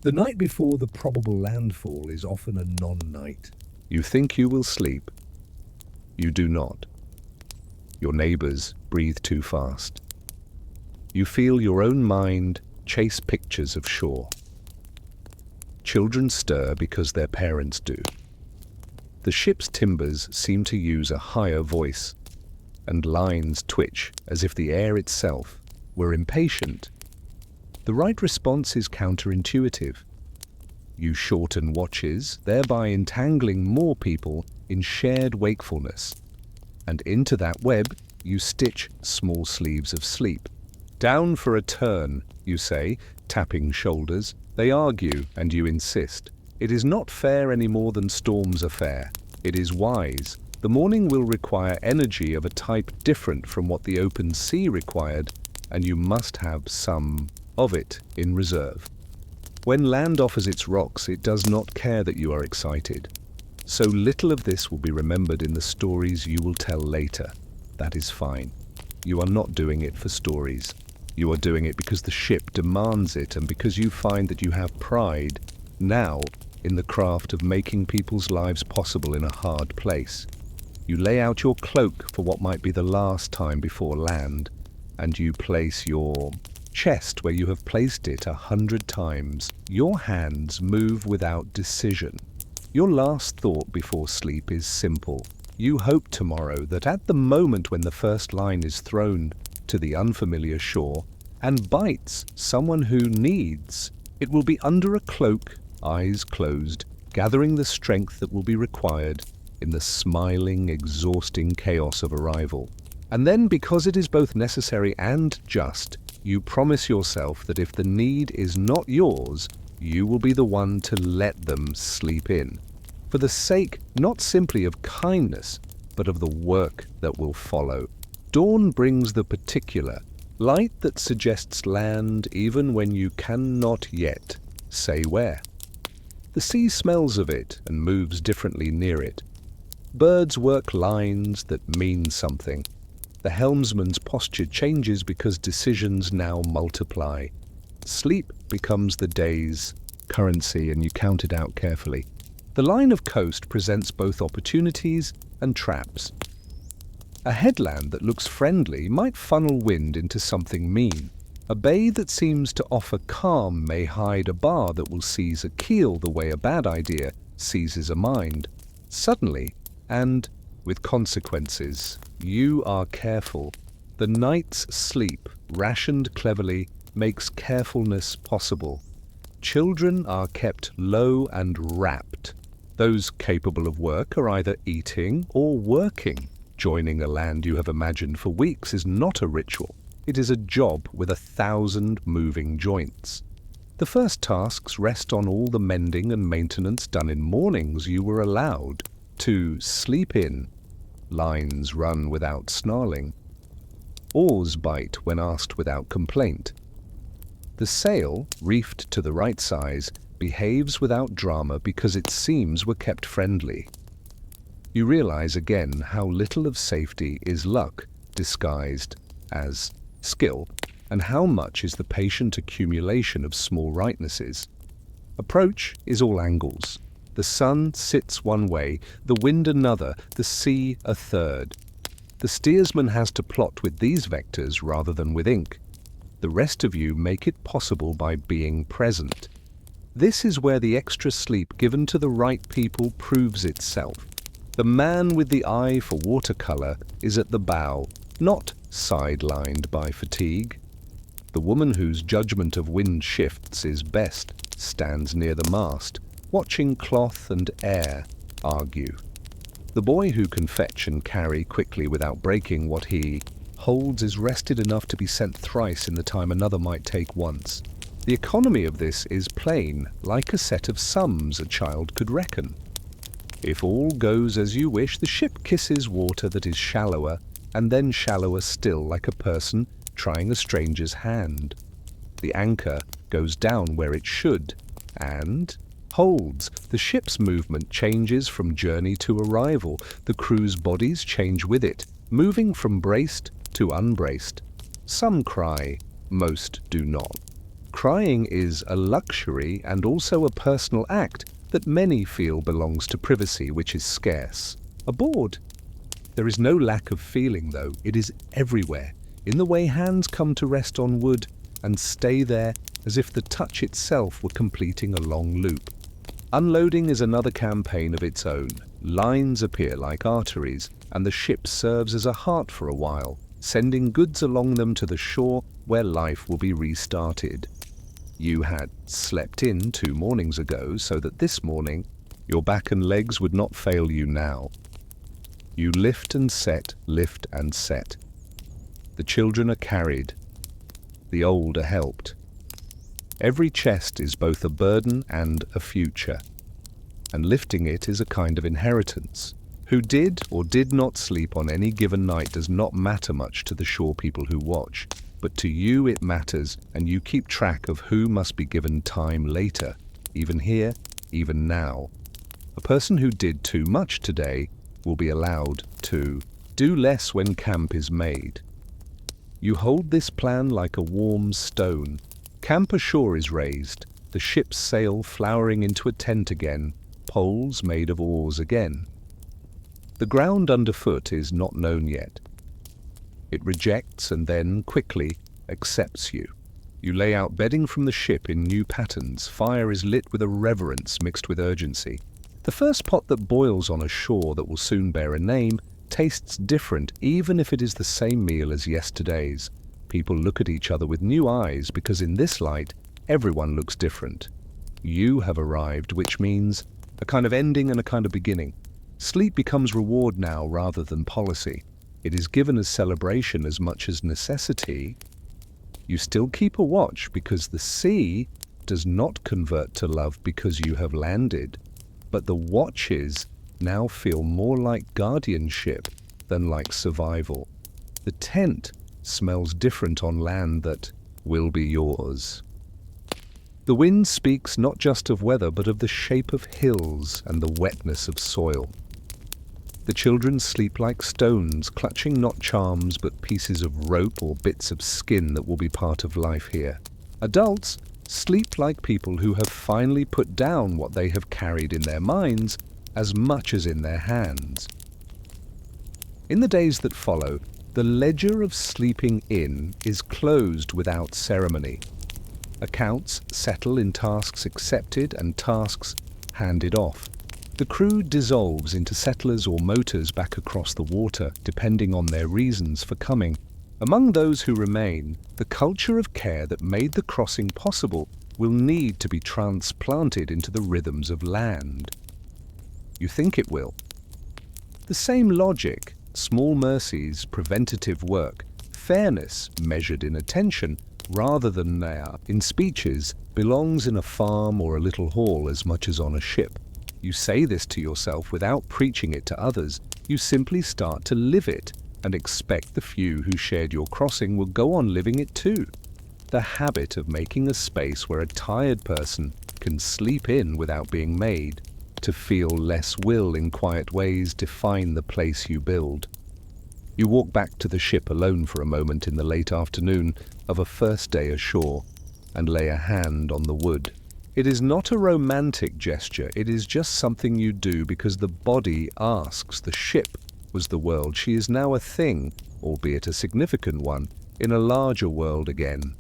The night before the probable landfall is often a non-night. You think you will sleep. You do not. Your neighbors breathe too fast. You feel your own mind chase pictures of shore. Children stir because their parents do. The ship's timbers seem to use a higher voice, and lines twitch as if the air itself were impatient. The right response is counterintuitive. You shorten watches, thereby entangling more people in shared wakefulness. And into that web, you stitch small sleeves of sleep. Down for a turn, you say, tapping shoulders. They argue, and you insist. It is not fair any more than storms are fair. It is wise. The morning will require energy of a type different from what the open sea required, and you must have some of it in reserve. When land offers its rocks, it does not care that you are excited. So little of this will be remembered in the stories you will tell later. That is fine. You are not doing it for stories. You are doing it because the ship demands it, and because you find that you have pride now in the craft of making people's lives possible in a hard place. You lay out your cloak for what might be the last time before land, and you place your chest where you have placed it 100 times. Your hands move without decision. Your last thought before sleep is simple. You hope tomorrow that at the moment when the first line is thrown to the unfamiliar shore and bites someone who needs, it will be under a cloak, eyes closed, gathering the strength that will be required in the smiling, exhausting chaos of arrival. And then, because it is both necessary and just, you promise yourself that if the need is not yours, you will be the one to let them sleep in, for the sake not simply of kindness, but of the work that will follow. Dawn brings the particular, light that suggests land even when you cannot yet say where. The sea smells of it and moves differently near it. Birds work lines that mean something. The helmsman's posture changes because decisions now multiply. Sleep becomes the day's currency, and you count it out carefully. The line of coast presents both opportunities and traps. A headland that looks friendly might funnel wind into something mean. A bay that seems to offer calm may hide a bar that will seize a keel the way a bad idea seizes a mind. Suddenly, and with consequences, you are careful. The night's sleep, rationed cleverly, makes carefulness possible. Children are kept low and wrapped. Those capable of work are either eating or working. Joining a land you have imagined for weeks is not a ritual. It is a job with 1,000 moving joints. The first tasks rest on all the mending and maintenance done in mornings you were allowed to sleep in. Lines run without snarling. Oars bite when asked without complaint. The sail, reefed to the right size, behaves without drama because its seams were kept friendly. You realize again how little of safety is luck disguised as skill, and how much is the patient accumulation of small rightnesses. Approach is all angles. The sun sits one way, the wind another, the sea a third. The steersman has to plot with these vectors rather than with ink. The rest of you make it possible by being present. This is where the extra sleep given to the right people proves itself. The man with the eye for watercolor is at the bow, not sidelined by fatigue. The woman whose judgment of wind shifts is best stands near the mast, watching cloth and air argue. The boy who can fetch and carry quickly without breaking what he holds is rested enough to be sent thrice in the time another might take once. The economy of this is plain, like a set of sums a child could reckon. If all goes as you wish, the ship kisses water that is shallower, and then shallower still, like a person trying a stranger's hand. The anchor goes down where it should, and holds. The ship's movement changes from journey to arrival. The crew's bodies change with it, moving from braced to unbraced. Some cry, most do not. Crying is a luxury and also a personal act that many feel belongs to privacy, which is scarce. Aboard, there is no lack of feeling, though. It is everywhere, in the way hands come to rest on wood and stay there as if the touch itself were completing a long loop. Unloading is another campaign of its own. Lines appear like arteries, and the ship serves as a heart for a while, sending goods along them to the shore where life will be restarted. You had slept in 2 mornings ago, so that this morning your back and legs would not fail you now. You lift and set, lift and set. The children are carried. The old are helped. Every chest is both a burden and a future, and lifting it is a kind of inheritance. Who did or did not sleep on any given night does not matter much to the shore people who watch, but to you it matters, and you keep track of who must be given time later, even here, even now. A person who did too much today will be allowed to do less when camp is made. You hold this plan like a warm stone. Camp ashore is raised, the ship's sail flowering into a tent again, poles made of oars again. The ground underfoot is not known yet. It rejects and then, quickly, accepts you. You lay out bedding from the ship in new patterns. Fire is lit with a reverence mixed with urgency. The first pot that boils on a shore that will soon bear a name tastes different, even if it is the same meal as yesterday's. People look at each other with new eyes because in this light, everyone looks different. You have arrived, which means a kind of ending and a kind of beginning. Sleep becomes reward now rather than policy. It is given as celebration as much as necessity. You still keep a watch because the sea does not convert to love because you have landed, but the watches now feel more like guardianship than like survival. The tent smells different on land that will be yours. The wind speaks not just of weather but of the shape of hills and the wetness of soil. The children sleep like stones, clutching not charms but pieces of rope or bits of skin that will be part of life here. Adults sleep like people who have finally put down what they have carried in their minds as much as in their hands. In the days that follow, the ledger of sleeping in is closed without ceremony. Accounts settle in tasks accepted and tasks handed off. The crew dissolves into settlers or motors back across the water, depending on their reasons for coming. Among those who remain, the culture of care that made the crossing possible will need to be transplanted into the rhythms of land. You think it will. The same logic, small mercies, preventative work, fairness measured in attention rather than in speeches, belongs in a farm or a little hall as much as on a ship. You say this to yourself without preaching it to others. You simply start to live it and expect the few who shared your crossing will go on living it too. The habit of making a space where a tired person can sleep in without being made to feel less will in quiet ways define the place you build. You walk back to the ship alone for a moment in the late afternoon of a first day ashore and lay a hand on the wood. It is not a romantic gesture, it is just something you do because the body asks. The ship was the world, she is now a thing, albeit a significant one, in a larger world again.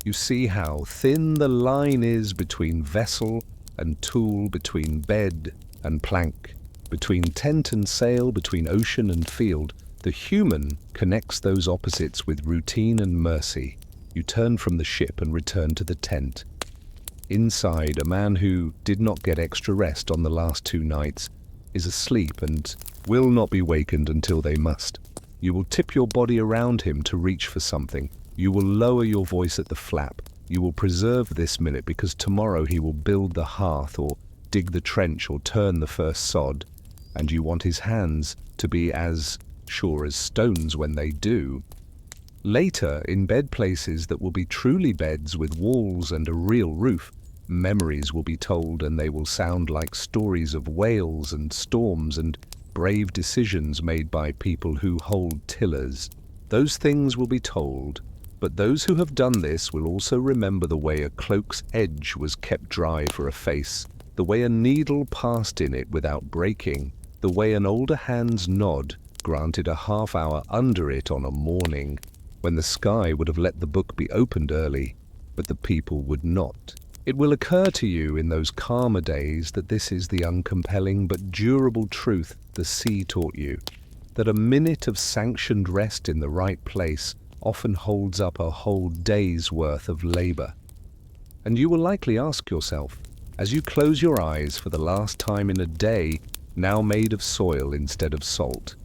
You see how thin the line is between vessel and tool, between bed and plank, between tent and sail, between ocean and field. The human connects those opposites with routine and mercy. You turn from the ship and return to the tent. Inside, a man who did not get extra rest on the last 2 nights is asleep and will not be wakened until they must. You will tip your body around him to reach for something. You will lower your voice at the flap. You will preserve this minute because tomorrow he will build the hearth or dig the trench or turn the first sod, and you want his hands to be as sure as stones when they do. Later, in bed places that will be truly beds with walls and a real roof, memories will be told, and they will sound like stories of whales and storms and brave decisions made by people who hold tillers. Those things will be told, but those who have done this will also remember the way a cloak's edge was kept dry for a face, the way a needle passed in it without breaking, the way an older hand's nod granted a half-hour under it on a morning when the sky would have let the book be opened early, but the people would not. It will occur to you in those calmer days that this is the uncompelling but durable truth the sea taught you, that a minute of sanctioned rest in the right place often holds up a whole day's worth of labor. And you will likely ask yourself, as you close your eyes for the last time in a day, now made of soil instead of salt,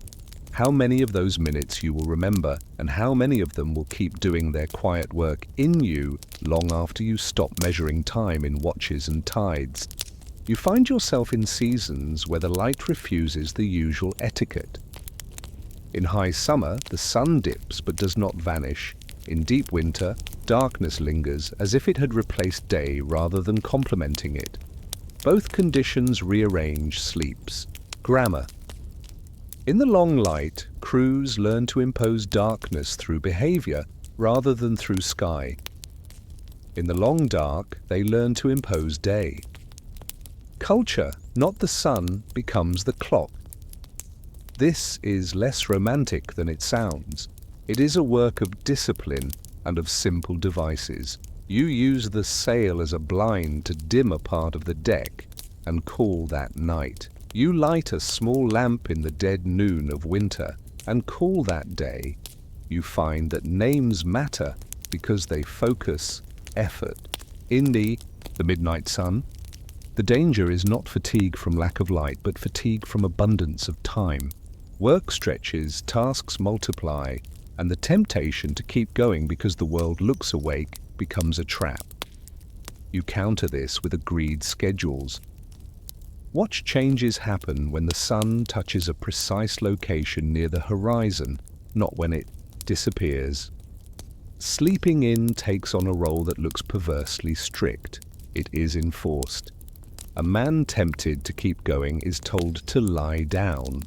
how many of those minutes you will remember, and how many of them will keep doing their quiet work in you long after you stop measuring time in watches and tides. You find yourself in seasons where the light refuses the usual etiquette. In high summer, the sun dips but does not vanish. In deep winter, darkness lingers as if it had replaced day rather than complementing it. Both conditions rearrange sleeps. Grammar. In the long light, crews learn to impose darkness through behavior rather than through sky. In the long dark, they learn to impose day. Culture, not the sun, becomes the clock. This is less romantic than it sounds. It is a work of discipline and of simple devices. You use the sail as a blind to dim a part of the deck and call that night. You light a small lamp in the dead noon of winter and call that day. You find that names matter because they focus effort. In the midnight sun, the danger is not fatigue from lack of light, but fatigue from abundance of time. Work stretches, tasks multiply, and the temptation to keep going because the world looks awake becomes a trap. You counter this with agreed schedules. Watch changes happen when the sun touches a precise location near the horizon, not when it disappears. Sleeping in takes on a role that looks perversely strict. It is enforced. A man tempted to keep going is told to lie down.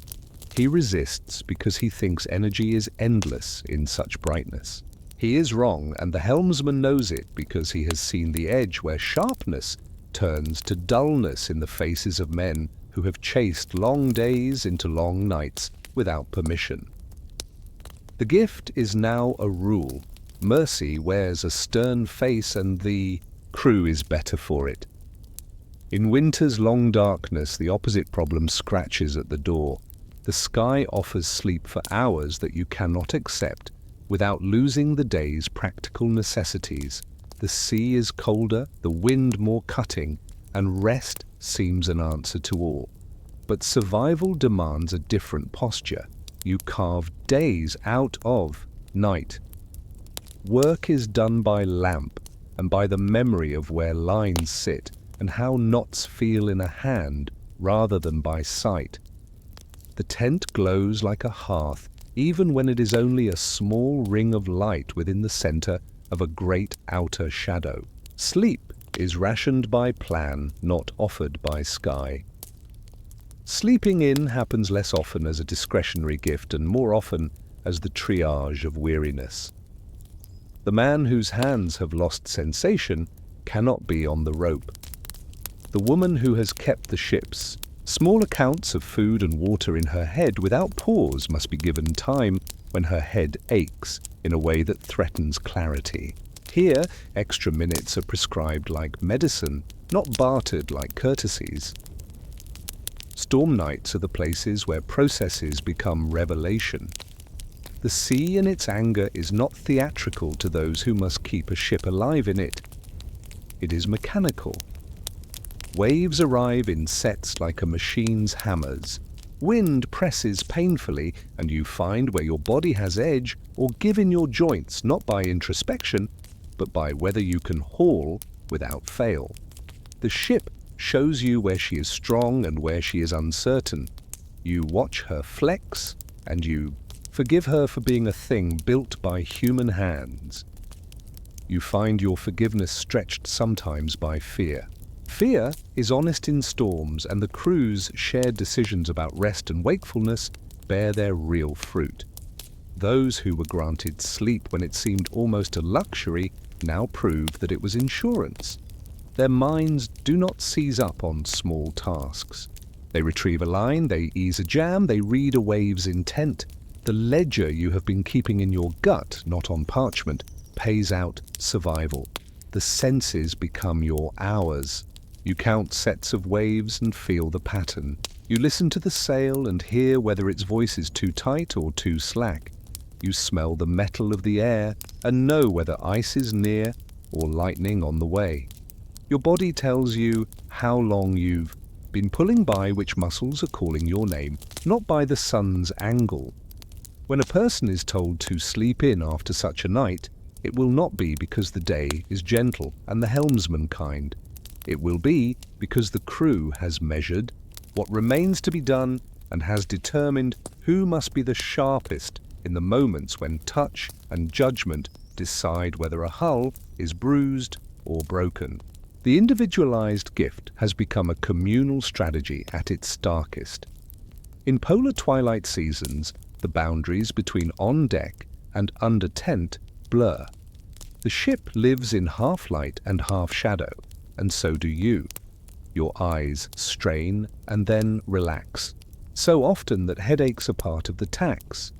He resists because he thinks energy is endless in such brightness. He is wrong, and the helmsman knows it because he has seen the edge where sharpness turns to dullness in the faces of men who have chased long days into long nights without permission. The gift is now a rule. Mercy wears a stern face, and the crew is better for it. In winter's long darkness, the opposite problem scratches at the door. The sky offers sleep for hours that you cannot accept without losing the day's practical necessities. The sea is colder, the wind more cutting, and rest seems an answer to all. But survival demands a different posture. You carve days out of night. Work is done by lamp and by the memory of where lines sit and how knots feel in a hand rather than by sight. The tent glows like a hearth, even when it is only a small ring of light within the center of a great outer shadow. Sleep is rationed by plan, not offered by sky. Sleeping in happens less often as a discretionary gift and more often as the triage of weariness. The man whose hands have lost sensation cannot be on the rope. The woman who has kept the ships, small accounts of food and water in her head without pause must be given time when her head aches in a way that threatens clarity. Here, extra minutes are prescribed like medicine, not bartered like courtesies. Storm nights are the places where processes become revelation. The sea in its anger is not theatrical to those who must keep a ship alive in it. It is mechanical. Waves arrive in sets like a machine's hammers. Wind presses painfully, and you find where your body has edge or give in your joints not by introspection, but by whether you can haul without fail. The ship shows you where she is strong and where she is uncertain. You watch her flex, and you forgive her for being a thing built by human hands. You find your forgiveness stretched sometimes by fear. Fear is honest in storms, and the crew's shared decisions about rest and wakefulness bear their real fruit. Those who were granted sleep when it seemed almost a luxury now prove that it was insurance. Their minds do not seize up on small tasks. They retrieve a line, they ease a jam, they read a wave's intent. The ledger you have been keeping in your gut, not on parchment, pays out survival. The senses become your hours. You count sets of waves and feel the pattern. You listen to the sail and hear whether its voice is too tight or too slack. You smell the metal of the air and know whether ice is near or lightning on the way. Your body tells you how long you've been pulling by which muscles are calling your name, not by the sun's angle. When a person is told to sleep in after such a night, it will not be because the day is gentle and the helmsman kind. It will be because the crew has measured what remains to be done and has determined who must be the sharpest in the moments when touch and judgment decide whether a hull is bruised or broken. The individualized gift has become a communal strategy at its starkest. In polar twilight seasons, the boundaries between on deck and under tent blur. The ship lives in half light and half shadow, and so do you. Your eyes strain and then relax, so often that headaches are part of the tax.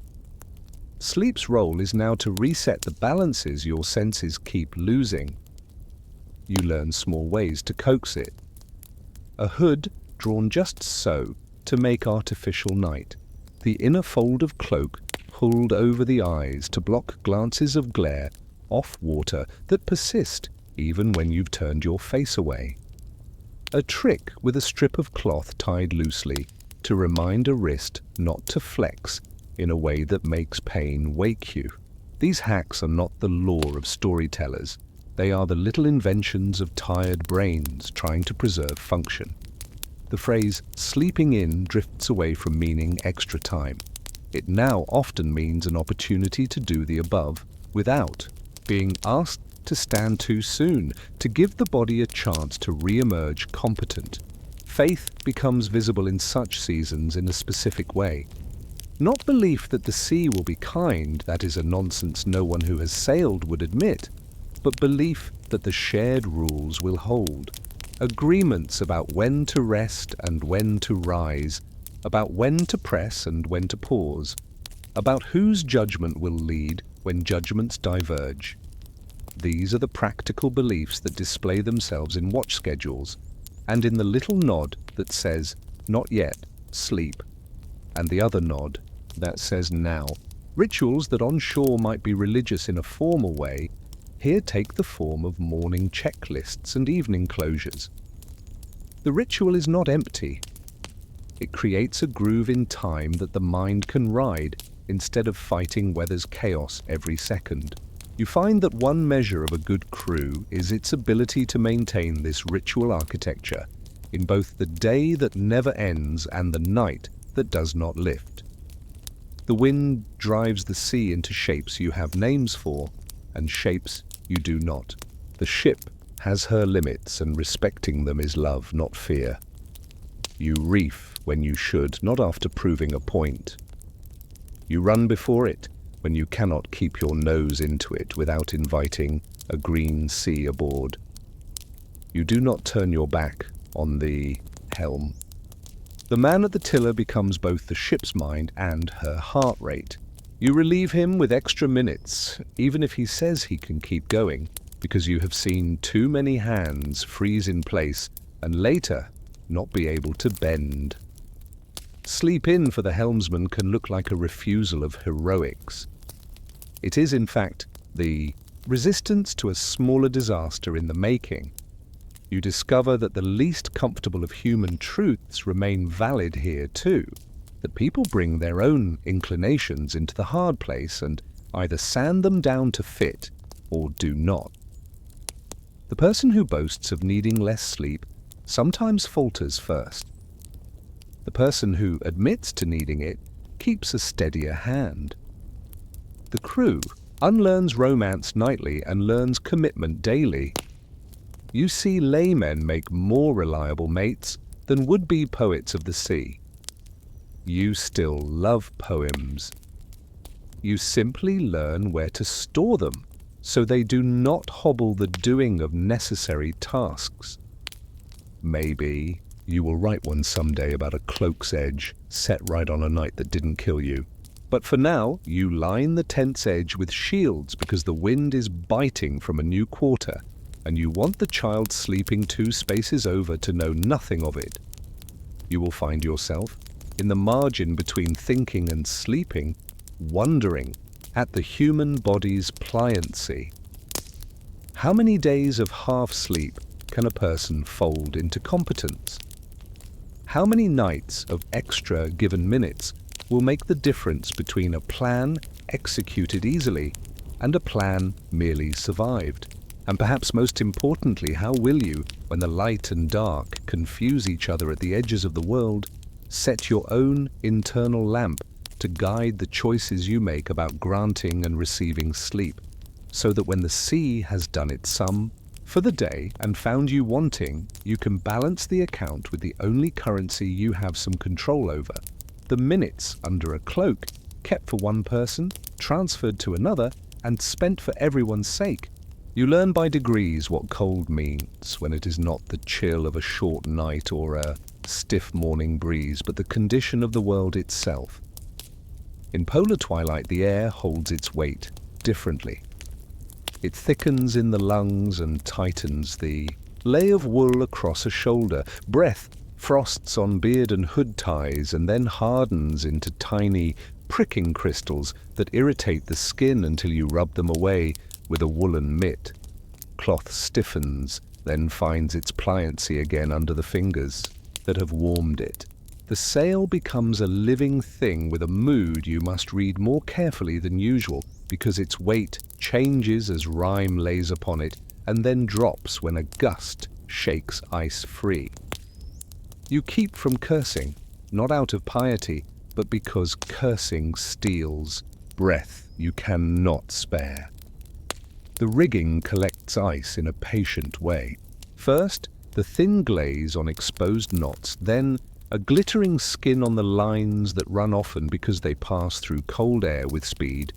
Sleep's role is now to reset the balances your senses keep losing. You learn small ways to coax it. A hood drawn just so to make artificial night. The inner fold of cloak pulled over the eyes to block glances of glare off water that persist even when you've turned your face away. A trick with a strip of cloth tied loosely to remind a wrist not to flex in a way that makes pain wake you. These hacks are not the lore of storytellers. They are the little inventions of tired brains trying to preserve function. The phrase sleeping in drifts away from meaning extra time. It now often means an opportunity to do the above without being asked to stand too soon, to give the body a chance to re-emerge competent. Faith becomes visible in such seasons in a specific way. Not belief that the sea will be kind, that is a nonsense no one who has sailed would admit, but belief that the shared rules will hold. Agreements about when to rest and when to rise, about when to press and when to pause, about whose judgment will lead when judgments diverge. These are the practical beliefs that display themselves in watch schedules and in the little nod that says, "Not yet, sleep," and the other nod that says, "Now." Rituals that on shore might be religious in a formal way, here take the form of morning checklists and evening closures. The ritual is not empty. It creates a groove in time that the mind can ride instead of fighting weather's chaos every second. You find that one measure of a good crew is its ability to maintain this ritual architecture in both the day that never ends and the night that does not lift. The wind drives the sea into shapes you have names for, and shapes you do not. The ship has her limits, and respecting them is love, not fear. You reef when you should, not after proving a point. You run before it when you cannot keep your nose into it without inviting a green sea aboard. You do not turn your back on the helm. The man at the tiller becomes both the ship's mind and her heart rate. You relieve him with extra minutes, even if he says he can keep going, because you have seen too many hands freeze in place and later not be able to bend. Sleep in for the helmsman can look like a refusal of heroics. It is, in fact, the resistance to a smaller disaster in the making. You discover that the least comfortable of human truths remain valid here too, that people bring their own inclinations into the hard place and either sand them down to fit or do not. The person who boasts of needing less sleep sometimes falters first. The person who admits to needing it keeps a steadier hand. The crew unlearns romance nightly and learns commitment daily. You see laymen make more reliable mates than would-be poets of the sea. You still love poems. You simply learn where to store them, so they do not hobble the doing of necessary tasks. Maybe you will write one someday about a cloak's edge set right on a night that didn't kill you. But for now, you line the tent's edge with shields because the wind is biting from a new quarter, and you want the child sleeping 2 spaces over to know nothing of it. You will find yourself, in the margin between thinking and sleeping, wondering at the human body's pliancy. How many days of half sleep can a person fold into competence? How many nights of extra given minutes will make the difference between a plan executed easily and a plan merely survived? And perhaps most importantly, how will you, when the light and dark confuse each other at the edges of the world, set your own internal lamp to guide the choices you make about granting and receiving sleep, so that when the sea has done its sum for the day and found you wanting, you can balance the account with the only currency you have some control over, the minutes under a cloak, kept for one person, transferred to another, and spent for everyone's sake. You learn by degrees what cold means when it is not the chill of a short night or a stiff morning breeze, but the condition of the world itself. In polar twilight, the air holds its weight differently. It thickens in the lungs and tightens the lay of wool across a shoulder. Breath frosts on beard and hood ties and then hardens into tiny pricking crystals that irritate the skin until you rub them away with a woolen mitt. Cloth stiffens, then finds its pliancy again under the fingers that have warmed it. The sail becomes a living thing with a mood you must read more carefully than usual, because its weight changes as rime lays upon it and then drops when a gust shakes ice free. You keep from cursing, not out of piety, but because cursing steals breath you cannot spare. The rigging collects ice in a patient way. First, the thin glaze on exposed knots, then a glittering skin on the lines that run often because they pass through cold air with speed,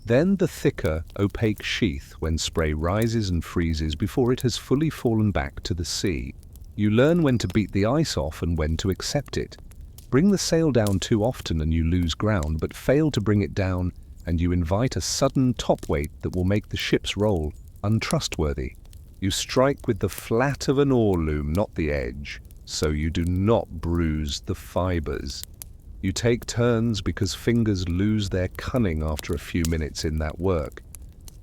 then the thicker, opaque sheath when spray rises and freezes before it has fully fallen back to the sea. You learn when to beat the ice off and when to accept it. Bring the sail down too often and you lose ground, but fail to bring it down and you invite a sudden top weight that will make the ship's roll untrustworthy. You strike with the flat of an oar loom, not the edge, so you do not bruise the fibers. You take turns because fingers lose their cunning after a few minutes in that work.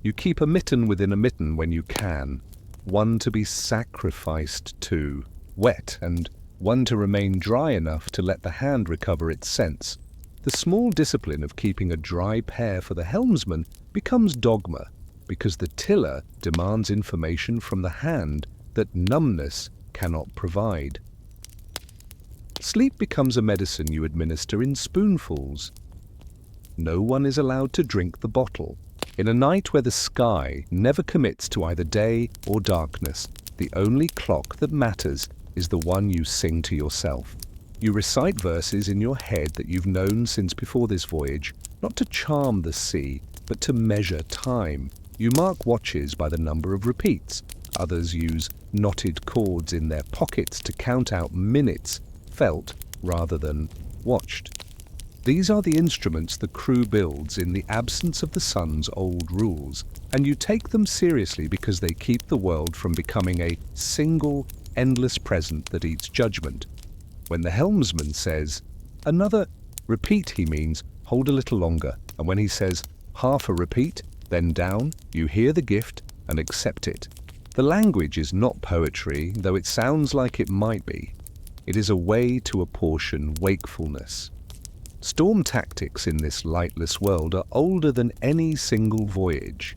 You keep a mitten within a mitten when you can, one to be sacrificed to, wet, and one to remain dry enough to let the hand recover its sense. The small discipline of keeping a dry pair for the helmsman becomes dogma, because the tiller demands information from the hand that numbness cannot provide. Sleep becomes a medicine you administer in spoonfuls. No one is allowed to drink the bottle. In a night where the sky never commits to either day or darkness, the only clock that matters is the one you sing to yourself. You recite verses in your head that you've known since before this voyage, not to charm the sea, but to measure time. You mark watches by the number of repeats. Others use knotted cords in their pockets to count out minutes felt rather than watched. These are the instruments the crew builds in the absence of the sun's old rules, and you take them seriously because they keep the world from becoming a single, endless present that eats judgment. When the helmsman says, "Another repeat," he means, hold a little longer, and when he says, "half a repeat, then down," you hear the gift and accept it. The language is not poetry, though it sounds like it might be. It is a way to apportion wakefulness. Storm tactics in this lightless world are older than any single voyage.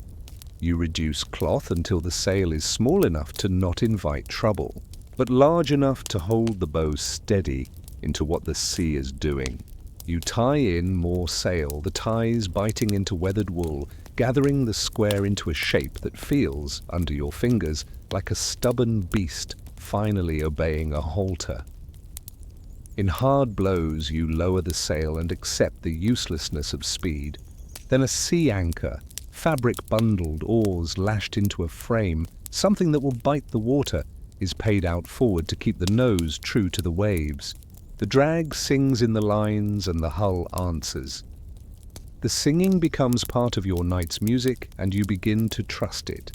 You reduce cloth until the sail is small enough to not invite trouble, but large enough to hold the bow steady into what the sea is doing. You tie in more sail, the ties biting into weathered wool, gathering the square into a shape that feels, under your fingers, like a stubborn beast finally obeying a halter. In hard blows, you lower the sail and accept the uselessness of speed. Then a sea anchor, fabric-bundled oars lashed into a frame, something that will bite the water, is paid out forward to keep the nose true to the waves. The drag sings in the lines and the hull answers. The singing becomes part of your night's music and you begin to trust it.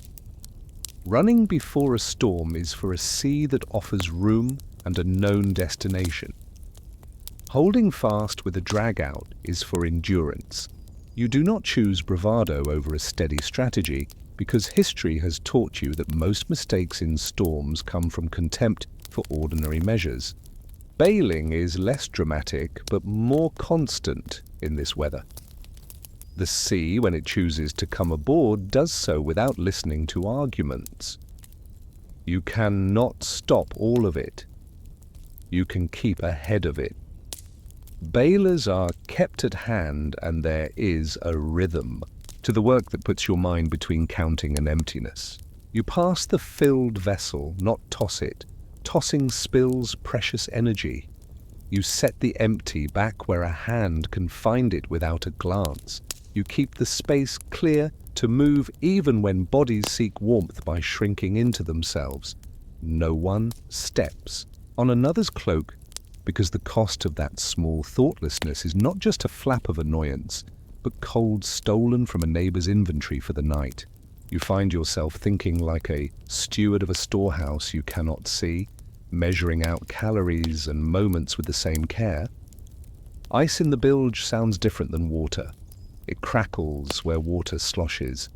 Running before a storm is for a sea that offers room and a known destination. Holding fast with a drag out is for endurance. You do not choose bravado over a steady strategy because history has taught you that most mistakes in storms come from contempt for ordinary measures. Bailing is less dramatic but more constant in this weather. The sea, when it chooses to come aboard, does so without listening to arguments. You cannot stop all of it. You can keep ahead of it. Bailers are kept at hand and there is a rhythm to the work that puts your mind between counting and emptiness. You pass the filled vessel, not toss it. Tossing spills precious energy. You set the empty back where a hand can find it without a glance. You keep the space clear to move even when bodies seek warmth by shrinking into themselves. No one steps on another's cloak because the cost of that small thoughtlessness is not just a flap of annoyance, but cold stolen from a neighbor's inventory for the night. You find yourself thinking like a steward of a storehouse you cannot see, measuring out calories and moments with the same care. Ice in the bilge sounds different than water. It crackles where water sloshes.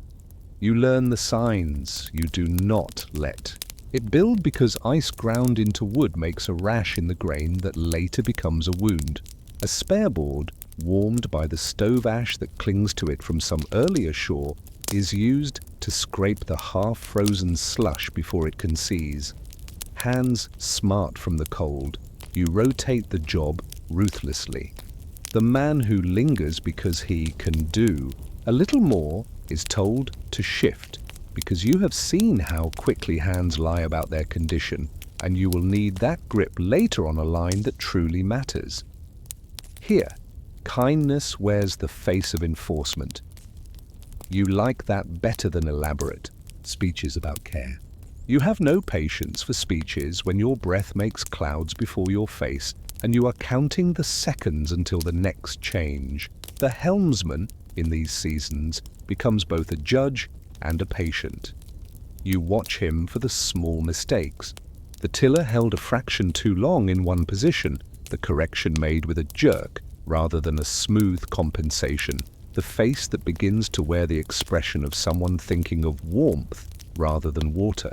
You learn the signs you do not let it build because ice ground into wood makes a rash in the grain that later becomes a wound. A spare board, warmed by the stove ash that clings to it from some earlier shore, is used to scrape the half-frozen slush before it can seize. Hands smart from the cold, you rotate the job ruthlessly. The man who lingers because he can do a little more is told to shift, because you have seen how quickly hands lie about their condition, and you will need that grip later on a line that truly matters. Here, kindness wears the face of enforcement. You like that better than elaborate speeches about care. You have no patience for speeches when your breath makes clouds before your face and you are counting the seconds until the next change. The helmsman, in these seasons, becomes both a judge and a patient. You watch him for the small mistakes. The tiller held a fraction too long in one position, the correction made with a jerk rather than a smooth compensation, the face that begins to wear the expression of someone thinking of warmth rather than water.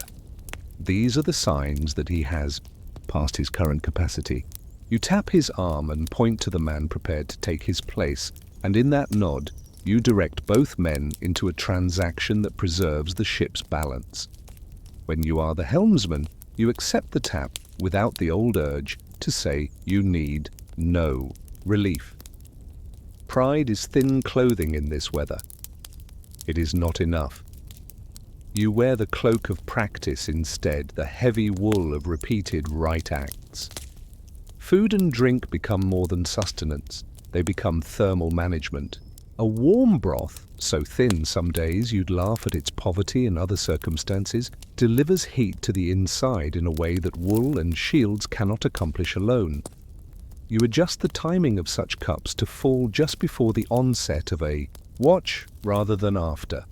These are the signs that he has passed his current capacity. You tap his arm and point to the man prepared to take his place, and in that nod, you direct both men into a transaction that preserves the ship's balance. When you are the helmsman, you accept the tap without the old urge to say you need no relief. Pride is thin clothing in this weather. It is not enough. You wear the cloak of practice instead, the heavy wool of repeated right acts. Food and drink become more than sustenance. They become thermal management. A warm broth, so thin some days you'd laugh at its poverty in other circumstances, delivers heat to the inside in a way that wool and shields cannot accomplish alone. You adjust the timing of such cups to fall just before the onset of a watch rather than after.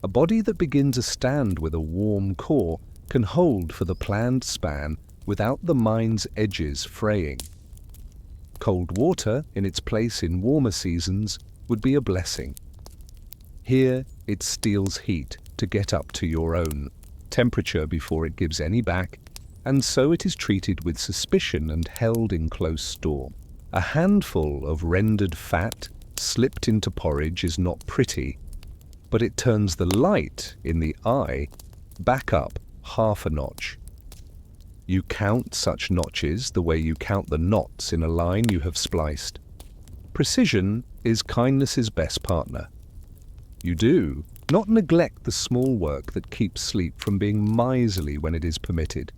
A body that begins a stand with a warm core can hold for the planned span without the mind's edges fraying. Cold water, in its place in warmer seasons, would be a blessing. Here it steals heat to get up to your own temperature before it gives any back, and so it is treated with suspicion and held in close store. A handful of rendered fat slipped into porridge is not pretty, but it turns the light in the eye back up half a notch. You count such notches the way you count the knots in a line you have spliced. Precision is kindness's best partner. You do not neglect the small work that keeps sleep from being miserly when it is permitted.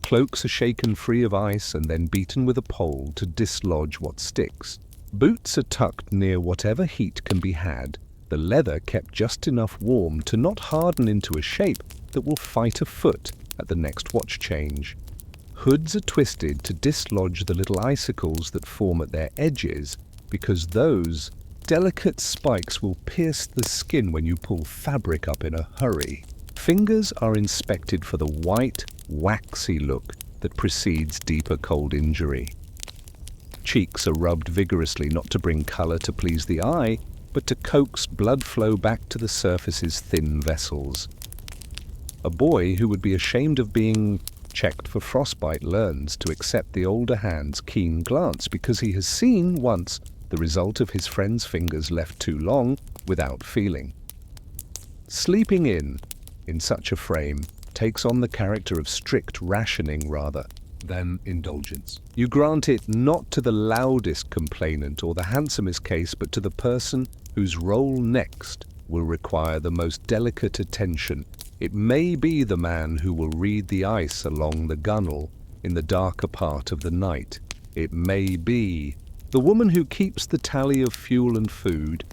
Cloaks are shaken free of ice and then beaten with a pole to dislodge what sticks. Boots are tucked near whatever heat can be had, the leather kept just enough warm to not harden into a shape that will fight a foot at the next watch change. Hoods are twisted to dislodge the little icicles that form at their edges, because those delicate spikes will pierce the skin when you pull fabric up in a hurry. Fingers are inspected for the white, waxy look that precedes deeper cold injury. Cheeks are rubbed vigorously not to bring color to please the eye, but to coax blood flow back to the surface's thin vessels. A boy who would be ashamed of being checked for frostbite learns to accept the older hand's keen glance because he has seen once the result of his friend's fingers left too long without feeling. Sleeping in such a frame, takes on the character of strict rationing rather than indulgence. You grant it not to the loudest complainant or the handsomest case, but to the person whose role next will require the most delicate attention. It may be the man who will read the ice along the gunwale in the darker part of the night. It may be the woman who keeps the tally of fuel and food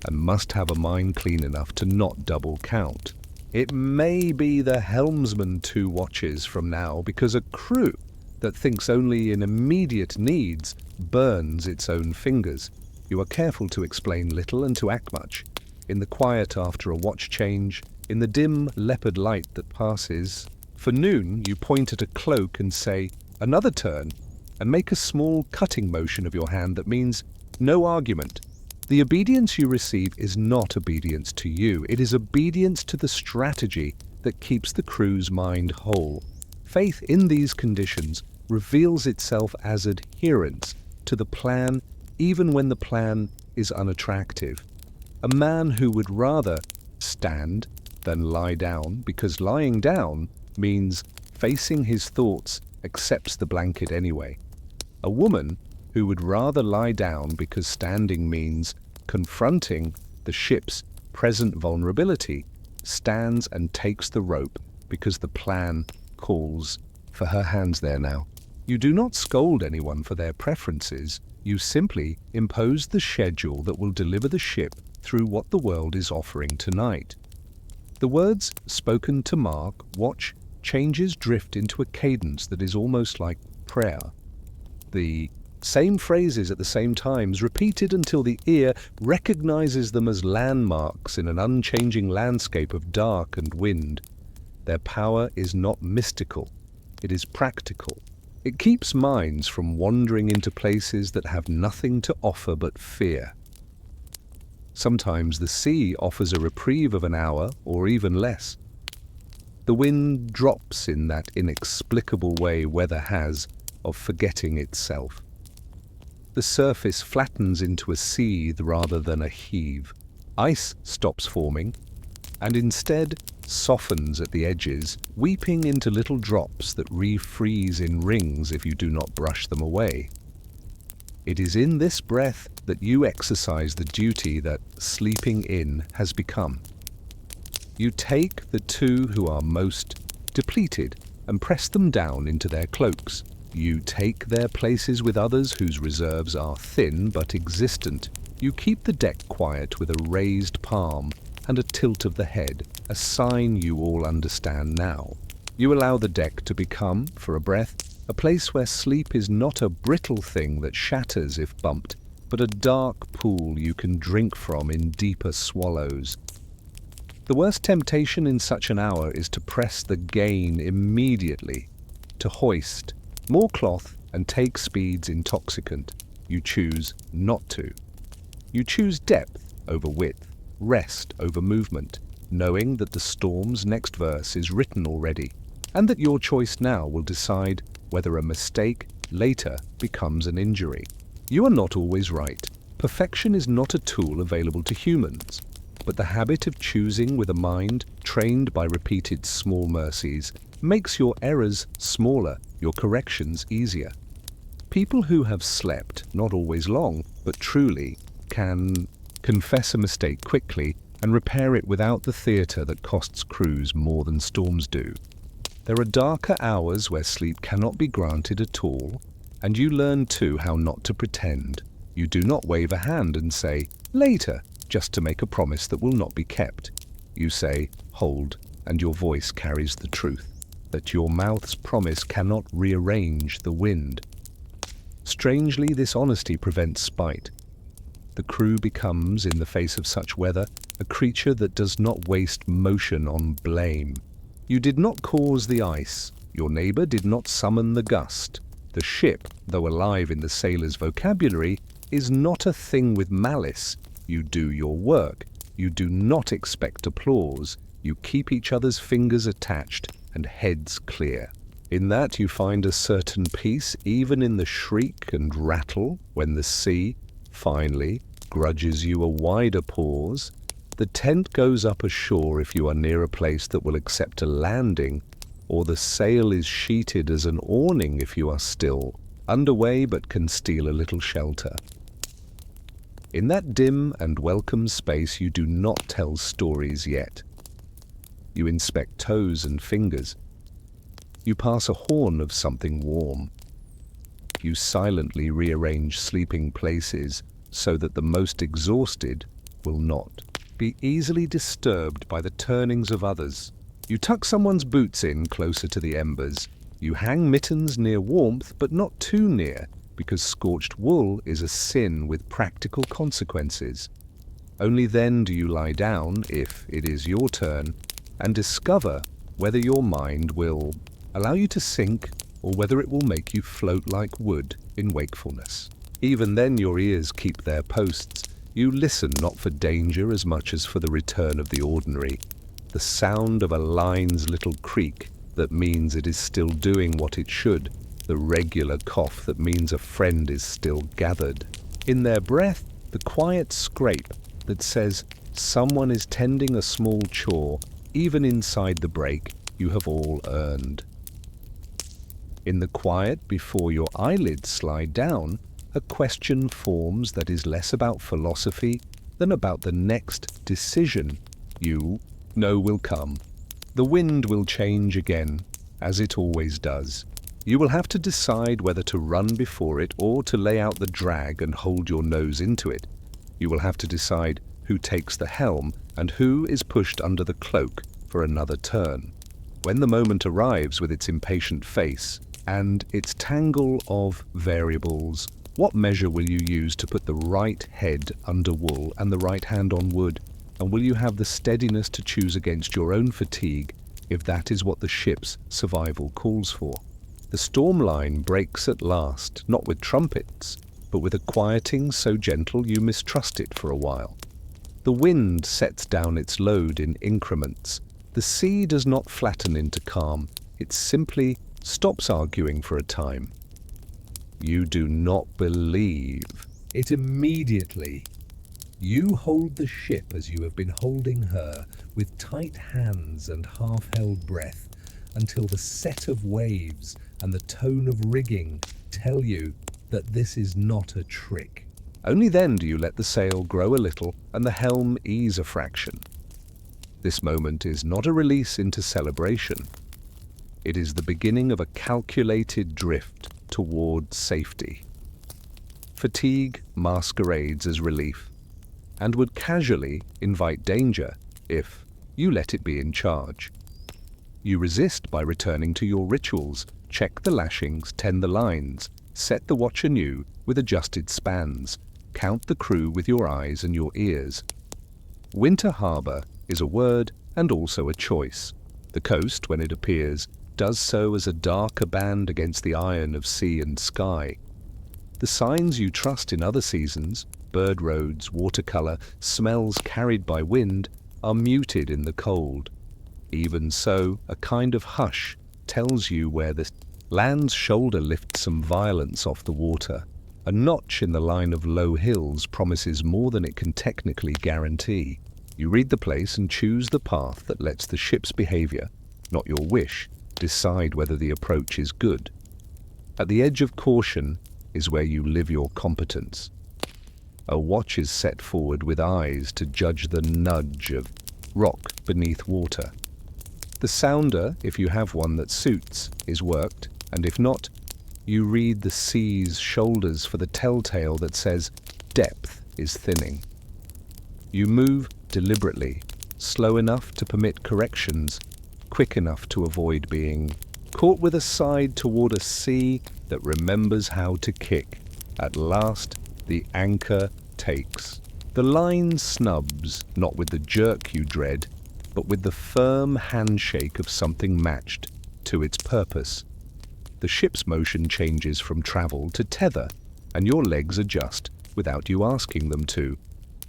and must have a mind clean enough to not double count. It may be the helmsman 2 watches from now, because a crew that thinks only in immediate needs burns its own fingers. You are careful to explain little and to act much. In the quiet after a watch change, in the dim leopard light that passes, for noon you point at a cloak and say, "Another turn," and make a small cutting motion of your hand that means no argument. The obedience you receive is not obedience to you. It is obedience to the strategy that keeps the crew's mind whole. Faith in these conditions reveals itself as adherence to the plan even when the plan is unattractive. A man who would rather stand than lie down, because lying down means facing his thoughts, accepts the blanket anyway. A woman who would rather lie down because standing means confronting the ship's present vulnerability, stands and takes the rope because the plan calls for her hands there now. You do not scold anyone for their preferences. You simply impose the schedule that will deliver the ship through what the world is offering tonight. The words spoken to mark watch changes drift into a cadence that is almost like prayer. The same phrases at the same times, repeated until the ear recognizes them as landmarks in an unchanging landscape of dark and wind. Their power is not mystical, it is practical. It keeps minds from wandering into places that have nothing to offer but fear. Sometimes the sea offers a reprieve of an hour or even less. The wind drops in that inexplicable way weather has of forgetting itself. The surface flattens into a seethe rather than a heave. Ice stops forming and instead softens at the edges, weeping into little drops that refreeze in rings if you do not brush them away. It is in this breath that you exercise the duty that sleeping in has become. You take the 2 who are most depleted and press them down into their cloaks. You take their places with others whose reserves are thin but existent. You keep the deck quiet with a raised palm and a tilt of the head, a sign you all understand now. You allow the deck to become, for a breath, a place where sleep is not a brittle thing that shatters if bumped, but a dark pool you can drink from in deeper swallows. The worst temptation in such an hour is to press the gain immediately, to hoist more cloth and take speeds intoxicant. You choose not to. You choose depth over width, rest over movement, knowing that the storm's next verse is written already, and that your choice now will decide whether a mistake later becomes an injury. You are not always right. Perfection is not a tool available to humans, but the habit of choosing with a mind trained by repeated small mercies makes your errors smaller, your corrections easier. People who have slept, not always long, but truly, can confess a mistake quickly and repair it without the theatre that costs crews more than storms do. There are darker hours where sleep cannot be granted at all, and you learn too how not to pretend. You do not wave a hand and say, "Later," just to make a promise that will not be kept. You say, "Hold," and your voice carries the truth, that your mouth's promise cannot rearrange the wind. Strangely, this honesty prevents spite. The crew becomes, in the face of such weather, a creature that does not waste motion on blame. You did not cause the ice. Your neighbor did not summon the gust. The ship, though alive in the sailor's vocabulary, is not a thing with malice. You do your work. You do not expect applause. You keep each other's fingers attached and heads clear. In that you find a certain peace, even in the shriek and rattle, when the sea, finally, grudges you a wider pause. The tent goes up ashore if you are near a place that will accept a landing, or the sail is sheeted as an awning if you are still, underway but can steal a little shelter. In that dim and welcome space you do not tell stories yet. You inspect toes and fingers. You pass a horn of something warm. You silently rearrange sleeping places so that the most exhausted will not be easily disturbed by the turnings of others. You tuck someone's boots in closer to the embers. You hang mittens near warmth, but not too near, because scorched wool is a sin with practical consequences. Only then do you lie down, if it is your turn, and discover whether your mind will allow you to sink or whether it will make you float like wood in wakefulness. Even then your ears keep their posts. You listen not for danger as much as for the return of the ordinary, the sound of a line's little creak that means it is still doing what it should, the regular cough that means a friend is still gathered. In their breath, the quiet scrape that says someone is tending a small chore, even inside the break you have all earned. In the quiet before your eyelids slide down, a question forms that is less about philosophy than about the next decision you know will come. The wind will change again, as it always does. You will have to decide whether to run before it or to lay out the drag and hold your nose into it. You will have to decide who takes the helm and who is pushed under the cloak for another turn. When the moment arrives with its impatient face and its tangle of variables, what measure will you use to put the right head under wool and the right hand on wood? And will you have the steadiness to choose against your own fatigue if that is what the ship's survival calls for? The storm line breaks at last, not with trumpets, but with a quieting so gentle you mistrust it for a while. The wind sets down its load in increments. The sea does not flatten into calm. It simply stops arguing for a time. You do not believe. It immediately. You hold the ship as you have been holding her, with tight hands and half-held breath, until the set of waves and the tone of rigging tell you that this is not a trick. Only then do you let the sail grow a little and the helm ease a fraction. This moment is not a release into celebration. It is the beginning of a calculated drift toward safety. Fatigue masquerades as relief and would casually invite danger if you let it be in charge. You resist by returning to your rituals, check the lashings, tend the lines, set the watch anew with adjusted spans, count the crew with your eyes and your ears. Winter harbour is a word and also a choice. The coast, when it appears, does so as a darker band against the iron of sea and sky. The signs you trust in other seasons, bird roads, watercolour, smells carried by wind, are muted in the cold. Even so, a kind of hush tells you where the land's shoulder lifts some violence off the water. A notch in the line of low hills promises more than it can technically guarantee. You read the place and choose the path that lets the ship's behaviour, not your wish, decide whether the approach is good. At the edge of caution is where you live your competence. A watch is set forward with eyes to judge the nudge of rock beneath water. The sounder, if you have one that suits, is worked, and if not, you read the sea's shoulders for the telltale that says depth is thinning. You move deliberately, slow enough to permit corrections, quick enough to avoid being caught with a side toward a sea that remembers how to kick. At last, the anchor takes. The line snubs, not with the jerk you dread, but with the firm handshake of something matched to its purpose. The ship's motion changes from travel to tether, and your legs adjust without you asking them to.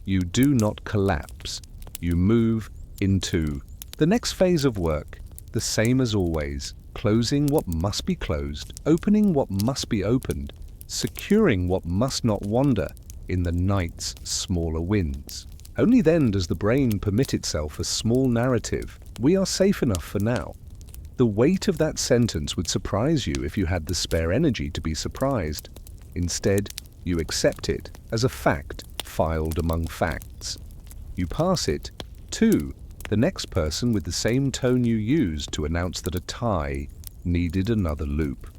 You do not collapse. You move into the next phase of work, the same as always, closing what must be closed, opening what must be opened, securing what must not wander in the night's smaller winds. Only then does the brain permit itself a small narrative. We are safe enough for now. The weight of that sentence would surprise you if you had the spare energy to be surprised. Instead, you accept it as a fact filed among facts. You pass it to the next person with the same tone you used to announce that a tie needed another loop.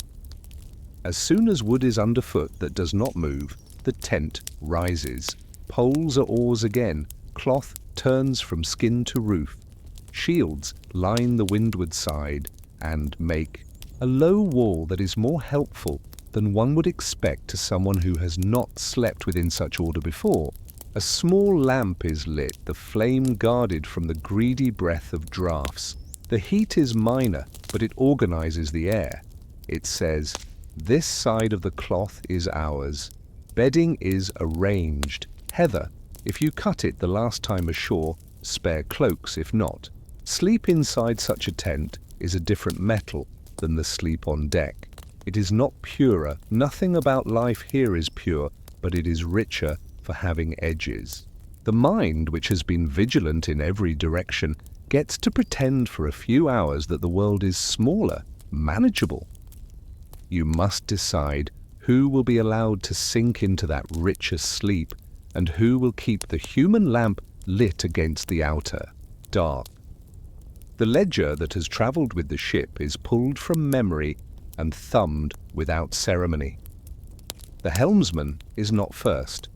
As soon as wood is underfoot that does not move, the tent rises. Poles are oars again, cloth turns from skin to roof. Shields line the windward side and make a low wall that is more helpful than one would expect to someone who has not slept within such order before. A small lamp is lit, the flame guarded from the greedy breath of draughts. The heat is minor, but it organizes the air. It says, "This side of the cloth is ours." Bedding is arranged. Heather, if you cut it the last time ashore, spare cloaks if not. Sleep inside such a tent is a different metal than the sleep on deck. It is not purer. Nothing about life here is pure, but it is richer for having edges. The mind, which has been vigilant in every direction, gets to pretend for a few hours that the world is smaller, manageable. You must decide who will be allowed to sink into that richer sleep and who will keep the human lamp lit against the outer, dark. The ledger that has travelled with the ship is pulled from memory and thumbed without ceremony. The helmsman is not first.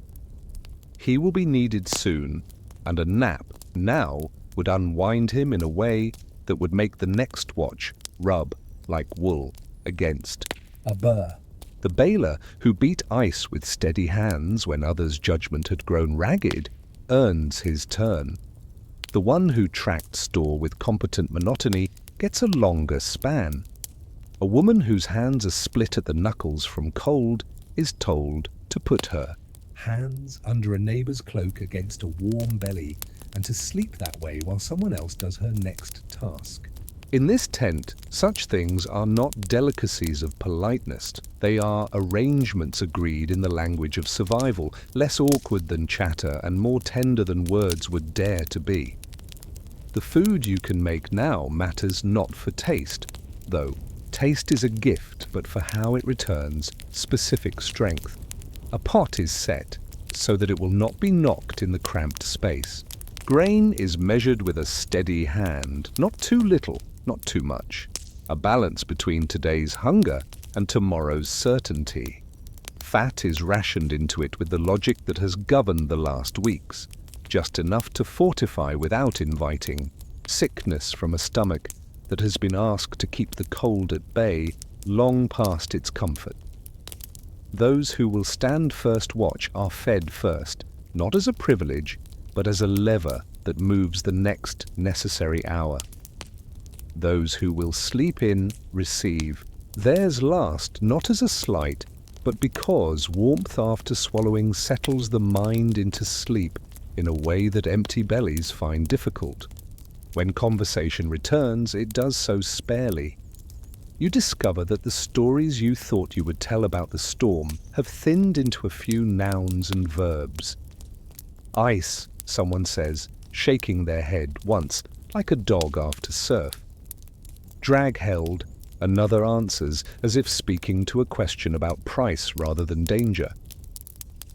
He will be needed soon, and a nap now would unwind him in a way that would make the next watch rub like wool against a burr. The bailer, who beat ice with steady hands when others' judgment had grown ragged, earns his turn. The one who tracked store with competent monotony gets a longer span. A woman whose hands are split at the knuckles from cold is told to put her hands under a neighbour's cloak against a warm belly, and to sleep that way while someone else does her next task. In this tent, such things are not delicacies of politeness. They are arrangements agreed in the language of survival, less awkward than chatter and more tender than words would dare to be. The food you can make now matters not for taste, though taste is a gift, but for how it returns specific strength. A pot is set so that it will not be knocked in the cramped space. Grain is measured with a steady hand, not too little, not too much. A balance between today's hunger and tomorrow's certainty. Fat is rationed into it with the logic that has governed the last weeks. just enough to fortify without inviting, sickness from a stomach that has been asked to keep the cold at bay long past its comfort. Those who will stand first watch are fed first, not as a privilege, but as a lever that moves the next necessary hour. Those who will sleep in receive, theirs last not as a slight, but because warmth after swallowing settles the mind into sleep in a way that empty bellies find difficult. When conversation returns, it does so sparely. You discover that the stories you thought you would tell about the storm have thinned into a few nouns and verbs. Ice, someone says, shaking their head once, like a dog after surf. Drag held, another answers, as if speaking to a question about price rather than danger.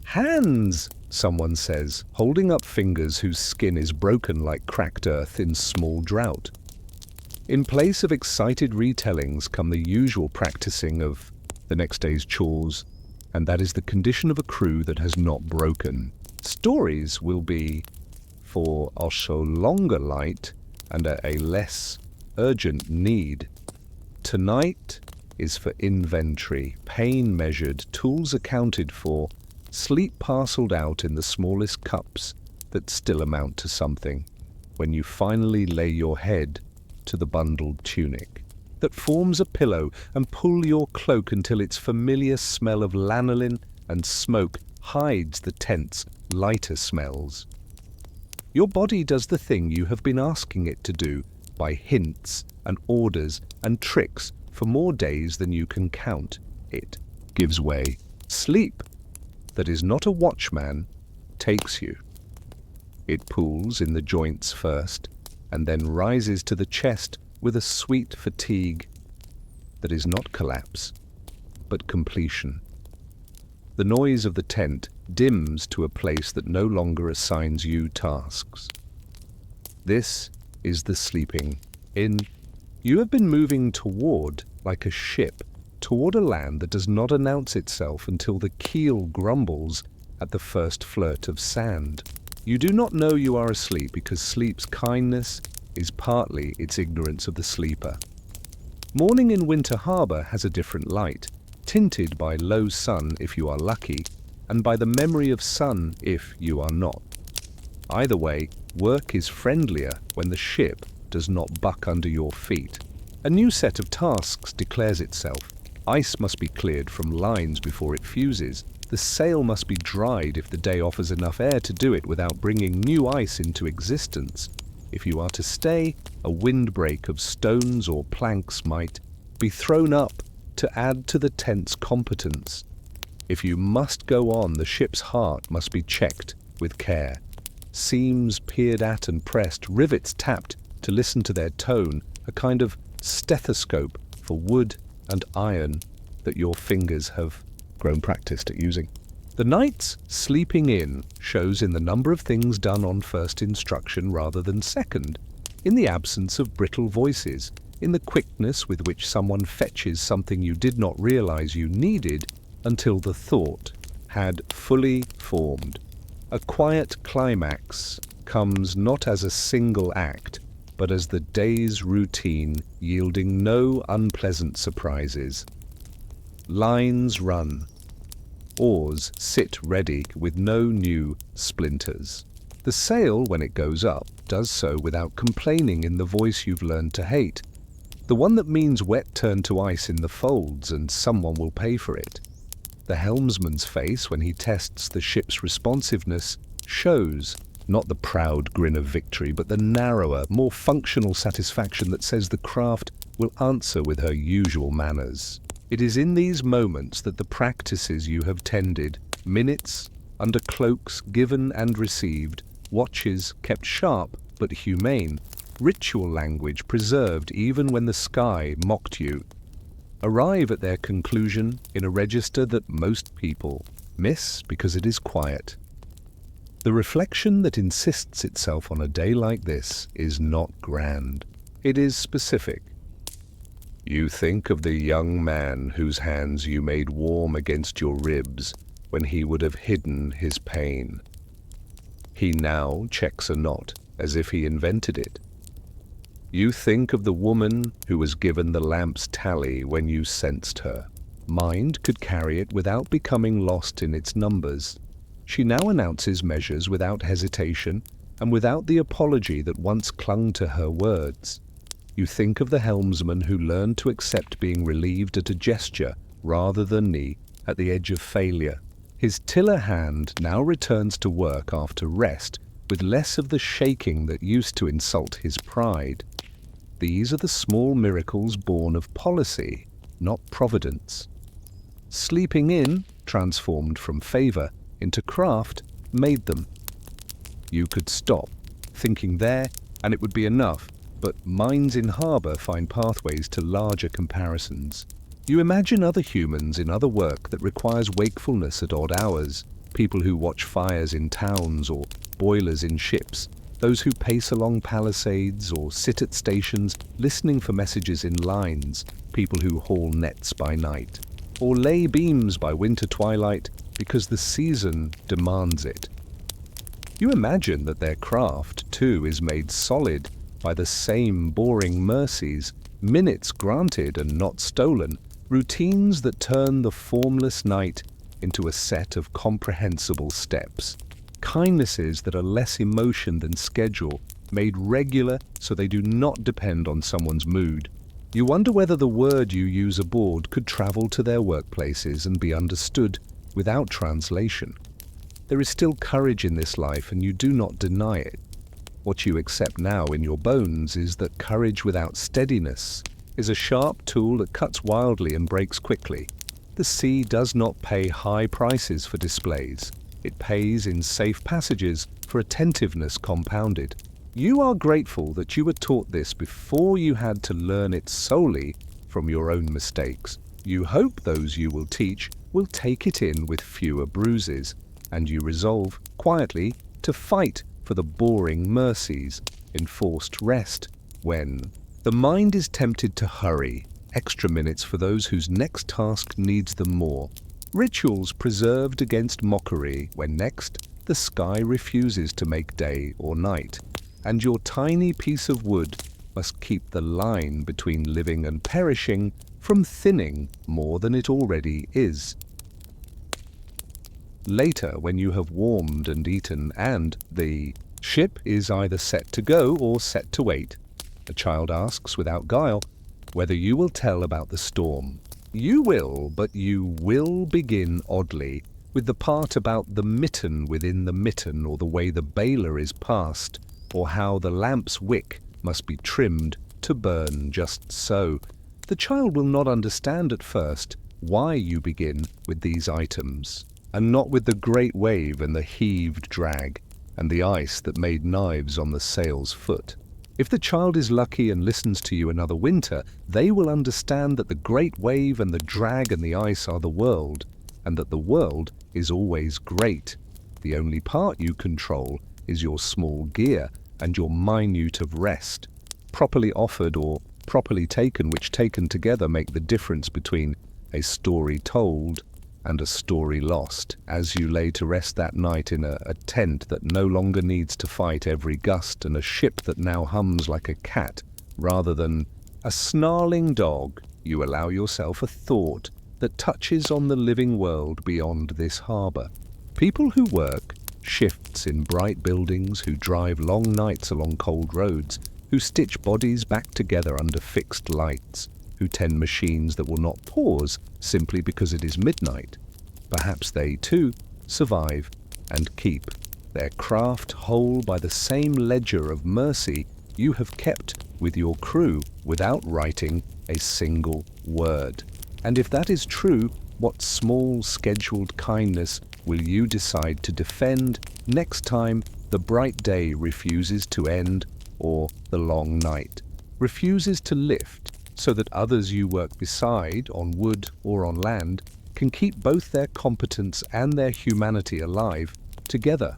Hands, someone says, holding up fingers whose skin is broken like cracked earth in small drought. In place of excited retellings come the usual practicing of the next day's chores, and that is the condition of a crew that has not broken. Stories will be for a so longer light and a less urgent need. Tonight is for inventory, pain measured, tools accounted for, sleep parceled out in the smallest cups that still amount to something, when you finally lay your head to the bundled tunic that forms a pillow and pull your cloak until its familiar smell of lanolin and smoke hides the tent's lighter smells. Your body does the thing you have been asking it to do by hints and orders and tricks for more days than you can count. It gives way. Sleep, that is not a watchman, takes you. It pulls in the joints first, and then rises to the chest with a sweet fatigue that is not collapse, but completion. The noise of the tent dims to a place that no longer assigns you tasks. This is the sleeping in. You have been moving toward, like a ship, toward a land that does not announce itself until the keel grumbles at the first flirt of sand. You do not know you are asleep because sleep's kindness is partly its ignorance of the sleeper. Morning in Winter Harbor has a different light, tinted by low sun if you are lucky, and by the memory of sun if you are not. Either way, work is friendlier when the ship does not buck under your feet. A new set of tasks declares itself. Ice must be cleared from lines before it fuses. The sail must be dried if the day offers enough air to do it without bringing new ice into existence. If you are to stay, a windbreak of stones or planks might be thrown up to add to the tent's competence. If you must go on, the ship's heart must be checked with care. Seams peered at and pressed, rivets tapped to listen to their tone, a kind of stethoscope for wood and iron that your fingers have grown practiced at using. The night's sleeping in shows in the number of things done on first instruction rather than second, in the absence of brittle voices, in the quickness with which someone fetches something you did not realize you needed until the thought had fully formed. A quiet climax comes not as a single act, but as the day's routine yielding no unpleasant surprises. Lines run. Oars sit ready with no new splinters. The sail, when it goes up, does so without complaining in the voice you've learned to hate. The one that means wet turned to ice in the folds and someone will pay for it. The helmsman's face, when he tests the ship's responsiveness, shows not the proud grin of victory, but the narrower, more functional satisfaction that says the craft will answer with her usual manners. It is in these moments that the practices you have tended, minutes under cloaks given and received, watches kept sharp but humane, ritual language preserved even when the sky mocked you, arrive at their conclusion in a register that most people miss because it is quiet. The reflection that insists itself on a day like this is not grand. It is specific. You think of the young man whose hands you made warm against your ribs when he would have hidden his pain. He now checks a knot as if he invented it. You think of the woman who was given the lamp's tally when you sensed her. Mind could carry it without becoming lost in its numbers. She now announces measures without hesitation and without the apology that once clung to her words. You think of the helmsman who learned to accept being relieved at a gesture rather than at the edge of failure. His tiller hand now returns to work after rest with less of the shaking that used to insult his pride. These are the small miracles born of policy, not providence. Sleeping in, transformed from favor into craft, made them. You could stop, thinking there, and it would be enough, but minds in harbor find pathways to larger comparisons. You imagine other humans in other work that requires wakefulness at odd hours, people who watch fires in towns or boilers in ships, those who pace along palisades or sit at stations listening for messages in lines, people who haul nets by night, or lay beams by winter twilight because the season demands it. You imagine that their craft, too, is made solid by the same boring mercies, minutes granted and not stolen, routines that turn the formless night into a set of comprehensible steps, kindnesses that are less emotion than schedule, made regular so they do not depend on someone's mood. You wonder whether the word you use aboard could travel to their workplaces and be understood without translation. There is still courage in this life, and you do not deny it. What you accept now in your bones is that courage without steadiness is a sharp tool that cuts wildly and breaks quickly. The sea does not pay high prices for displays. It pays in safe passages for attentiveness compounded. You are grateful that you were taught this before you had to learn it solely from your own mistakes. You hope those you will teach will take it in with fewer bruises, and you resolve, quietly, to fight for the boring mercies, enforced rest, when the mind is tempted to hurry, extra minutes for those whose next task needs them more. Rituals preserved against mockery when next the sky refuses to make day or night, and your tiny piece of wood must keep the line between living and perishing from thinning more than it already is. Later, when you have warmed and eaten and the ship is either set to go or set to wait, the child asks without guile whether you will tell about the storm. You will, but you will begin oddly with the part about the mitten within the mitten, or the way the bailer is passed, or how the lamp's wick must be trimmed to burn just so. The child will not understand at first why you begin with these items, and not with the great wave and the heaved drag, and the ice that made knives on the sail's foot. If the child is lucky and listens to you another winter, they will understand that the great wave and the drag and the ice are the world, and that the world is always great. The only part you control is your small gear and your minute of rest, properly offered or properly taken, which taken together make the difference between a story told and a story lost, as you lay to rest that night in a tent that no longer needs to fight every gust, and a ship that now hums like a cat rather than a snarling dog. You allow yourself a thought that touches on the living world beyond this harbor. People who work shifts in bright buildings, who drive long nights along cold roads, who stitch bodies back together under fixed lights, who tend machines that will not pause simply because it is midnight. Perhaps they, too, survive and keep their craft whole by the same ledger of mercy you have kept with your crew without writing a single word. And if that is true, what small scheduled kindness will you decide to defend next time the bright day refuses to end, or the long night refuses to lift, so that others you work beside, on wood or on land, can keep both their competence and their humanity alive together?